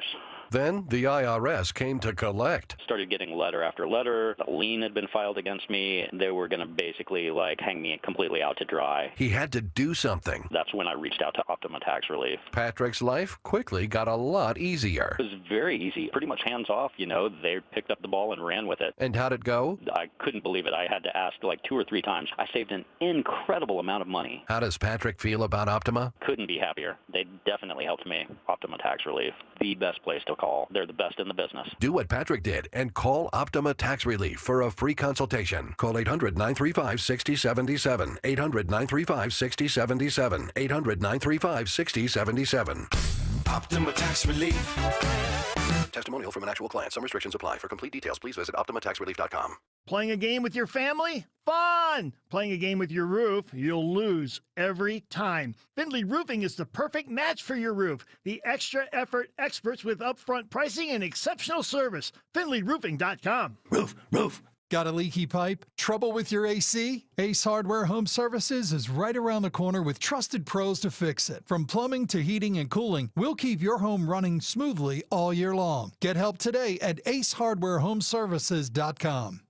Then the IRS came to collect. Started getting letter after letter. A lien had been filed against me. They were going to basically hang me completely out to dry. He had to do something. That's when I reached out to Optima Tax Relief. Patrick's life quickly got a lot easier. It was very easy, pretty much hands off. They picked up the ball and ran with it. And how'd it go? I couldn't believe it. I had to ask 2 or 3 times. I saved an incredible amount of money. How does Patrick feel about Optima? Couldn't be happier. They definitely helped me. Optima Tax Relief, the best place to call. They're the best in the business. Do what Patrick did and call Optima Tax Relief for a free consultation. Call 800-935-6077. 800-935-6077. 800-935-6077. Optima Tax Relief. Testimonial from an actual client. Some restrictions apply. For complete details, please visit OptimaTaxRelief.com. Playing a game with your family? Fun! Playing a game with your roof? You'll lose every time. Findlay Roofing is the perfect match for your roof. The extra effort experts with upfront pricing and exceptional service. FindlayRoofing.com. Roof. Got a leaky pipe? Trouble with your AC? Ace Hardware Home Services is right around the corner with trusted pros to fix it. From plumbing to heating and cooling, we'll keep your home running smoothly all year long. Get help today at acehardwarehomeservices.com.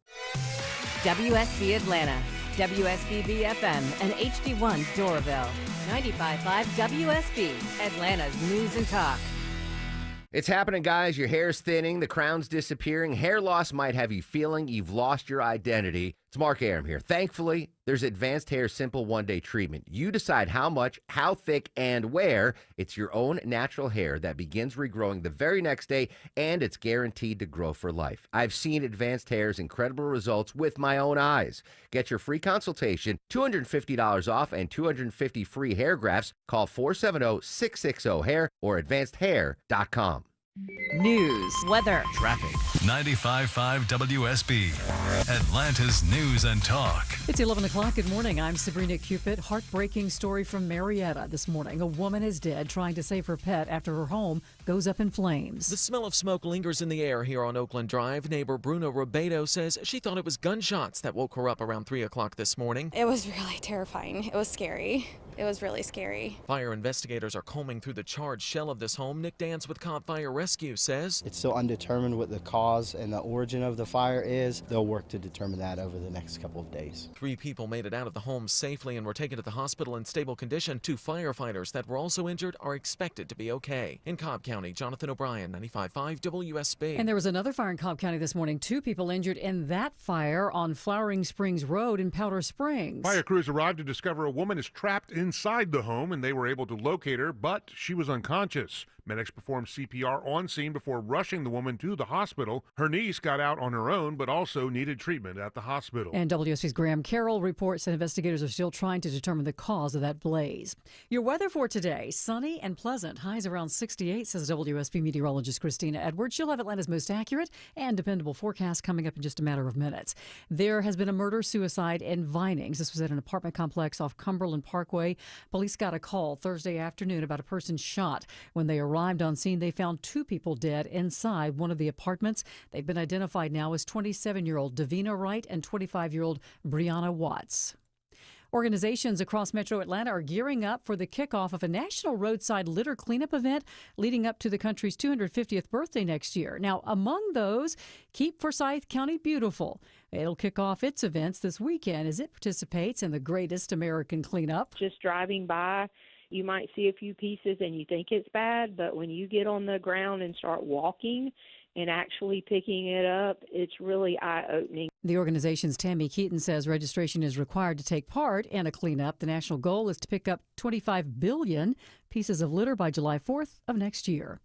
WSB Atlanta, WSB BFM, and HD1 Doraville. 95.5 WSB, Atlanta's News and Talk. It's happening, guys. Your hair's thinning, the crown's disappearing. Hair loss might have you feeling you've lost your identity. It's Mark Arum here. Thankfully, there's Advanced Hair Simple One-Day Treatment. You decide how much, how thick, and where. It's your own natural hair that begins regrowing the very next day, and it's guaranteed to grow for life. I've seen Advanced Hair's incredible results with my own eyes. Get your free consultation, $250 off, and 250 free hair grafts. Call 470-660-HAIR or advancedhair.com. News, weather, traffic. 95.5 WSB, Atlanta's News and Talk. It's 11 o'clock. Good morning. I'm Sabrina Cupid. Heartbreaking story from Marietta this morning. A woman is dead trying to save her pet after her home goes up in flames. The smell of smoke lingers in the air here on Oakland Drive. Neighbor Bruno Ribedo says she thought it was gunshots that woke her up around 3 o'clock this morning. It was really terrifying. It was scary. It was really scary. Fire investigators are combing through the charred shell of this home. Nick Dance with Cobb Fire Rescue says it's still undetermined what the cause and the origin of the fire is. They'll work to determine that over the next couple of days. 3 people made it out of the home safely and were taken to the hospital in stable condition. 2 firefighters that were also injured are expected to be okay. In Cobb County, Jonathan O'Brien, 95.5 WSB. And there was another fire in Cobb County this morning. 2 people injured in that fire on Flowering Springs Road in Powder Springs. Fire crews arrived to discover a woman is trapped inside the home, and they were able to locate her, but she was unconscious. Medics performed CPR on scene before rushing the woman to the hospital. Her niece got out on her own, but also needed treatment at the hospital. And WSB's Graham Carroll reports that investigators are still trying to determine the cause of that blaze. Your weather for today, sunny and pleasant. Highs around 68, says WSB meteorologist Christina Edwards. She'll have Atlanta's most accurate and dependable forecast coming up in just a matter of minutes. There has been a murder-suicide in Vinings. This was at an apartment complex off Cumberland Parkway. Police got a call Thursday afternoon about a person shot. When they arrived on scene, they found 2 people dead inside one of the apartments. They've been identified now as 27-year-old Davina Wright and 25-year-old Brianna Watts. Organizations across Metro Atlanta are gearing up for the kickoff of a national roadside litter cleanup event leading up to the country's 250th birthday next year. Now, among those, Keep Forsyth County Beautiful. It'll kick off its events this weekend as it participates in the greatest American cleanup. Just driving by, you might see a few pieces and you think it's bad, but when you get on the ground and start walking and actually picking it up, it's really eye-opening. The organization's Tammy Keaton says registration is required to take part in a cleanup. The national goal is to pick up 25 billion pieces of litter by July 4th of next year.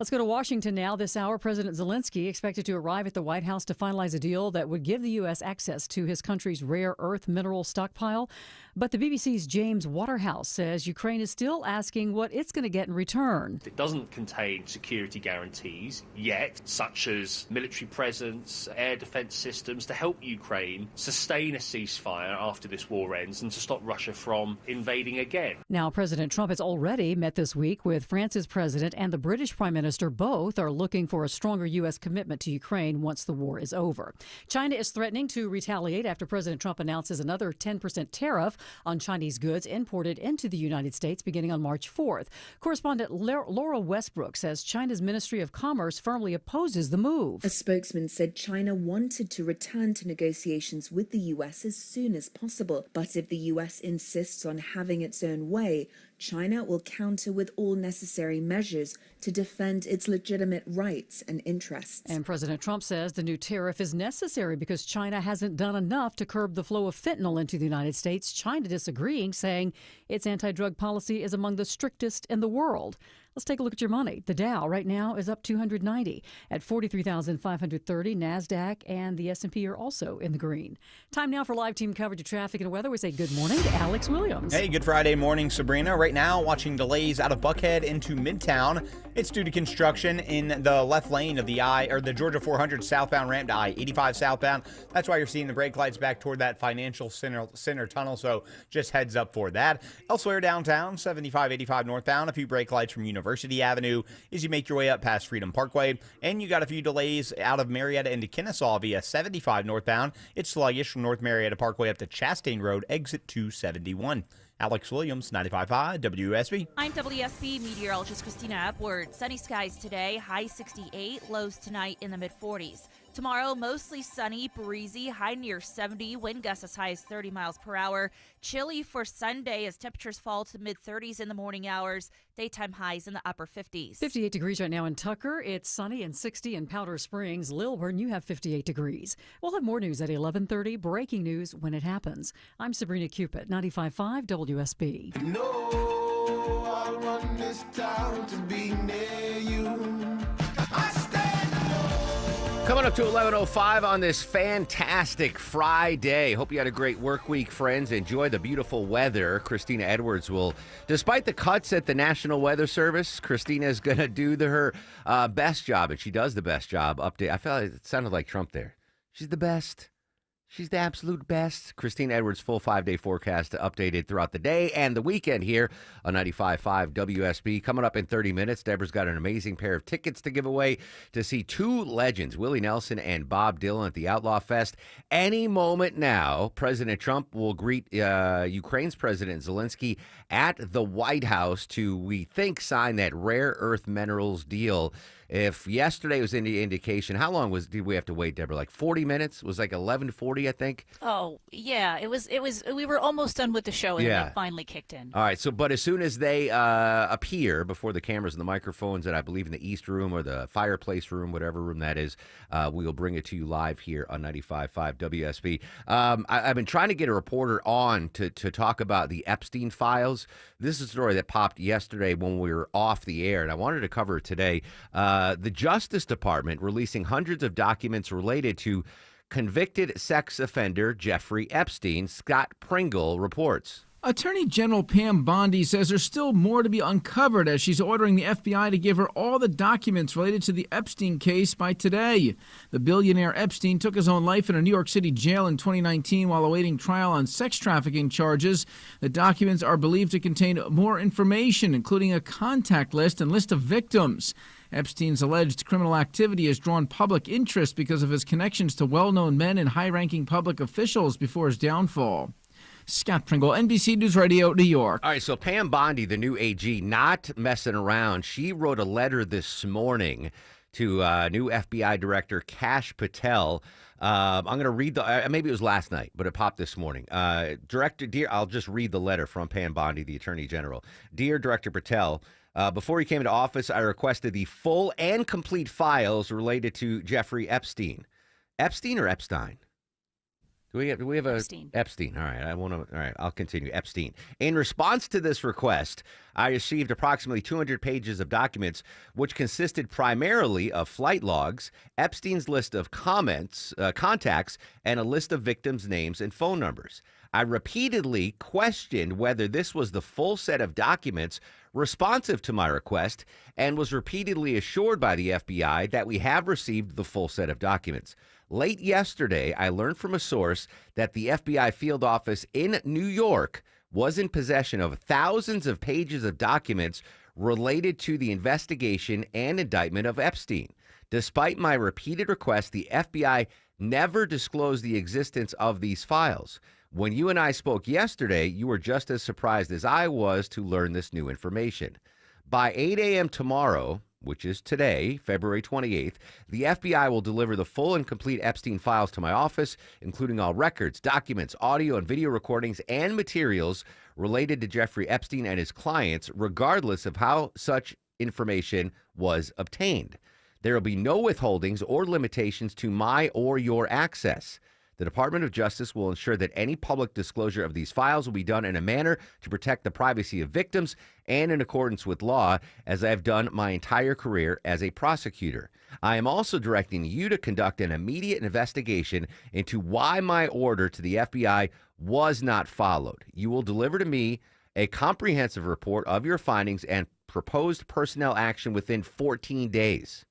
Let's go to Washington now. This hour, President Zelensky expected to arrive at the White House to finalize a deal that would give the U.S. access to his country's rare earth mineral stockpile. But the BBC's James Waterhouse says Ukraine is still asking what it's going to get in return. It doesn't contain security guarantees yet, such as military presence, air defense systems, to help Ukraine sustain a ceasefire after this war ends and to stop Russia from invading again. Now, President Trump has already met this week with France's president and the British Prime Minister. Both are looking for a stronger U.S. commitment to Ukraine once the war is over. China is threatening to retaliate after President Trump announces another 10% tariff on Chinese goods imported into the United States beginning on March 4th. Correspondent Laura Westbrook says China's Ministry of Commerce firmly opposes the move. A spokesman said China wanted to return to negotiations with the U.S. as soon as possible. But if the U.S. insists on having its own way, China will counter with all necessary measures to defend its legitimate rights and interests. And President Trump says the new tariff is necessary because China hasn't done enough to curb the flow of fentanyl into the United States. China disagreeing, saying its anti-drug policy is among the strictest in the world. Let's take a look at your money. The Dow right now is up 290 at 43,530. NASDAQ and the S&P are also in the green. Time now for live team coverage of traffic and weather. We say good morning to Alex Williams. Hey, good Friday morning, Sabrina. Right now, watching delays out of Buckhead into Midtown. It's due to construction in the left lane of the Georgia 400 southbound ramp to I-85 southbound. That's why you're seeing the brake lights back toward that Financial Center tunnel, so just heads up for that. Elsewhere downtown, 75-85 northbound, a few brake lights from University Avenue as you make your way up past Freedom Parkway. And you got a few delays out of Marietta into Kennesaw via 75 northbound. It's sluggish from North Marietta Parkway up to Chastain Road, exit 271. Alex Williams, 95.5 WSB. I'm WSB meteorologist Christina Epward. Sunny skies today, high 68, lows tonight in the mid-40s. Tomorrow, mostly sunny, breezy, high near 70, wind gusts as high as 30 miles per hour. Chilly for Sunday as temperatures fall to mid-30s in the morning hours. Daytime highs in the upper 50s. 58 degrees right now in Tucker. It's sunny and 60 in Powder Springs. Lilburn, you have 58 degrees. We'll have more news at 11:30. Breaking news when it happens. I'm Sabrina Cupid, 95.5 WSB. I'll run this town to be near you. Coming up to 11:05 on this fantastic Friday. Hope you had a great work week, friends. Enjoy the beautiful weather. Christina Edwards will, despite the cuts at the National Weather Service, Christina is going to do her best job, and she does the best job. Update. I felt like it sounded like Trump there. She's the best. She's the absolute best. Christina Edwards' full 5-day forecast updated throughout the day and the weekend here on 95.5 WSB. Coming up in 30 minutes, Deborah's got an amazing pair of tickets to give away to see two legends, Willie Nelson and Bob Dylan at the Outlaw Fest. Any moment now, President Trump will greet Ukraine's President Zelensky at the White House to, we think, sign that rare earth minerals deal. If yesterday was any indication, how long did we have to wait, Deborah? Like 40 minutes? It was like 11:40, I think. Oh, yeah. It was. We were almost done with the show, and then it finally kicked in. All right. So, but as soon as they appear before the cameras and the microphones, and I believe in the East Room or the fireplace room, whatever room that is, we will bring it to you live here on 95.5 WSB. I've been trying to get a reporter on to talk about the Epstein files. This is a story that popped yesterday when we were off the air, and I wanted to cover it today. The Justice Department releasing hundreds of documents related to convicted sex offender Jeffrey Epstein. Scott Pringle reports. Attorney General Pam Bondi says there's still more to be uncovered as she's ordering the FBI to give her all the documents related to the Epstein case by today. The billionaire Epstein took his own life in a New York City jail in 2019 while awaiting trial on sex trafficking charges. The documents are believed to contain more information, including a contact list and list of victims. Epstein's alleged criminal activity has drawn public interest because of his connections to well-known men and high-ranking public officials before his downfall. Scott Pringle, NBC News Radio, New York. All right, so Pam Bondi, the new AG, not messing around. She wrote a letter this morning to new FBI Director Kash Patel. I'm going to read maybe it was last night, but it popped this morning. I'll just read the letter from Pam Bondi, the Attorney General. Dear Director Patel, before he came into office, I requested the full and complete files related to Jeffrey Epstein. Epstein or Epstein? Do we have a Epstein? All right, all right, I'll continue. Epstein. In response to this request, I received approximately 200 pages of documents, which consisted primarily of flight logs, Epstein's list of contacts, and a list of victims' names and phone numbers. I repeatedly questioned whether this was the full set of documents responsive to my request, and was repeatedly assured by the FBI that we have received the full set of documents. Late yesterday, I learned from a source that the FBI field office in New York was in possession of thousands of pages of documents related to the investigation and indictment of Epstein. Despite my repeated requests, the FBI never disclosed the existence of these files. When you and I spoke yesterday, you were just as surprised as I was to learn this new information. By 8 a.m. tomorrow, which is today, February 28th, the FBI will deliver the full and complete Epstein files to my office, including all records, documents, audio and video recordings, and materials related to Jeffrey Epstein and his clients, regardless of how such information was obtained. There will be no withholdings or limitations to my or your access. The Department of Justice will ensure that any public disclosure of these files will be done in a manner to protect the privacy of victims and in accordance with law, as I have done my entire career as a prosecutor. I am also directing you to conduct an immediate investigation into why my order to the FBI was not followed. You will deliver to me a comprehensive report of your findings and proposed personnel action within 14 days.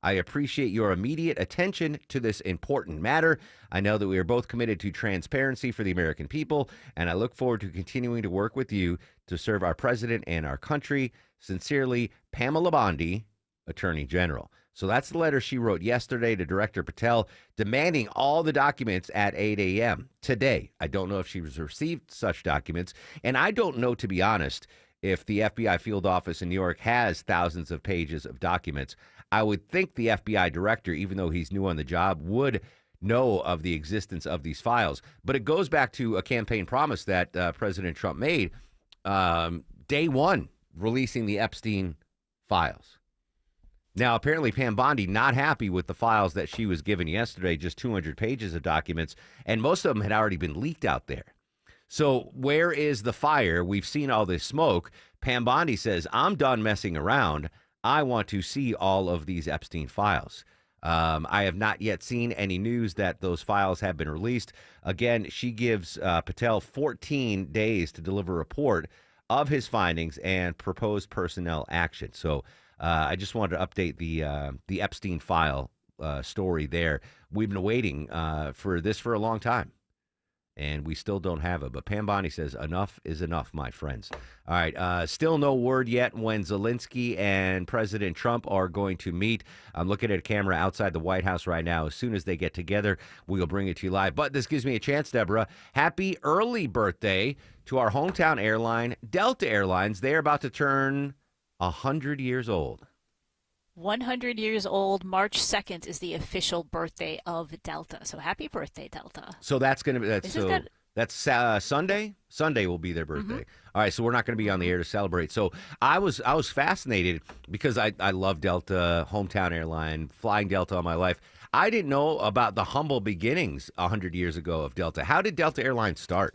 I appreciate your immediate attention to this important matter. I know that we are both committed to transparency for the American people, and I look forward to continuing to work with you to serve our president and our country. Sincerely, Pamela Bondi, Attorney General. So that's the letter she wrote yesterday to Director Patel, demanding all the documents at 8 a.m. today. I don't know if she has received such documents, and I don't know, to be honest, if the FBI field office in New York has thousands of pages of documents. I would think the FBI director, even though he's new on the job, would know of the existence of these files. But it goes back to a campaign promise that President Trump made day one, releasing the Epstein files. Now, apparently, Pam Bondi not happy with the files that she was given yesterday, just 200 pages of documents, and most of them had already been leaked out there. So where is the fire? We've seen all this smoke. Pam Bondi says, I'm done messing around. I want to see all of these Epstein files. I have not yet seen any news that those files have been released. Again, she gives Patel 14 days to deliver a report of his findings and proposed personnel action. So I just wanted to update the Epstein file story there. We've been waiting for this for a long time, and we still don't have it. But Pam Bondi says enough is enough, my friends. All right, still no word yet when Zelensky and President Trump are going to meet. I'm looking at a camera outside the White House right now. As soon as they get together, we'll bring it to you live. But this gives me a chance, Deborah. Happy early birthday to our hometown airline, Delta Airlines. They're about to turn 100 years old. 100 years old. March 2nd is the official birthday of Delta. So happy birthday, Delta. So that's going to be that's Sunday. Sunday will be their birthday. Mm-hmm. All right, so we're not going to be on the air to celebrate. So I was fascinated because I love Delta, hometown airline, flying Delta all my life. I didn't know about the humble beginnings 100 years ago of Delta. How did Delta Airlines start?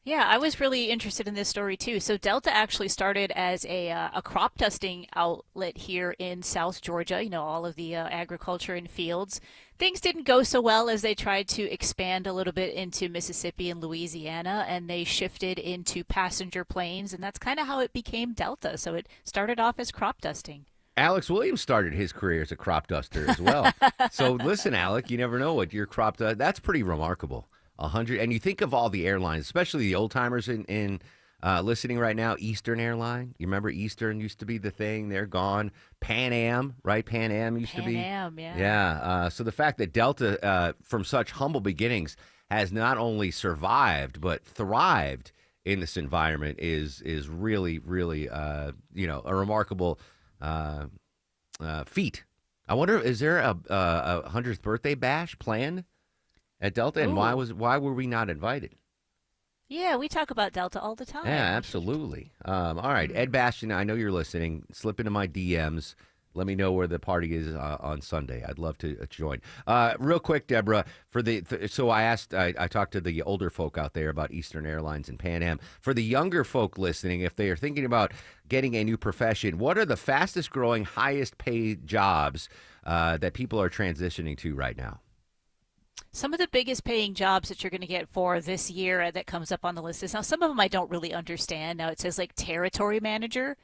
Yeah, I was really interested in this story, too. So Delta actually started as a crop dusting outlet here in South Georgia, you know, all of the agriculture and fields. Things didn't go so well as they tried to expand a little bit into Mississippi and Louisiana, and they shifted into passenger planes, and that's kind of how it became Delta. So it started off as crop dusting. Alex Williams started his career as a crop duster as well. So listen, Alec, you never know what your crop does. That's pretty remarkable. 100, and you think of all the airlines, especially the old timers in listening right now. Eastern Airline, you remember Eastern used to be the thing. They're gone. Pan Am, right? Pan Am used to be. Pan Am, yeah. Yeah. So the fact that Delta, from such humble beginnings, has not only survived but thrived in this environment is really, really, a remarkable feat. I wonder, is there a 100th birthday bash planned at Delta, and why were we not invited? Yeah, we talk about Delta all the time. Yeah, absolutely. All right, Ed Bastian, I know you're listening. Slip into my DMs. Let me know where the party is on Sunday. I'd love to join. Real quick, Deborah, so I talked to the older folk out there about Eastern Airlines and Pan Am. For the younger folk listening, if they are thinking about getting a new profession, what are the fastest growing, highest paid jobs that people are transitioning to right now? Some of the biggest paying jobs that you're going to get for this year that comes up on the list is, now some of them I don't really understand. Now it says like territory manager.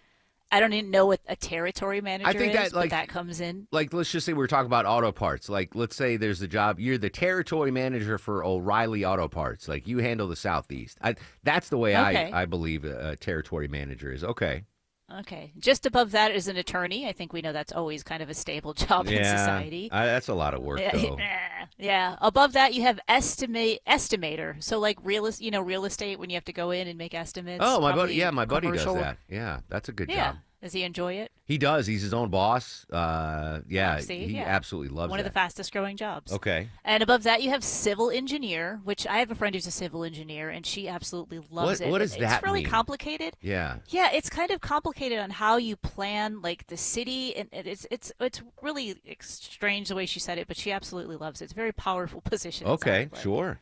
I don't even know what a territory manager is, but that comes in. Like, let's just say we're talking about auto parts. Like, let's say there's a job. You're the territory manager for O'Reilly Auto Parts. Like, you handle the Southeast. That's the way I believe a territory manager is. Okay. Okay. Just above that is an attorney. I think we know that's always kind of a stable job in society. That's a lot of work, though. Yeah. Above that, you have estimator. So like real estate, when you have to go in and make estimates. Oh, my buddy does that. Yeah, that's a good job. Does he enjoy it? He does. He's his own boss. He absolutely loves it. One of the fastest growing jobs. Okay. And above that, you have civil engineer, which I have a friend who's a civil engineer, and she absolutely loves it. What does that mean? It's really complicated. Yeah. Yeah, it's kind of complicated on how you plan like the city, and it's really strange the way she said it, but she absolutely loves it. It's a very powerful position. Okay, sure.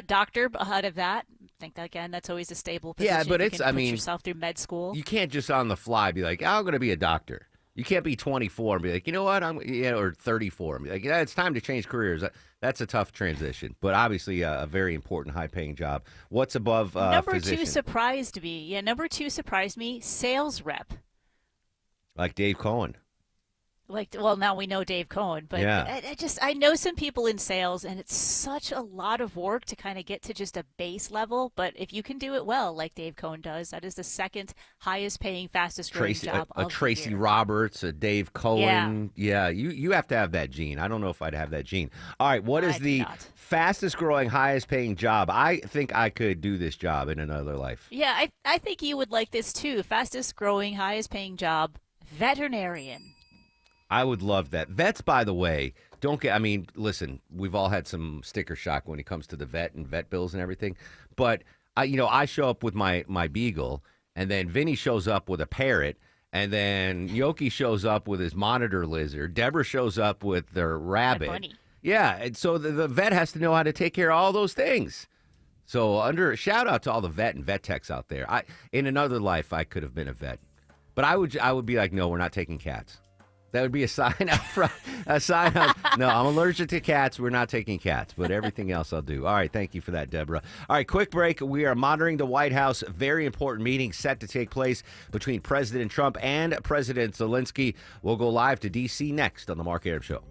Doctor, out of that, I think that, again, that's always a stable position. Yeah, but you can put yourself through med school. You can't just on the fly be like, I'm going to be a doctor. You can't be 24 and be like, you know what, or 34 and be like, it's time to change careers. That's a tough transition, but obviously a very important, high-paying job. What's above Number physician? two surprised me. Yeah, number two surprised me. Sales rep. Like Dave Cohen. Now we know Dave Cohen, but yeah. I know some people in sales, and it's such a lot of work to kind of get to just a base level. But if you can do it well, like Dave Cohen does, that is the second highest paying, fastest growing job of the Tracy year. Roberts, a Dave Cohen. Yeah, you have to have that gene. I don't know if I'd have that gene. All right, what is the fastest growing, highest paying job? I think I could do this job in another life. Yeah, I think you would like this too. Fastest growing, highest paying job, veterinarian. I would love that. Vets, by the way, listen, we've all had some sticker shock when it comes to the vet and vet bills and everything. But, I show up with my beagle, and then Vinny shows up with a parrot, and then Yoki shows up with his monitor lizard. Deborah shows up with their rabbit. Bunny. Yeah, and so the vet has to know how to take care of all those things. So shout out to all the vet and vet techs out there. In another life, I could have been a vet. But I would be like, no, we're not taking cats. That would be a sign up front. No, I'm allergic to cats. We're not taking cats, but everything else I'll do. All right, thank you for that, Deborah. All right, quick break. We are monitoring the White House. Very important meeting set to take place between President Trump and President Zelensky. We'll go live to D.C. next on The Mark Arum Show.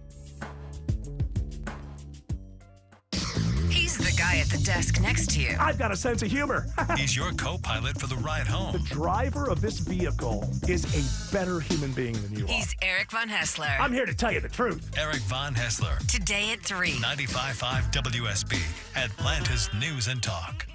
He's the guy at the desk next to you. I've got a sense of humor. He's your co-pilot for the ride home. The driver of this vehicle is a better human being than you are. He's Eric Von Hessler. I'm here to tell you the truth. Eric Von Hessler. Today at 3. 95.5 WSB, Atlanta's News and Talk.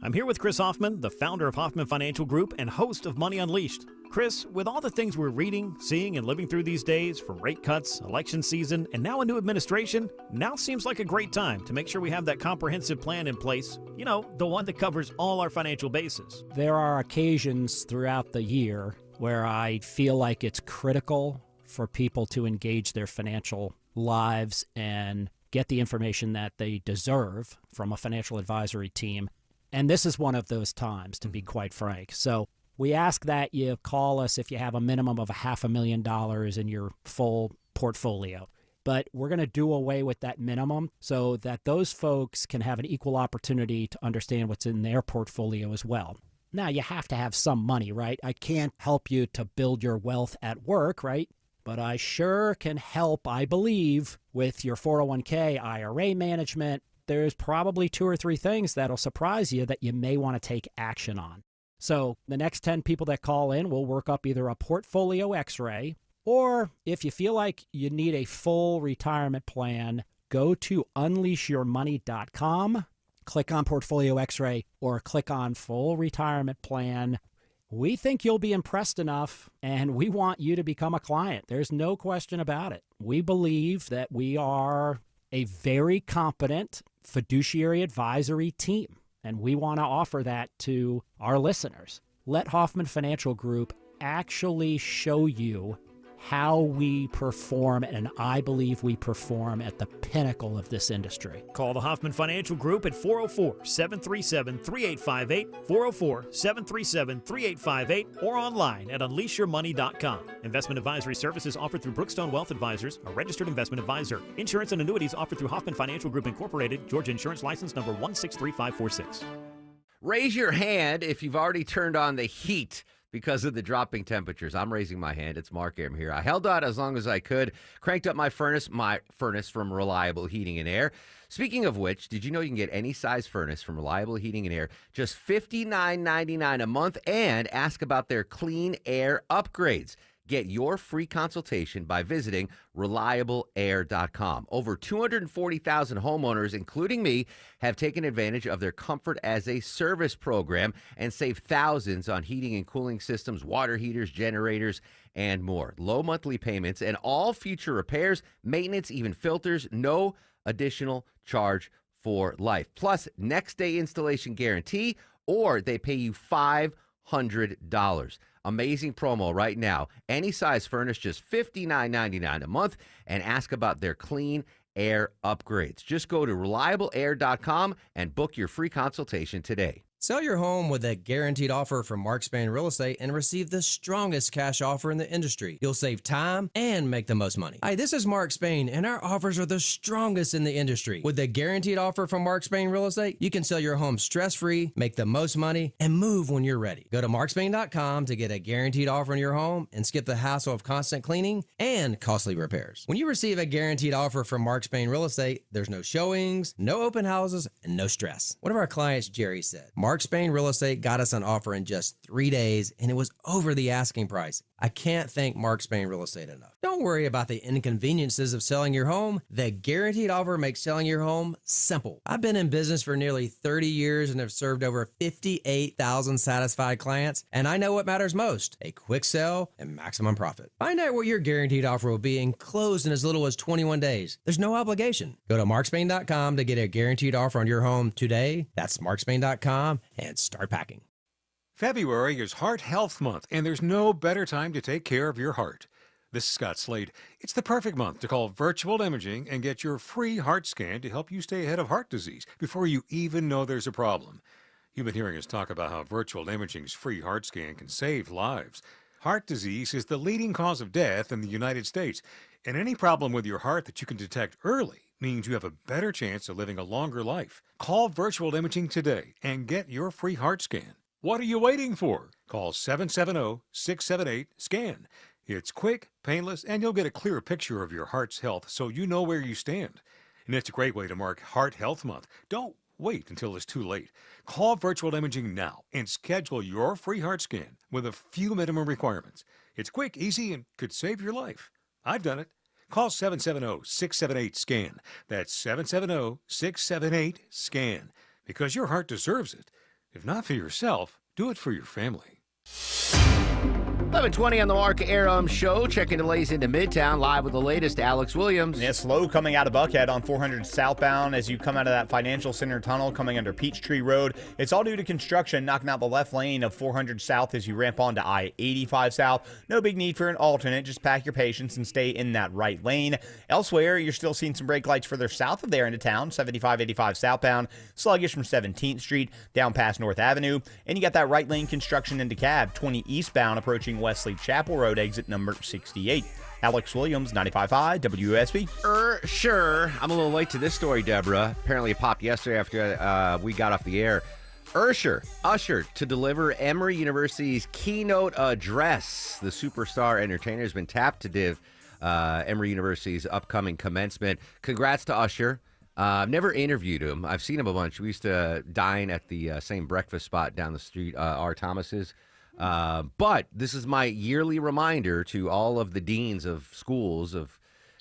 I'm here with Chris Hoffman, the founder of Hoffman Financial Group and host of Money Unleashed. Chris, with all the things we're reading, seeing, and living through these days, from rate cuts, election season, and now a new administration, now seems like a great time to make sure we have that comprehensive plan in place, the one that covers all our financial bases. There are occasions throughout the year where I feel like it's critical for people to engage their financial lives and get the information that they deserve from a financial advisory team. And this is one of those times, to be quite frank. So we ask that you call us if you have a minimum of $500,000 in your full portfolio. But we're going to do away with that minimum so that those folks can have an equal opportunity to understand what's in their portfolio as well. Now, you have to have some money, right? I can't help you to build your wealth at work, right? But I sure can help, I believe, with your 401k, IRA management. There's probably 2 or 3 things that'll surprise you that you may want to take action on. So the next 10 people that call in will work up either a portfolio x-ray, or if you feel like you need a full retirement plan, go to unleashyourmoney.com, click on portfolio x-ray, or click on full retirement plan. We think you'll be impressed enough, and we want you to become a client. There's no question about it. We believe that we are a very competent fiduciary advisory team, and we want to offer that to our listeners. Let Hoffman Financial Group actually show you how we perform, and I believe we perform at the pinnacle of this industry. Call the Hoffman Financial Group at 404-737-3858, 404-737-3858, or online at unleashyourmoney.com. Investment advisory services offered through Brookstone Wealth Advisors, a registered investment advisor. Insurance and annuities offered through Hoffman Financial Group Incorporated, Georgia Insurance License number 163546. Raise your hand if you've already turned on the heat because of the dropping temperatures. I'm raising my hand. It's Mark Aram here. I held out as long as I could, cranked up my furnace from Reliable Heating and Air. Speaking of which, did you know you can get any size furnace from Reliable Heating and Air, just $59.99 a month, and ask about their clean air upgrades. Get your free consultation by visiting ReliableAir.com. Over 240,000 homeowners, including me, have taken advantage of their Comfort as a Service program and saved thousands on heating and cooling systems, water heaters, generators, and more. Low monthly payments and all future repairs, maintenance, even filters, no additional charge for life. Plus, next day installation guarantee, or they pay you $500. Amazing promo right now. Any size furnace, just $59.99 a month, and ask about their clean air upgrades. Just go to ReliableAir.com and book your free consultation today. Sell your home with a guaranteed offer from Mark Spain Real Estate and receive the strongest cash offer in the industry. You'll save time and make the most money. Hi, this is Mark Spain, and our offers are the strongest in the industry. With a guaranteed offer from Mark Spain Real Estate, you can sell your home stress-free, make the most money, and move when you're ready. Go to markspain.com to get a guaranteed offer on your home and skip the hassle of constant cleaning and costly repairs. When you receive a guaranteed offer from Mark Spain Real Estate, there's no showings, no open houses, and no stress. One of our clients, Jerry, said, Mark Spain Real Estate got us an offer in just 3 days, and it was over the asking price. I can't thank Mark Spain Real Estate enough. Don't worry about the inconveniences of selling your home. The guaranteed offer makes selling your home simple. I've been in business for nearly 30 years and have served over 58,000 satisfied clients, and I know what matters most: a quick sell and maximum profit. Find out what your guaranteed offer will be and close in as little as 21 days. There's no obligation. Go to markspain.com to get a guaranteed offer on your home today. That's markspain.com, and start packing. February is Heart Health Month, and there's no better time to take care of your heart. This is Scott Slade. It's the perfect month to call Virtual Imaging and get your free heart scan to help you stay ahead of heart disease before you even know there's a problem. You've been hearing us talk about how Virtual Imaging's free heart scan can save lives. Heart disease is the leading cause of death in the United States, and any problem with your heart that you can detect early means you have a better chance of living a longer life. Call Virtual Imaging today and get your free heart scan. What are you waiting for? Call 770-678-SCAN. It's quick, painless, and you'll get a clearer picture of your heart's health so you know where you stand. And it's a great way to mark Heart Health Month. Don't wait until it's too late. Call Virtual Imaging now and schedule your free heart scan with a few minimum requirements. It's quick, easy, and could save your life. I've done it. Call 770-678-SCAN. That's 770-678-SCAN. Because your heart deserves it. If not for yourself, do it for your family. 11:20 on the Mark Aram Show. Checking delays into Midtown. Live with the latest, Alex Williams. Yeah, slow coming out of Buckhead on 400 southbound as you come out of that Financial Center tunnel coming under Peachtree Road. It's all due to construction knocking out the left lane of 400 south as you ramp onto I-85 south. No big need for an alternate. Just pack your patience and stay in that right lane. Elsewhere, you're still seeing some brake lights further south of there into town. 75-85 southbound. Sluggish from 17th Street down past North Avenue. And you got that right lane construction into Cab. 20 eastbound approaching Wesley Chapel Road, exit number 68. Alex Williams, 95.5 WSB. Sure. I'm a little late to this story, Deborah. Apparently it popped yesterday after we got off the air. Usher to deliver Emory University's keynote address. The superstar entertainer has been tapped to give Emory University's upcoming commencement. Congrats to Usher. I've never interviewed him. I've seen him a bunch. We used to dine at the same breakfast spot down the street, R. Thomas's. But this is my yearly reminder to all of the deans of schools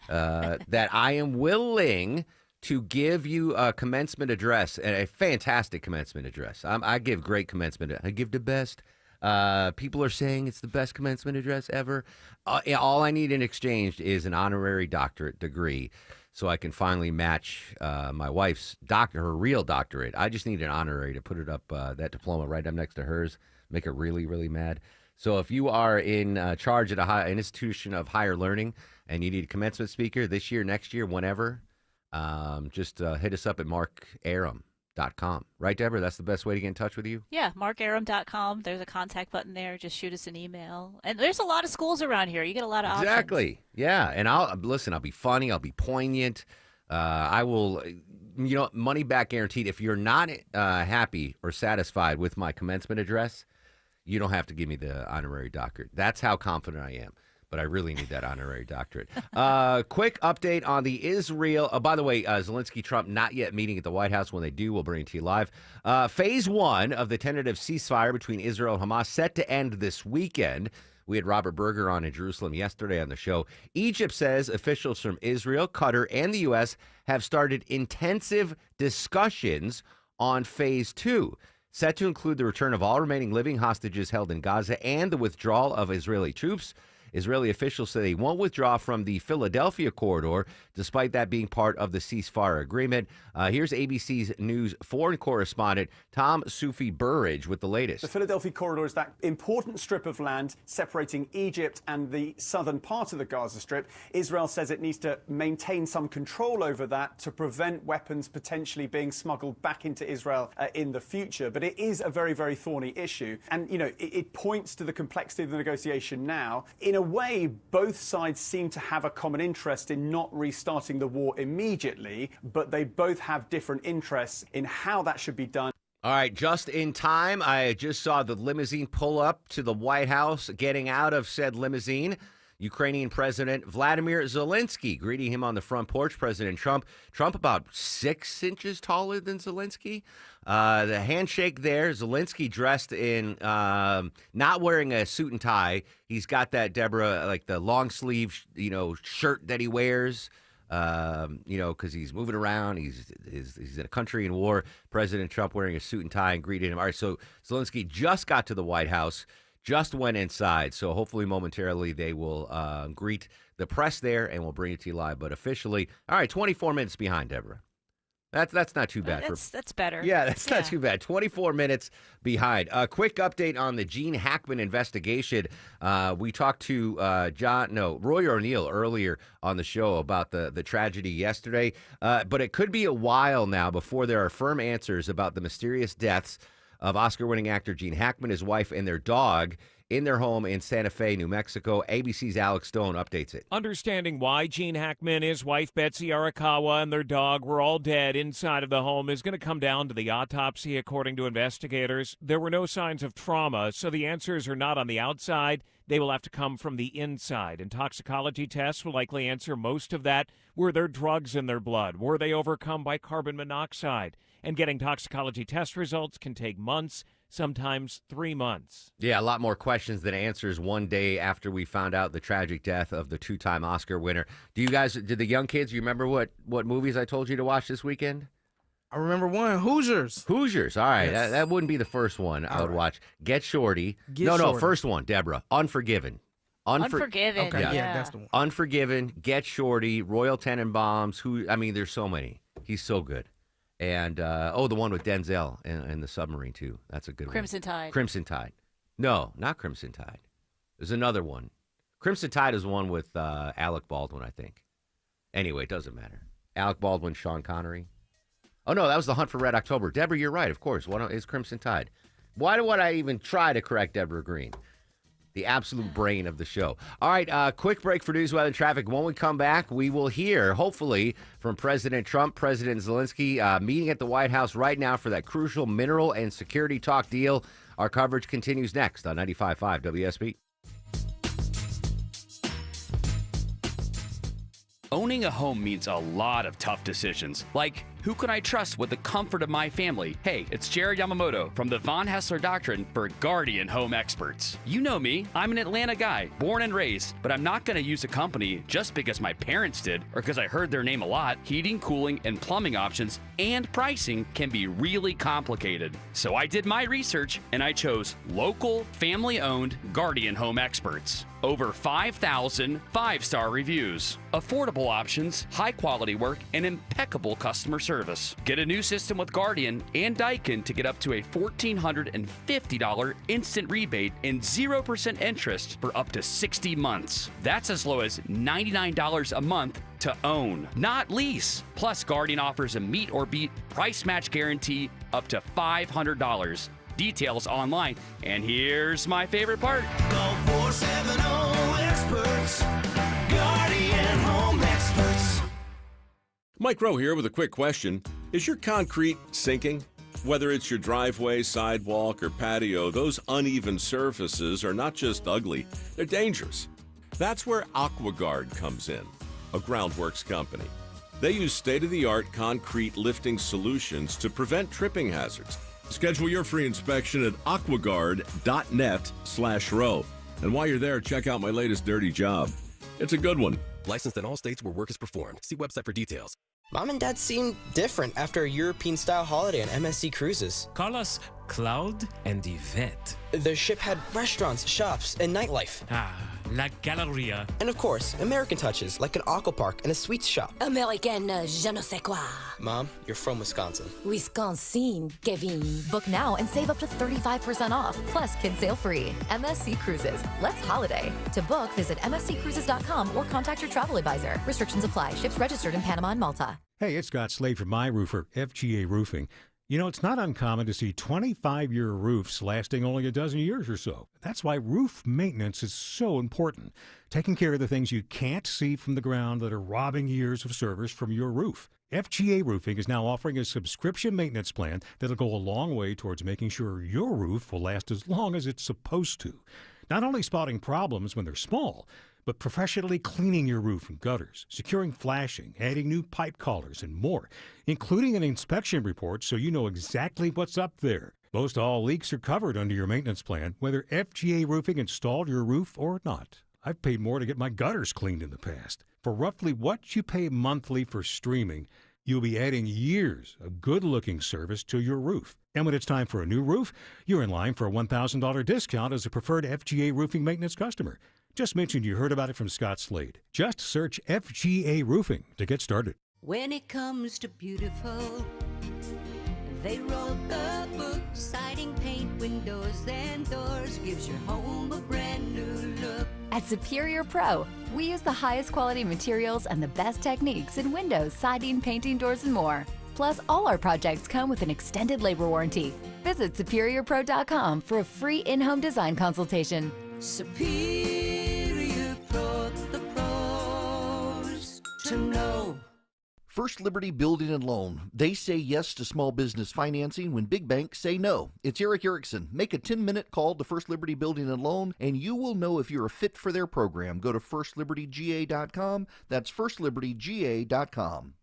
that I am willing to give you a commencement address, a fantastic commencement address. I give great commencement. I give the best. People are saying it's the best commencement address ever. All I need in exchange is an honorary doctorate degree so I can finally match my wife's her real doctorate. I just need an honorary to put it up, that diploma right up next to hers. Make her really, really mad. So if you are in charge at an institution of higher learning and you need a commencement speaker this year, next year, whenever, just hit us up at markaram.com. Right, Deborah? That's the best way to get in touch with you? Yeah, markaram.com. There's a contact button there. Just shoot us an email. And there's a lot of schools around here. You get a lot of options. Exactly. Yeah. And I'll be funny. I'll be poignant. I will, money back guaranteed. If you're not happy or satisfied with my commencement address, you don't have to give me the honorary doctorate. That's how confident I am. But I really need that honorary doctorate. Quick update on the Israel. By the way, Zelensky, Trump not yet meeting at the White House. When they do, we'll bring it to you live. Phase 1 of the tentative ceasefire between Israel and Hamas set to end this weekend. We had Robert Berger on in Jerusalem yesterday on the show. Egypt says officials from Israel, Qatar, and the U.S. have started intensive discussions on Phase 2. Set to include the return of all remaining living hostages held in Gaza and the withdrawal of Israeli troops. Israeli officials say they won't withdraw from the Philadelphia corridor, despite that being part of the ceasefire agreement. Here's ABC's news foreign correspondent Tom Sufi Burridge with the latest. The Philadelphia corridor is that important strip of land separating Egypt and the southern part of the Gaza Strip. Israel says it needs to maintain some control over that to prevent weapons potentially being smuggled back into Israel in the future. But it is a very, very thorny issue. And, it points to the complexity of the negotiation now. In a way, both sides seem to have a common interest in not restarting the war immediately, but they both have different interests in how that should be done. All right, just in time, I just saw the limousine pull up to the White House. Getting out of said limousine, Ukrainian President Vladimir Zelensky greeting him on the front porch. President Trump about 6 inches taller than Zelensky. The handshake there, Zelensky dressed in not wearing a suit and tie. He's got that, Deborah, like the long sleeve, shirt that he wears, because he's moving around. He's in a country in war. President Trump wearing a suit and tie and greeting him. All right, so Zelensky just got to the White House. Just went inside, so hopefully momentarily they will greet the press there, and we'll bring it to you live. But officially, all right, 24 minutes behind, Deborah. That's not too bad. That's better. Yeah, that's not too bad. 24 minutes behind. A quick update on the Gene Hackman investigation. We talked to Roy O'Neill earlier on the show about the tragedy yesterday. But it could be a while now before there are firm answers about the mysterious deaths of Oscar-winning actor Gene Hackman, his wife, and their dog in their home in Santa Fe, New Mexico. ABC's Alex Stone updates it. Understanding why Gene Hackman, his wife Betsy Arakawa, and their dog were all dead inside of the home is going to come down to the autopsy, according to investigators. There were no signs of trauma, so the answers are not on the outside. They will have to come from the inside, and toxicology tests will likely answer most of that. Were there drugs in their blood? Were they overcome by carbon monoxide? And getting toxicology test results can take months, sometimes 3 months. Yeah, a lot more questions than answers one day after we found out the tragic death of the two-time Oscar winner. Did the young kids, you remember what movies I told you to watch this weekend? I remember one, Hoosiers. Hoosiers, all right. Yes. That wouldn't be the first one I would watch. Get Shorty. Shorty. First one, Deborah. Unforgiven. Unforgiven. Okay, yeah, that's the one. Unforgiven, Get Shorty, Royal Tenenbaums. There's so many. He's so good. And, the one with Denzel and the submarine, too. That's a good Crimson one. Tide. Crimson Tide. No, not Crimson Tide. There's another one. Crimson Tide is one with Alec Baldwin, I think. Anyway, it doesn't matter. Alec Baldwin, Sean Connery. Oh, no, that was The Hunt for Red October. Deborah, you're right, of course. What is Crimson Tide? Why would I even try to correct Deborah Green? The absolute brain of the show. All right, quick break for news, weather, and traffic. When we come back, we will hear, hopefully, from President Trump, President Zelensky, meeting at the White House right now for that crucial mineral and security talk deal. Our coverage continues next on 95.5 WSB. Owning a home means a lot of tough decisions, like who can I trust with the comfort of my family? Hey, it's Jared Yamamoto from the Von Haessler Doctrine for Guardian Home Experts. You know me, I'm an Atlanta guy, born and raised, but I'm not going to use a company just because my parents did or because I heard their name a lot. Heating, cooling, and plumbing options and pricing can be really complicated. So I did my research and I chose local, family-owned Guardian Home Experts. Over 5,000 five-star reviews, affordable options, high-quality work, and impeccable customer service. service. Get a new system with Guardian and Daikin to get up to a $1,450 instant rebate and 0% interest for up to 60 months. That's as low as $99 a month to own, not lease. Plus, Guardian offers a meet or beat price match guarantee up to $500. Details online. And here's my favorite part. Call 470 experts. Guardian Home Experts. Mike Rowe here with a quick question. Is your concrete sinking? Whether it's your driveway, sidewalk, or patio, those uneven surfaces are not just ugly, they're dangerous. That's where AquaGuard comes in, a groundworks company. They use state-of-the-art concrete lifting solutions to prevent tripping hazards. Schedule your free inspection at aquaguard.net/row. And while you're there, check out my latest dirty job. It's a good one. Licensed in all states where work is performed. See website for details. Mom and Dad seem different after a European-style holiday on MSC Cruises. Call us Cloud and Yvette. The ship had restaurants, shops, and nightlife. Ah, La Galleria. And of course, American touches like an aqua park and a sweets shop. American je ne sais quoi. Mom, you're from Wisconsin. Wisconsin, Kevin. Book now and save up to 35% off. Plus, kids sail free. MSC Cruises. Let's holiday. To book, visit msccruises.com or contact your travel advisor. Restrictions apply. Ships registered in Panama and Malta. Hey, it's Scott Slade from My Roofer, FGA Roofing. You know, it's not uncommon to see 25-year roofs lasting only a dozen years or so. That's why roof maintenance is so important. Taking care of the things you can't see from the ground that are robbing years of service from your roof. FGA Roofing is now offering a subscription maintenance plan that'll go a long way towards making sure your roof will last as long as it's supposed to. Not only spotting problems when they're small, but professionally cleaning your roof and gutters, securing flashing, adding new pipe collars, and more, including an inspection report so you know exactly what's up there. Most all leaks are covered under your maintenance plan, whether FGA Roofing installed your roof or not. I've paid more to get my gutters cleaned in the past. For roughly what you pay monthly for streaming, you'll be adding years of good-looking service to your roof. And when it's time for a new roof, you're in line for a $1,000 discount as a preferred FGA Roofing maintenance customer. Just mentioned you heard about it from Scott Slade. Just search FGA Roofing to get started. When it comes to beautiful, they wrote the book. Siding, paint, windows, and doors gives your home a brand new look. At Superior Pro, we use the highest quality materials and the best techniques in windows, siding, painting, doors, and more. Plus, all our projects come with an extended labor warranty. Visit SuperiorPro.com for a free in-home design consultation. Superior Pro, the pros to know. First Liberty Building and Loan. They say yes to small business financing when big banks say no. It's Eric Erickson. Make a 10-minute call to First Liberty Building and Loan, and you will know if you're a fit for their program. Go to firstlibertyga.com. That's firstlibertyga.com.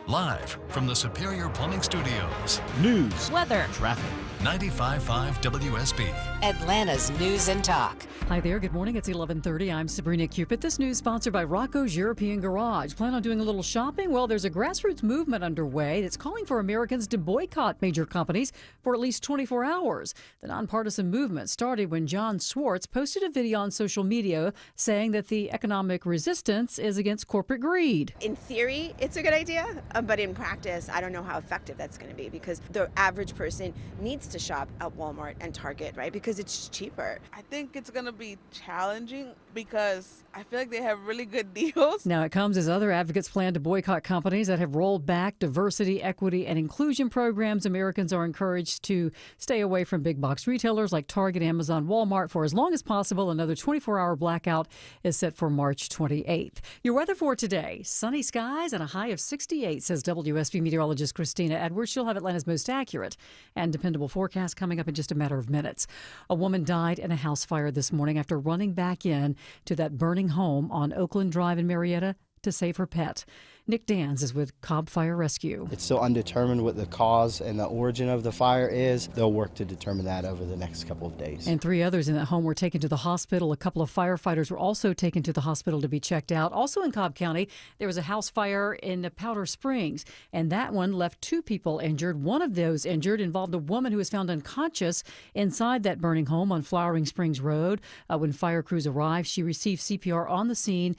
Live from the Superior Plumbing Studios. News, weather, traffic. 95.5 WSB. Atlanta's News and Talk. Hi there. Good morning. It's 11:30. I'm Sabrina Cupid. This news sponsored by Rocco's European Garage. Plan on doing a little shopping? Well, there's a grassroots movement underway that's calling for Americans to boycott major companies for at least 24 hours. The nonpartisan movement started when John Swartz posted a video on social media saying that the economic resistance is against corporate greed. In theory, it's a good idea, but in practice, I don't know how effective that's going to be because the average person needs to shop at Walmart and Target, right? Because it's cheaper. I think it's going to be challenging because I feel like they have really good deals. Now, it comes as other advocates plan to boycott companies that have rolled back diversity, equity, and inclusion programs. Americans are encouraged to stay away from big box retailers like Target, Amazon, Walmart for as long as possible. Another 24-hour blackout is set for March 28th. Your weather for today, sunny skies and a high of 68, says WSB meteorologist Christina Edwards. She'll have Atlanta's most accurate and dependable forecast coming up in just a matter of minutes. A woman died in a house fire this morning after running back in to that burning home on Oakland Drive in Marietta to save her pet. Nick Danz is with Cobb Fire Rescue. It's still undetermined what the cause and the origin of the fire is. They'll work to determine that over the next couple of days. And 3 others in that home were taken to the hospital. A couple of firefighters were also taken to the hospital to be checked out. Also in Cobb County, there was a house fire in Powder Springs, and that one left 2 people injured. One of those injured involved a woman who was found unconscious inside that burning home on Flowering Springs Road. When fire crews arrived, she received CPR on the scene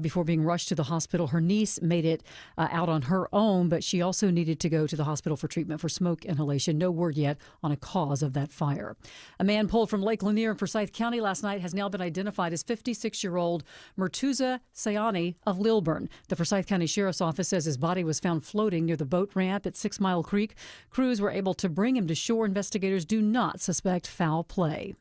before being rushed to the hospital. Her niece made it out on her own, but she also needed to go to the hospital for treatment for smoke inhalation. No word yet on a cause of that fire. A man pulled from Lake Lanier in Forsyth County last night has now been identified as 56-year-old Murtuza Sayani of Lilburn. The Forsyth County Sheriff's Office says his body was found floating near the boat ramp at 6 Mile Creek. Crews were able to bring him to shore. Investigators do not suspect foul play.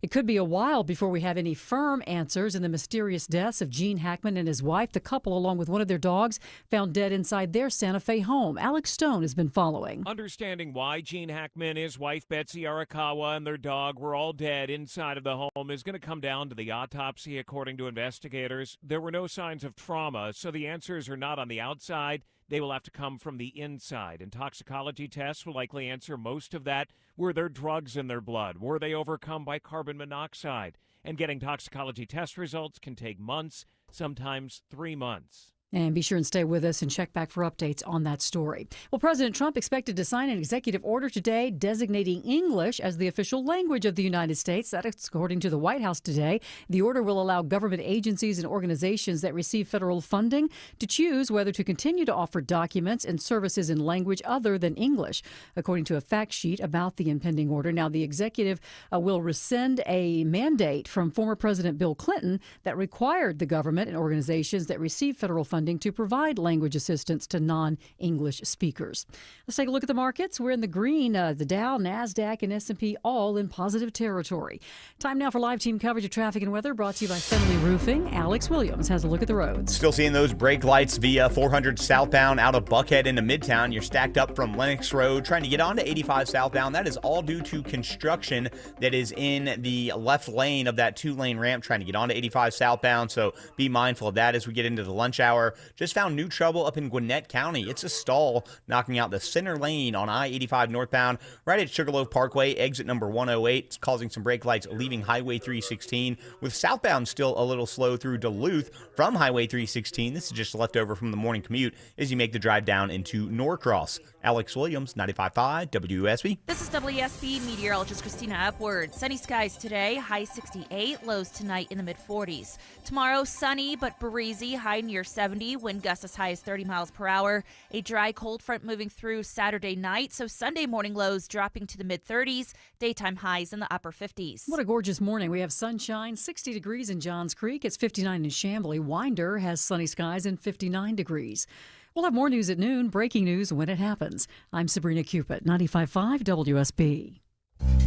It could be a while before we have any firm answers in the mysterious deaths of Gene Hackman and his wife. The couple, along with one of their dogs, found dead inside their Santa Fe home. Alex Stone has been following. Understanding why Gene Hackman, his wife Betsy Arakawa, and their dog were all dead inside of the home is going to come down to the autopsy, according to investigators. There were no signs of trauma, so the answers are not on the outside. They will have to come from the inside, and toxicology tests will likely answer most of that. Were there drugs in their blood? Were they overcome by carbon monoxide? And getting toxicology test results can take months, sometimes 3 months. And be sure and stay with us and check back for updates on that story. Well, President Trump expected to sign an executive order today designating English as the official language of the United States. That is according to the White House today. The order will allow government agencies and organizations that receive federal funding to choose whether to continue to offer documents and services in language other than English, according to a fact sheet about the impending order. Now, the executive will rescind a mandate from former President Bill Clinton that required the government and organizations that receive federal funding to provide language assistance to non-English speakers. Let's take a look at the markets. We're in the green. The Dow, NASDAQ, and S&P all in positive territory. Time now for live team coverage of traffic and weather brought to you by Finley Roofing. Alex Williams has a look at the roads. Still seeing those brake lights via 400 southbound out of Buckhead into Midtown. You're stacked up from Lennox Road trying to get onto 85 southbound. That is all due to construction that is in the left lane of that 2-lane ramp trying to get onto 85 southbound. So be mindful of that as we get into the lunch hour. Just found new trouble up in Gwinnett County. It's a stall knocking out the center lane on I-85 northbound right at Sugarloaf Parkway, exit number 108. It's causing some brake lights leaving Highway 316, with southbound still a little slow through Duluth from Highway 316. This is just left over from the morning commute as you make the drive down into Norcross. Alex Williams, 95.5 WSB. This is WSB meteorologist Christina Upward. Sunny skies today, high 68, lows tonight in the mid-40s. Tomorrow, sunny but breezy, high near 70, wind gusts as high as 30 miles per hour. A dry cold front moving through Saturday night, so Sunday morning lows dropping to the mid-30s, daytime highs in the upper 50s. What a gorgeous morning. We have sunshine, 60 degrees in Johns Creek. It's 59 in Chamblee. Winder has sunny skies and 59 degrees. We'll have more news at noon, breaking news when it happens. I'm Sabrina Cupid, 95.5 WSB.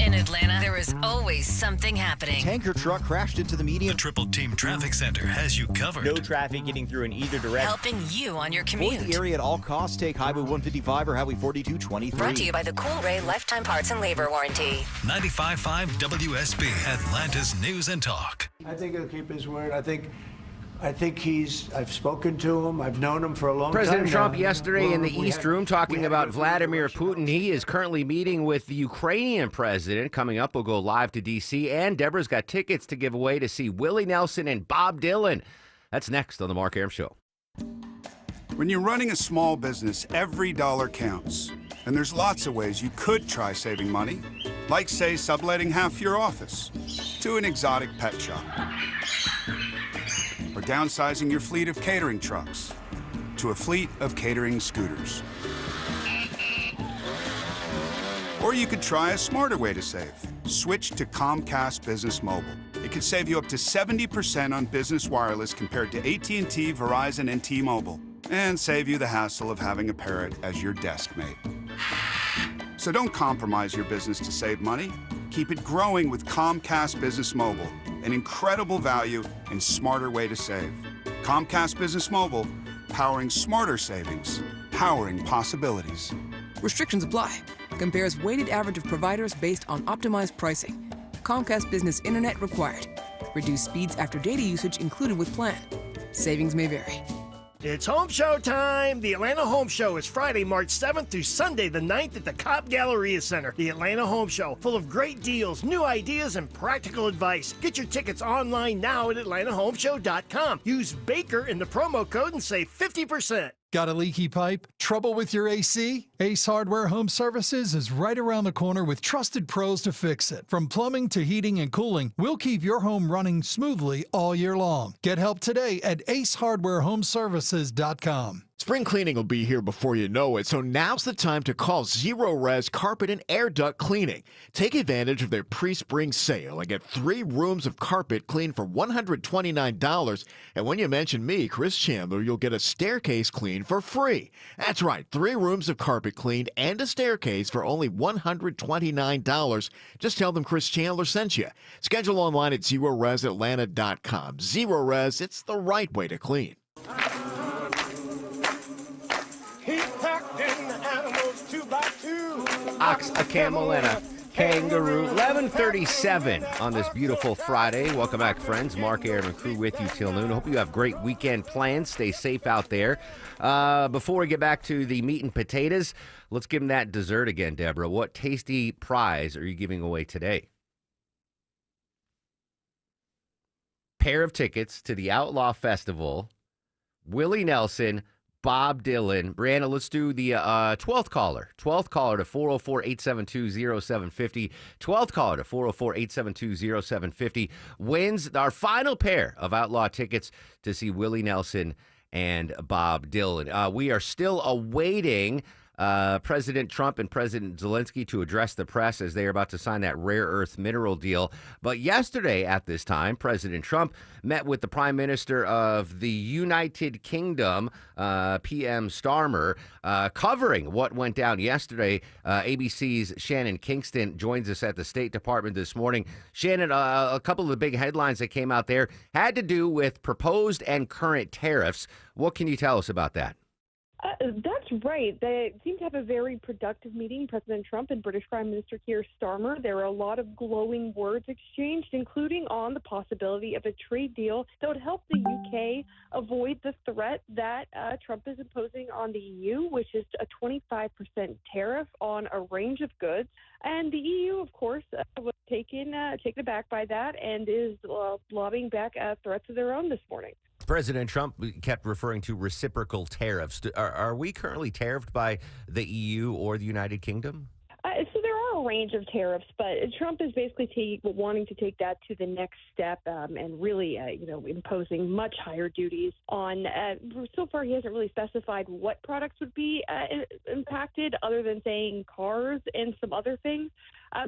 In Atlanta, there is always something happening. Tanker truck crashed into the median. The Triple Team Traffic Center has you covered. No traffic getting through in either direction. Helping you on your commute. Avoid the area at all costs. Take Highway 155 or Highway 4223. Brought to you by the Cool Ray Lifetime Parts and Labor Warranty. 95.5 WSB, Atlanta's News and Talk. I think he'll keep his word. I think I've spoken to him. I've known him for a long time. President Trump now. yesterday in the East Room talking about Vladimir Putin. He is currently meeting with the Ukrainian president. Coming up, we'll go live to D.C. And Deborah's got tickets to give away to see Willie Nelson and Bob Dylan. That's next on The Mark Arum Show. When you're running a small business, every dollar counts. And there's lots of ways you could try saving money. Like, say, subletting half your office to an exotic pet shop. Or downsizing your fleet of catering trucks to a fleet of catering scooters. Or you could try a smarter way to save. Switch to Comcast Business Mobile. It could save you up to 70% on business wireless compared to AT&T, Verizon, and T-Mobile. And save you the hassle of having a parrot as your desk mate. So don't compromise your business to save money. Keep it growing with Comcast Business Mobile. An incredible value and smarter way to save. Comcast Business Mobile, powering smarter savings, powering possibilities. Restrictions apply. Compares weighted average of providers based on optimized pricing. Comcast Business Internet required. Reduced speeds after data usage included with plan. Savings may vary. It's Home Show time! The Atlanta Home Show is Friday, March 7th through Sunday the 9th at the Cobb Galleria Center. The Atlanta Home Show, full of great deals, new ideas, and practical advice. Get your tickets online now at atlantahomeshow.com. Use Baker in the promo code and save 50%. Got a leaky pipe? Trouble with your AC? Ace Hardware Home Services is right around the corner with trusted pros to fix it. From plumbing to heating and cooling, we'll keep your home running smoothly all year long. Get help today at acehardwarehomeservices.com. Spring cleaning will be here before you know it, so now's the time to call Zero Res Carpet and Air Duct Cleaning. Take advantage of their pre-spring sale and get 3 rooms of carpet cleaned for $129. And when you mention me, Chris Chandler, you'll get a staircase clean for free. That's right, 3 rooms of carpet cleaned and a staircase for only $129. Just tell them Chris Chandler sent you. Schedule online at ZeroResAtlanta.com. Zero Res, it's the right way to clean. Ox, a camel, and a kangaroo. 11:37 on this beautiful Friday. Welcome back, friends. Mark, Aaron, and crew with you till noon. Hope you have great weekend plans. Stay safe out there. Before we get back to the meat and potatoes, let's give them that dessert again, Deborah. What tasty prize are you giving away today? Pair of tickets to the Outlaw Festival. Willie Nelson, Bob Dylan. Brianna, let's do the 12th caller. 12th caller to 404-872-0750. 12th caller to 404-872-0750 wins our final pair of Outlaw tickets to see Willie Nelson and Bob Dylan. We are still awaiting President Trump and President Zelensky to address the press as they are about to sign that rare earth mineral deal. But yesterday at this time, President Trump met with the Prime Minister of the United Kingdom, PM Starmer, covering what went down yesterday. ABC's Shannon Kingston joins us at the State Department this morning. Shannon, a couple of the big headlines that came out there had to do with proposed and current tariffs. What can you tell us about that? That's right. They seem to have a very productive meeting, President Trump and British Prime Minister Keir Starmer. There were a lot of glowing words exchanged, including on the possibility of a trade deal that would help the UK avoid the threat that Trump is imposing on the EU, which is a 25% tariff on a range of goods. And the EU, of course, was taken aback by that and is lobbying back threats of their own this morning. President Trump kept referring to reciprocal tariffs. Are we currently tariffed by the EU or the United Kingdom? So there are a range of tariffs, but Trump is basically wanting to take that to the next step and really, imposing much higher duties on. So far, he hasn't really specified what products would be impacted, other than saying cars and some other things.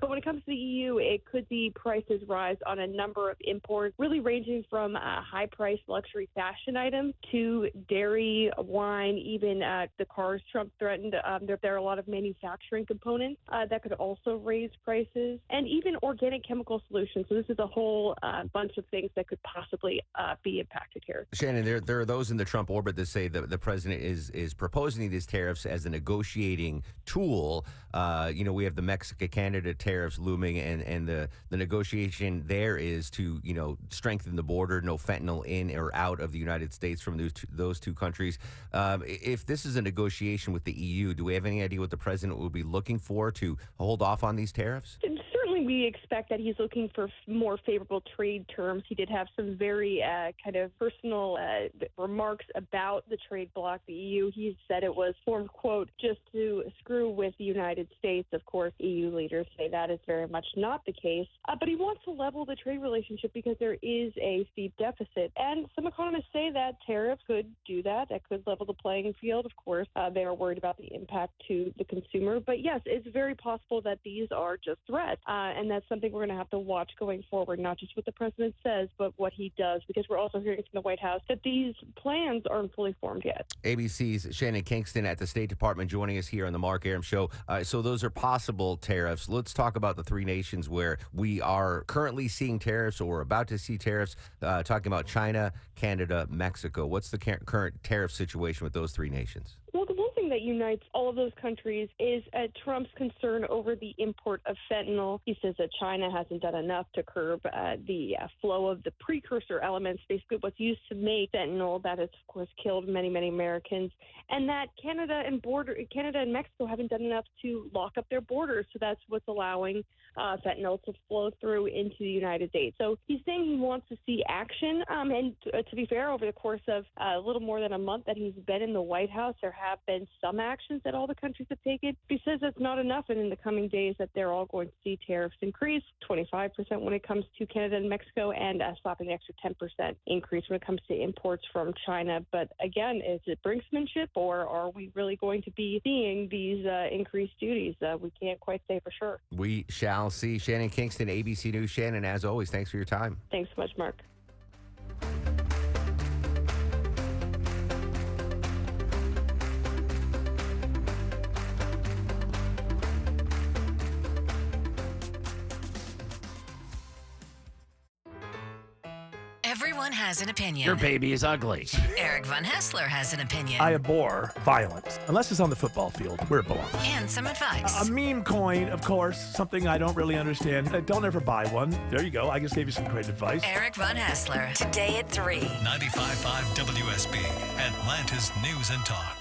But when it comes to the EU, it could see prices rise on a number of imports, really ranging from high-priced luxury fashion items to dairy, wine, even the cars Trump threatened. There are a lot of manufacturing components that could also raise prices, and even organic chemical solutions. So this is a whole bunch of things that could possibly be impacted here. Shannon, there are those in the Trump orbit that say that the president is proposing these tariffs as a negotiating tool. We have the Mexico-Canada tariffs looming, and the negotiation there is to strengthen the border, no fentanyl in or out of the United States from those two countries. If this is a negotiation with the EU, do we have any idea what the president will be looking for to hold off on these tariffs? Certainly, we expect that he's looking for more favorable trade terms. He did have some very kind of personal remarks about the trade bloc, the EU. He said it was formed, quote, just to screw with the United States. Of course, EU leaders say that is very much not the case. But he wants to level the trade relationship because there is a steep deficit. And some economists say that tariffs could do that. That could level the playing field. Of course, they are worried about the impact to the consumer. But yes, it's very possible that these are just threats. And that's something we're going to have to watch going forward, not just what the president says, but what he does, because we're also hearing from the White House that these plans aren't fully formed yet. ABC's Shannon Kingston at the State Department joining us here on the Mark Arum Show. So those are possible tariffs. Let's talk about the 3 nations where we are currently seeing tariffs or about to see tariffs, talking about China, Canada, Mexico. What's the current tariff situation with those 3 nations? Well, the one thing that unites all of those countries is Trump's concern over the import of fentanyl. He says that China hasn't done enough to curb the flow of the precursor elements, basically what's used to make fentanyl, that has, of course, killed many, many Americans, and that Canada and Mexico haven't done enough to lock up their borders. So that's what's allowing fentanyl to flow through into the United States. So he's saying he wants to see action. And to be fair, over the course of a little more than a month that he's been in the White House, there have been some actions that all the countries have taken. He says that's not enough, and in the coming days that they're all going to see tariffs increase 25% when it comes to Canada and Mexico, and slapping an extra 10% increase when it comes to imports from China. But again, is it brinksmanship, or are we really going to be seeing these increased duties? We can't quite say for sure. We shall see. Shannon Kingston, ABC News. Shannon, as always, thanks for your time. Thanks so much, Mark. Everyone has an opinion. Your baby is ugly. Eric Von Hessler has an opinion. I abhor violence. Unless it's on the football field, where it belongs. And some advice. A meme coin, of course, something I don't really understand. Don't ever buy one. There you go. I just gave you some great advice. Eric Von Hessler, today at 3. 95.5 WSB, Atlanta's News and Talk.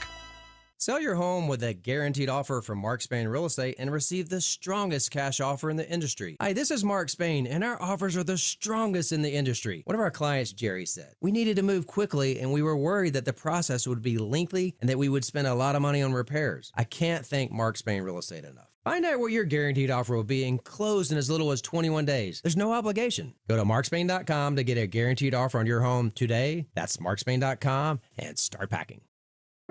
Sell your home with a guaranteed offer from Mark Spain Real Estate and receive the strongest cash offer in the industry. Hi, this is Mark Spain, and our offers are the strongest in the industry. One of our clients, Jerry, said, we needed to move quickly, and we were worried that the process would be lengthy and that we would spend a lot of money on repairs. I can't thank Mark Spain Real Estate enough. Find out what your guaranteed offer will be and close in as little as 21 days. There's no obligation. Go to markspain.com to get a guaranteed offer on your home today. That's markspain.com, and start packing.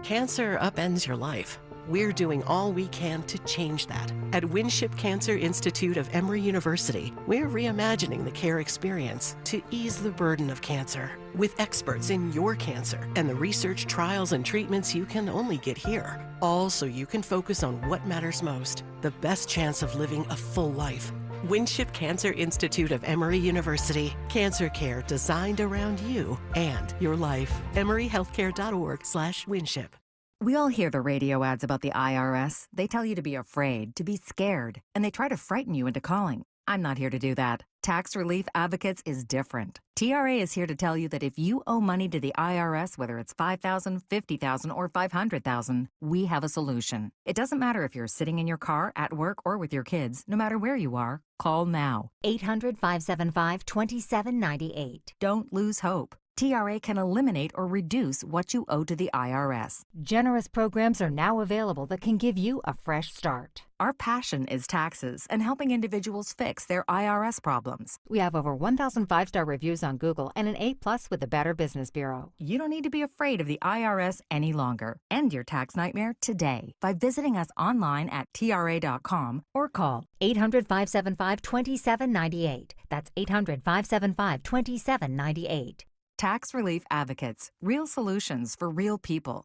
Cancer upends your life. We're doing all we can to change that. At Winship Cancer Institute of Emory University, we're reimagining the care experience to ease the burden of cancer with experts in your cancer and the research, trials, and treatments you can only get here. All so you can focus on what matters most, the best chance of living a full life. Winship Cancer Institute of Emory University. Cancer care designed around you and your life. EmoryHealthcare.org/Winship. We all hear the radio ads about the IRS. They tell you to be afraid, to be scared, and they try to frighten you into calling. I'm not here to do that. Tax Relief Advocates is different. TRA is here to tell you that if you owe money to the IRS, whether it's $5,000, $50,000, or $500,000, we have a solution. It doesn't matter if you're sitting in your car, at work, or with your kids. No matter where you are, call now. 800-575-2798. Don't lose hope. TRA can eliminate or reduce what you owe to the IRS. Generous programs are now available that can give you a fresh start. Our passion is taxes and helping individuals fix their IRS problems. We have over 1,000 5-star reviews on Google and an A+ with the Better Business Bureau. You don't need to be afraid of the IRS any longer. End your tax nightmare today by visiting us online at TRA.com or call 800-575-2798. That's 800-575-2798. Tax Relief Advocates. Real solutions for real people.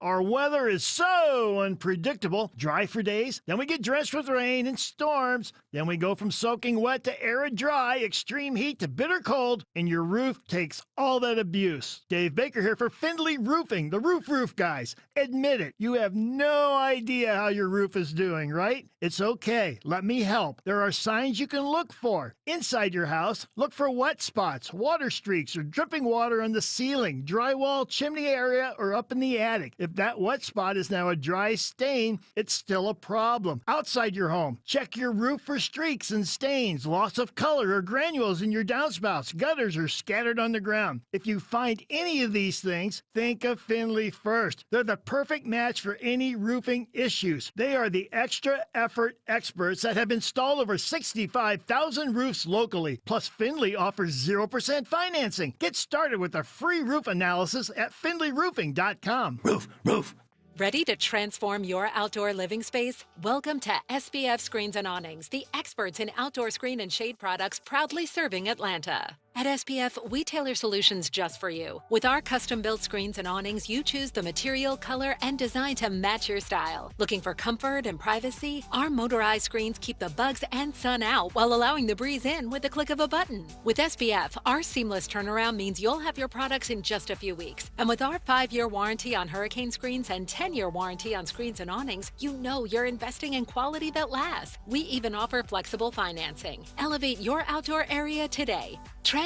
Our weather is so unpredictable. Dry for days, then we get drenched with rain and storms. Then we go from soaking wet to arid dry, extreme heat to bitter cold, and your roof takes all that abuse. Dave Baker here for Findlay Roofing, the roof guys. Admit it, you have no idea how your roof is doing, right? It's okay. Let me help. There are signs you can look for. Inside your house, look for wet spots, water streaks, or dripping water on the ceiling, drywall, chimney area, or up in the attic. If that wet spot is now a dry stain, it's still a problem. Outside your home, check your roof for streaks and stains, loss of color or granules in your downspouts, gutters, or scattered on the ground. If you find any of these things, think of Findlay first. They're the perfect match for any roofing issues. They are the extra effort experts that have installed over 65,000 roofs locally. Plus, Findlay offers 0% financing. Get started with a free roof analysis at findlayroofing.com. Roof. Ready to transform your outdoor living space? Welcome to SPF Screens and Awnings, the experts in outdoor screen and shade products proudly serving Atlanta. At SPF, we tailor solutions just for you. With our custom-built screens and awnings, you choose the material, color, and design to match your style. Looking for comfort and privacy? Our motorized screens keep the bugs and sun out while allowing the breeze in with the click of a button. With SPF, our seamless turnaround means you'll have your products in just a few weeks. And with our 5-year warranty on hurricane screens and 10-year warranty on screens and awnings, you know you're investing in quality that lasts. We even offer flexible financing. Elevate your outdoor area today.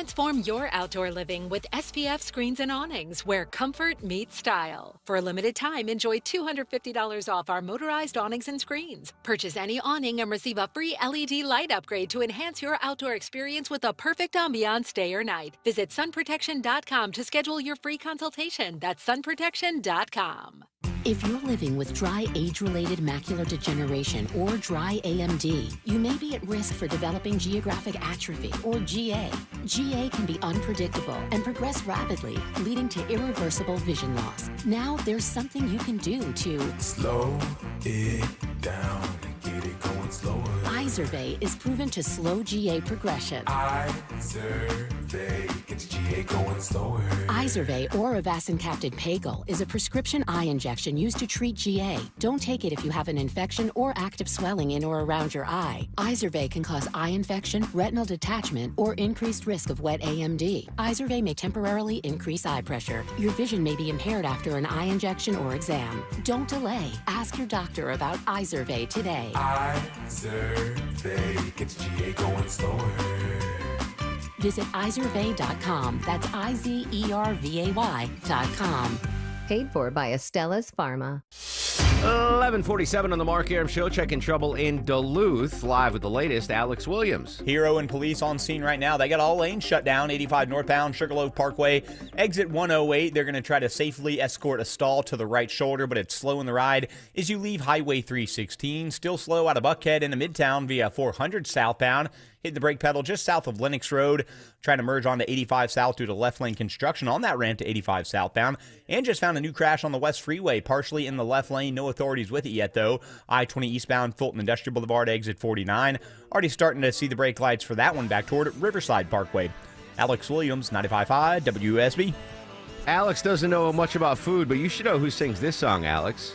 Transform your outdoor living with SPF screens and awnings, where comfort meets style. For a limited time, enjoy $250 off our motorized awnings and screens. Purchase any awning and receive a free LED light upgrade to enhance your outdoor experience with a perfect ambiance day or night. Visit sunprotection.com to schedule your free consultation. That's sunprotection.com. If you're living with dry age-related macular degeneration or dry AMD, you may be at risk for developing geographic atrophy or GA. GA can be unpredictable and progress rapidly, leading to irreversible vision loss. Now there's something you can do to slow it down and get it going slower. Izervay is proven to slow GA progression. Izervay gets GA going slower. Izervay or avacincaptad pegol is a prescription eye injection used to treat GA. Don't take it if you have an infection or active swelling in or around your eye. Izervay can cause eye infection, retinal detachment, or increased risk of wet AMD. Izervay may temporarily increase eye pressure. Your vision may be impaired after an eye injection or exam. Don't delay. Ask your doctor about Izervay today. Izervay gets GA going slower. Visit Izervay.com. That's IZERVAY.com. Paid for by Estella's Pharma. 11:47 on the Mark Aram Show. Checking trouble in Duluth. Live with the latest, Alex Williams. Hero and police on scene right now. They got all lanes shut down. 85 northbound, Sugarloaf Parkway, exit 108. They're going to try to safely escort a stall to the right shoulder, but it's slowing the ride as you leave Highway 316. Still slow out of Buckhead into Midtown via 400 southbound. Hit the brake pedal just south of Lennox Road, trying to merge onto 85 south due to left lane construction on that ramp to 85 southbound. And just found a new crash on the West Freeway, partially in the left lane. No authorities with it yet, though. I-20 eastbound, Fulton Industrial Boulevard, exit 49. Already starting to see the brake lights for that one back toward Riverside Parkway. Alex Williams, 95.5 WSB. Alex doesn't know much about food, but you should know who sings this song, Alex.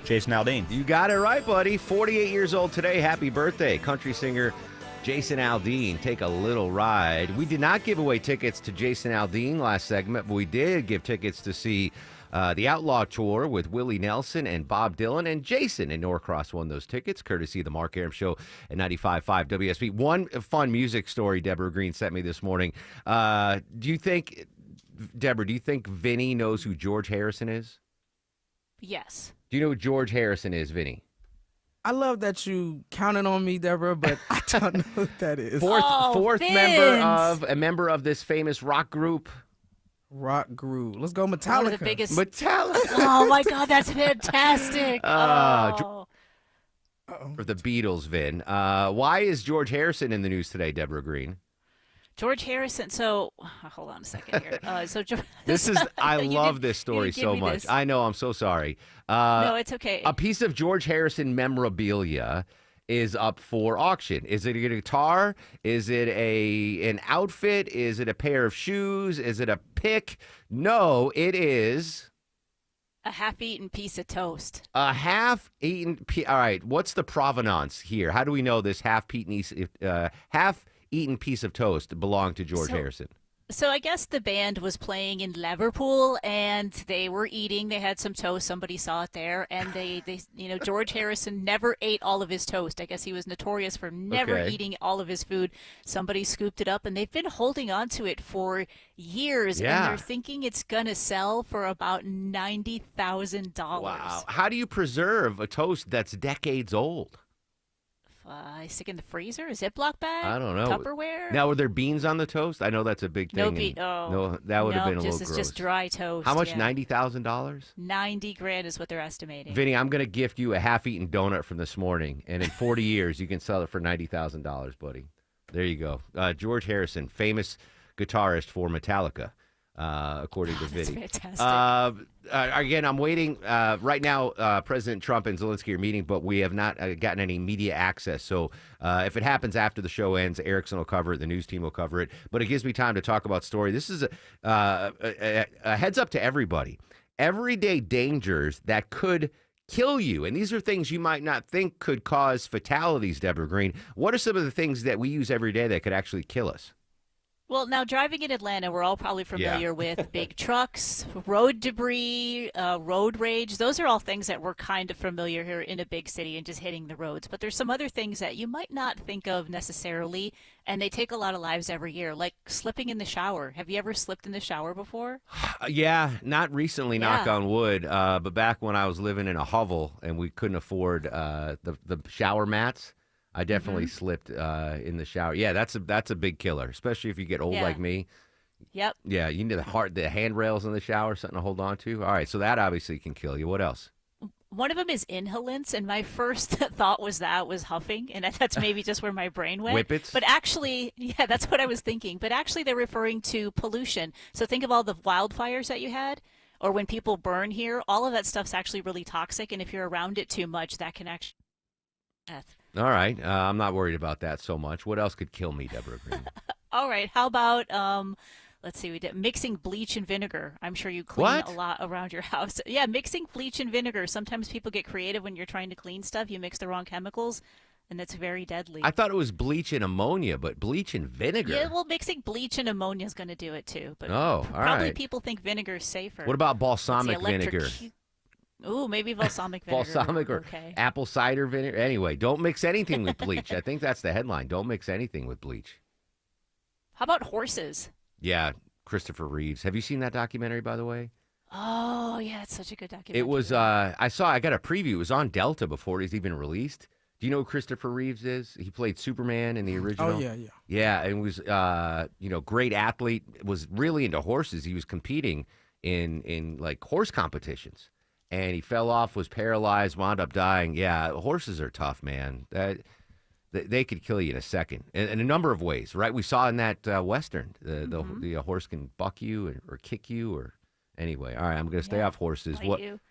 Jason Aldean. You got it right, buddy. 48 years old today. Happy birthday. Country singer Jason Aldean. Take a little ride. We did not give away tickets to Jason Aldean last segment, but we did give tickets to see the Outlaw Tour with Willie Nelson and Bob Dylan, and Jason in Norcross won those tickets, courtesy of the Mark Aram Show at 95.5 WSB. One fun music story Deborah Green sent me this morning. Do you think Vinny knows who George Harrison is? Yes. Do you know who George Harrison is, Vinny? I love that you counted on me, Deborah, but I don't know who that is. Fourth member of this famous rock group. Let's go Metallica. One of the biggest. Metallica. Oh my God, that's fantastic. For the Beatles, Vin. Why is George Harrison in the news today, Deborah Green? George Harrison. So, hold on a second here. I love this story so much. I know. I'm so sorry. No, it's okay. A piece of George Harrison memorabilia is up for auction. Is it a guitar? Is it an outfit? Is it a pair of shoes? Is it a pick? No, it is a half-eaten piece of toast. A half-eaten. All right. What's the provenance here? How do we know this half-eaten piece of toast belonged to George Harrison? So I guess the band was playing in Liverpool and they were eating. They had some toast. Somebody saw it there, and they George Harrison never ate all of his toast. I guess he was notorious for never eating all of his food. Somebody scooped it up, and they've been holding on to it for years. Yeah. And they're thinking it's gonna sell for about $90,000. Wow! How do you preserve a toast that's decades old? I stick in the freezer, a Ziploc bag. I don't know. Tupperware. Now, were there beans on the toast? I know that's a big thing. No, that would have been a little gross. It's just dry toast. How much? Yeah. $90,000. $90,000 is what they're estimating. Vinny, I'm going to gift you a half-eaten donut from this morning, and in 40 years, you can sell it for $90,000, buddy. There you go. George Harrison, famous guitarist for Metallica. According to Vinny. That's fantastic. Again, I'm waiting. Right now, President Trump and Zelensky are meeting, but we have not gotten any media access. So if it happens after the show ends, Erickson will cover it. The news team will cover it. But it gives me time to talk about story. This is a heads up to everybody. Everyday dangers that could kill you. And these are things you might not think could cause fatalities, Deborah Green. What are some of the things that we use every day that could actually kill us? Well, now driving in Atlanta, we're all probably familiar with big trucks, road debris, road rage. Those are all things that we're kind of familiar here in a big city and just hitting the roads. But there's some other things that you might not think of necessarily, and they take a lot of lives every year, like slipping in the shower. Have you ever slipped in the shower before? Yeah, not recently, knock on wood, but back when I was living in a hovel and we couldn't afford the shower mats, I definitely slipped in the shower. Yeah, that's a big killer, especially if you get old like me. Yep. Yeah, you need the handrails in the shower, something to hold on to. All right, so that obviously can kill you. What else? One of them is inhalants, and my first thought was huffing, and that's maybe just where my brain went. Whippets? But actually, yeah, that's what I was thinking. But actually, they're referring to pollution. So think of all the wildfires that you had, or when people burn here. All of that stuff's actually really toxic, and if you're around it too much, that can actually death. All right, I'm not worried about that so much. What else could kill me, Deborah Green? All right, how about let's see, we did mixing bleach and vinegar. I'm sure you clean a lot around your house. Yeah, mixing bleach and vinegar. Sometimes people get creative when you're trying to clean stuff. You mix the wrong chemicals, and it's very deadly. I thought it was bleach and ammonia, but bleach and vinegar. Yeah, well, mixing bleach and ammonia is going to do it too. But all probably right. people think vinegar is safer. What about balsamic vinegar? Ooh, maybe balsamic vinegar. Balsamic or apple cider vinegar. Anyway, don't mix anything with bleach. I think that's the headline. Don't mix anything with bleach. How about horses? Yeah, Christopher Reeves. Have you seen that documentary, by the way? Oh, yeah, it's such a good documentary. It was, I got a preview. It was on Delta before it was even released. Do you know who Christopher Reeves is? He played Superman in the original. Oh, yeah. Yeah, and was, great athlete, was really into horses. He was competing in like horse competitions. And he fell off, was paralyzed, wound up dying. Yeah, horses are tough, man. They could kill you in a second, in a number of ways, right? We saw in that Western, the horse can buck you or kick you, or anyway. All right, I'm going to stay off horses.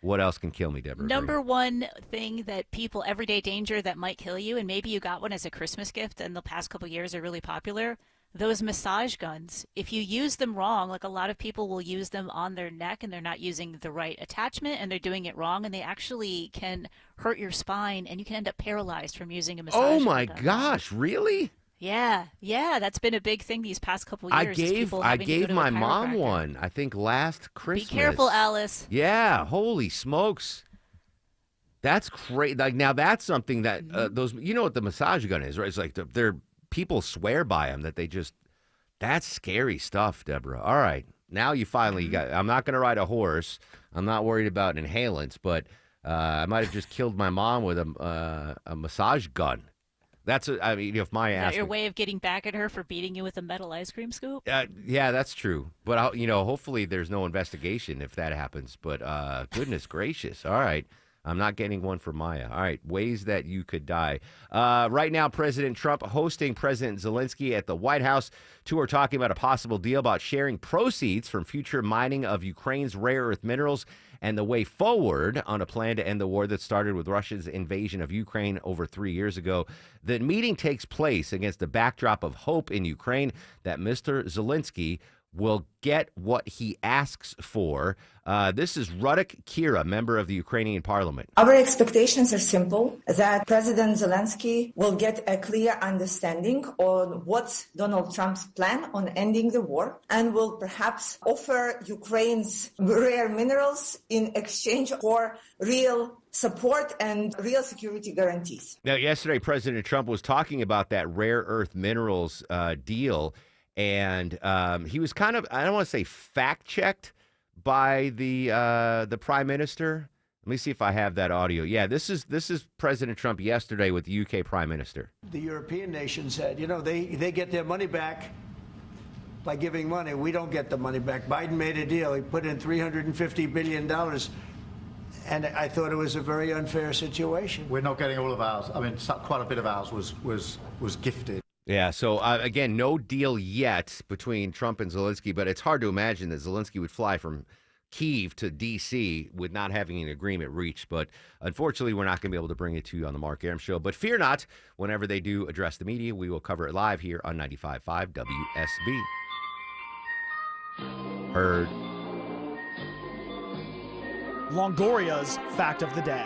What else can kill me, Deborah? Number one thing that people, everyday danger that might kill you, and maybe you got one as a Christmas gift, and the past couple of years are really popular. Those massage guns, if you use them wrong, like a lot of people will use them on their neck and they're not using the right attachment and they're doing it wrong, and they actually can hurt your spine and you can end up paralyzed from using a massage gun. Oh my gosh, really? Yeah, that's been a big thing these past couple years. I gave my mom one, I think last Christmas. Be careful, Alice. Yeah, holy smokes. That's great. Like, now that's something that those, you know what the massage gun is, right? It's like they're people swear by them, that that's scary stuff, Deborah. All right. Now you finally got, I'm not going to ride a horse. I'm not worried about inhalants, but I might have just killed my mom with a massage gun. If Maya asked. Is that your way of getting back at her for beating you with a metal ice cream scoop? Yeah, that's true. But, hopefully there's no investigation if that happens. But goodness gracious. All right. I'm not getting one for Maya. All right, ways that you could die. Right now, President Trump hosting President Zelensky at the White House. Two are talking about a possible deal about sharing proceeds from future mining of Ukraine's rare earth minerals and the way forward on a plan to end the war that started with Russia's invasion of Ukraine over 3 years ago. The meeting takes place against the backdrop of hope in Ukraine that Mr. Zelensky will get what he asks for. This is Rudek Kira, member of the Ukrainian parliament. Our expectations are simple, that President Zelensky will get a clear understanding on what's Donald Trump's plan on ending the war and will perhaps offer Ukraine's rare minerals in exchange for real support and real security guarantees. Now, yesterday, President Trump was talking about that rare earth minerals deal. And he was kind of, I don't want to say fact-checked by the prime minister. Let me see if I have that audio. Yeah, this is President Trump yesterday with the UK prime minister. The European nation said, they get their money back by giving money. We don't get the money back. Biden made a deal. He put in $350 billion. And I thought it was a very unfair situation. We're not getting all of ours. I mean, quite a bit of ours was gifted. Yeah, so again, no deal yet between Trump and Zelensky, but it's hard to imagine that Zelensky would fly from Kyiv to D.C. with not having an agreement reached. But unfortunately, we're not going to be able to bring it to you on the Mark Arum Show. But fear not, whenever they do address the media, we will cover it live here on 95.5 WSB. Heard. Longoria's Fact of the Day.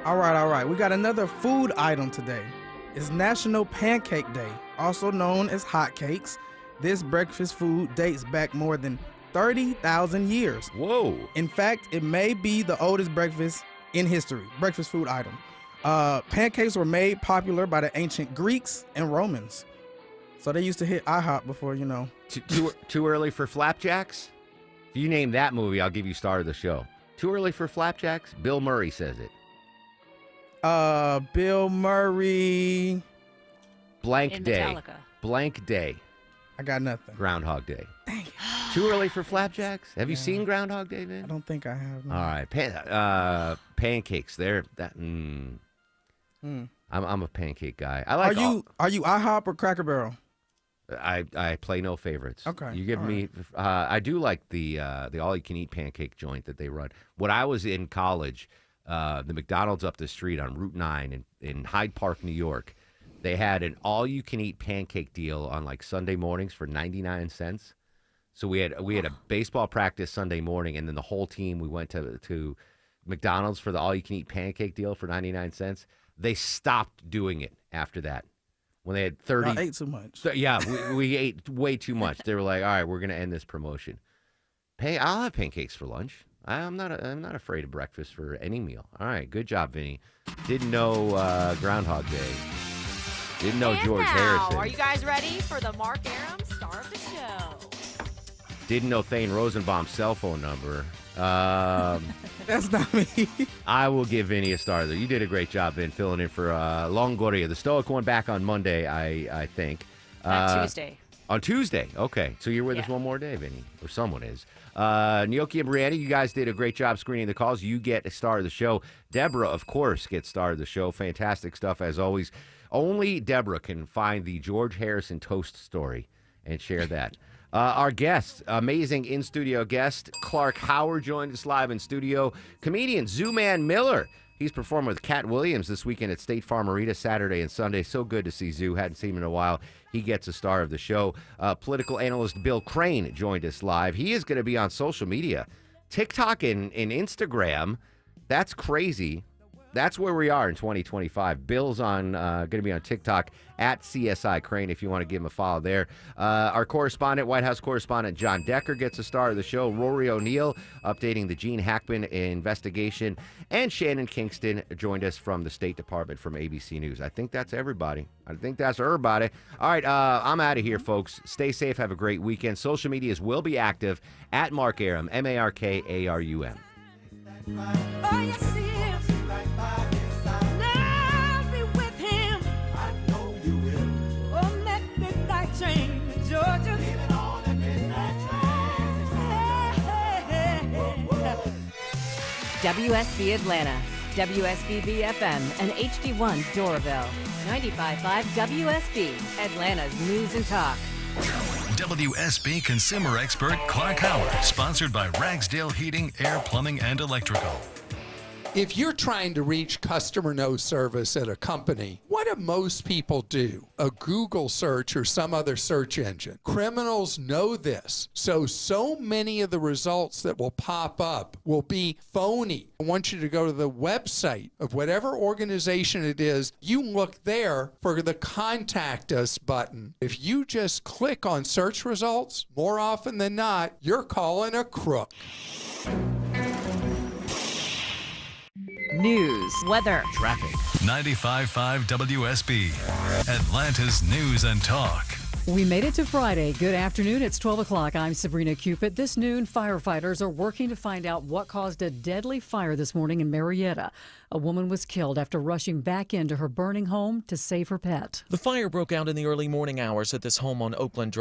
All right. We got another food item today. is National Pancake Day, also known as hotcakes. This breakfast food dates back more than 30,000 years. Whoa. In fact, it may be the oldest breakfast in history, breakfast food item. Pancakes were made popular by the ancient Greeks and Romans. So they used to hit IHOP before, Too early for flapjacks? If you name that movie, I'll give you star of the show. Too early for flapjacks? Bill Murray says it. Bill Murray. Blank In day. Metallica. Blank day. I got nothing. Groundhog Day. Too early for flapjacks? Have you seen Groundhog Day, Vin? I don't think I have. No. All right. Pancakes. I'm a pancake guy. I like. Are you IHOP or Cracker Barrel? I play no favorites. Okay. You give me. I do like the all-you-can-eat pancake joint that they run. When I was in college, the McDonald's up the street on Route 9 in Hyde Park, New York, they had an all-you-can-eat pancake deal on like Sunday mornings for 99 cents. So we had a baseball practice Sunday morning, and then the whole team we went to McDonald's for the all-you-can-eat pancake deal for 99 cents. They stopped doing it after that. When they had 30. I ate too much. Yeah, we ate way too much. They were like, all right, we're going to end this promotion. I'll have pancakes for lunch. I'm not afraid of breakfast for any meal. All right, good job, Vinny. Didn't know Groundhog Day. Didn't know George Harrison. Are you guys ready for the Mark Aram star of the show? Didn't know Thane Rosenbaum's cell phone number. That's not me. I will give Vinny a star, though. You did a great job, Vin, filling in for Longoria. The Stoic one back on Monday, I think. Tuesday. On Tuesday. Okay. So you're with us one more day, Vinny. Or someone is. Gnocchi and Brianna, you guys did a great job screening the calls. You get a star of the show. Deborah, of course, gets star of the show. Fantastic stuff, as always. Only Deborah can find the George Harrison toast story and share that. Our guest, amazing in-studio guest, Clark Howard, joined us live in studio. Comedian Zooman Miller. He's performing with Cat Williams this weekend at State Farm Arena Saturday and Sunday. So good to see Zoo. Hadn't seen him in a while. He gets a star of the show. Political analyst Bill Crane joined us live. He is going to be on social media. TikTok and Instagram. That's crazy. That's where we are in 2025. Bill's on going to be on TikTok at CSI Crane if you want to give him a follow there. Our correspondent, White House correspondent John Decker gets a star of the show. Rory O'Neill updating the Gene Hackman investigation. And Shannon Kingston joined us from the State Department from ABC News. I think that's everybody. I think that's everybody. All right, I'm out of here, folks. Stay safe. Have a great weekend. Social medias will be active at Mark Arum, MarkArum. Oh, yes, he is. Now be with him. I know you will. On that midnight train to Georgia. Leaving on that midnight train. WSB Atlanta, WSBB FM, and HD1 Doraville. 95.5 WSB, Atlanta's news and talk. WSB consumer expert Clark Howard, sponsored by Ragsdale Heating, Air, Plumbing, and Electrical. If you're trying to reach customer no service at a company, what do most people do? A Google search or some other search engine. Criminals know this. So many of the results that will pop up will be phony. I want you to go to the website of whatever organization it is. You look there for the Contact Us button. If you just click on search results, more often than not, you're calling a crook. News, weather, traffic. 95.5 WSB, Atlanta's news and talk. We made it to Friday. Good afternoon. It's 12 o'clock. I'm Sabrina Cupid. This noon, firefighters are working to find out what caused a deadly fire this morning in Marietta. A woman was killed after rushing back into her burning home to save her pet. The fire broke out in the early morning hours at this home on Oakland Drive.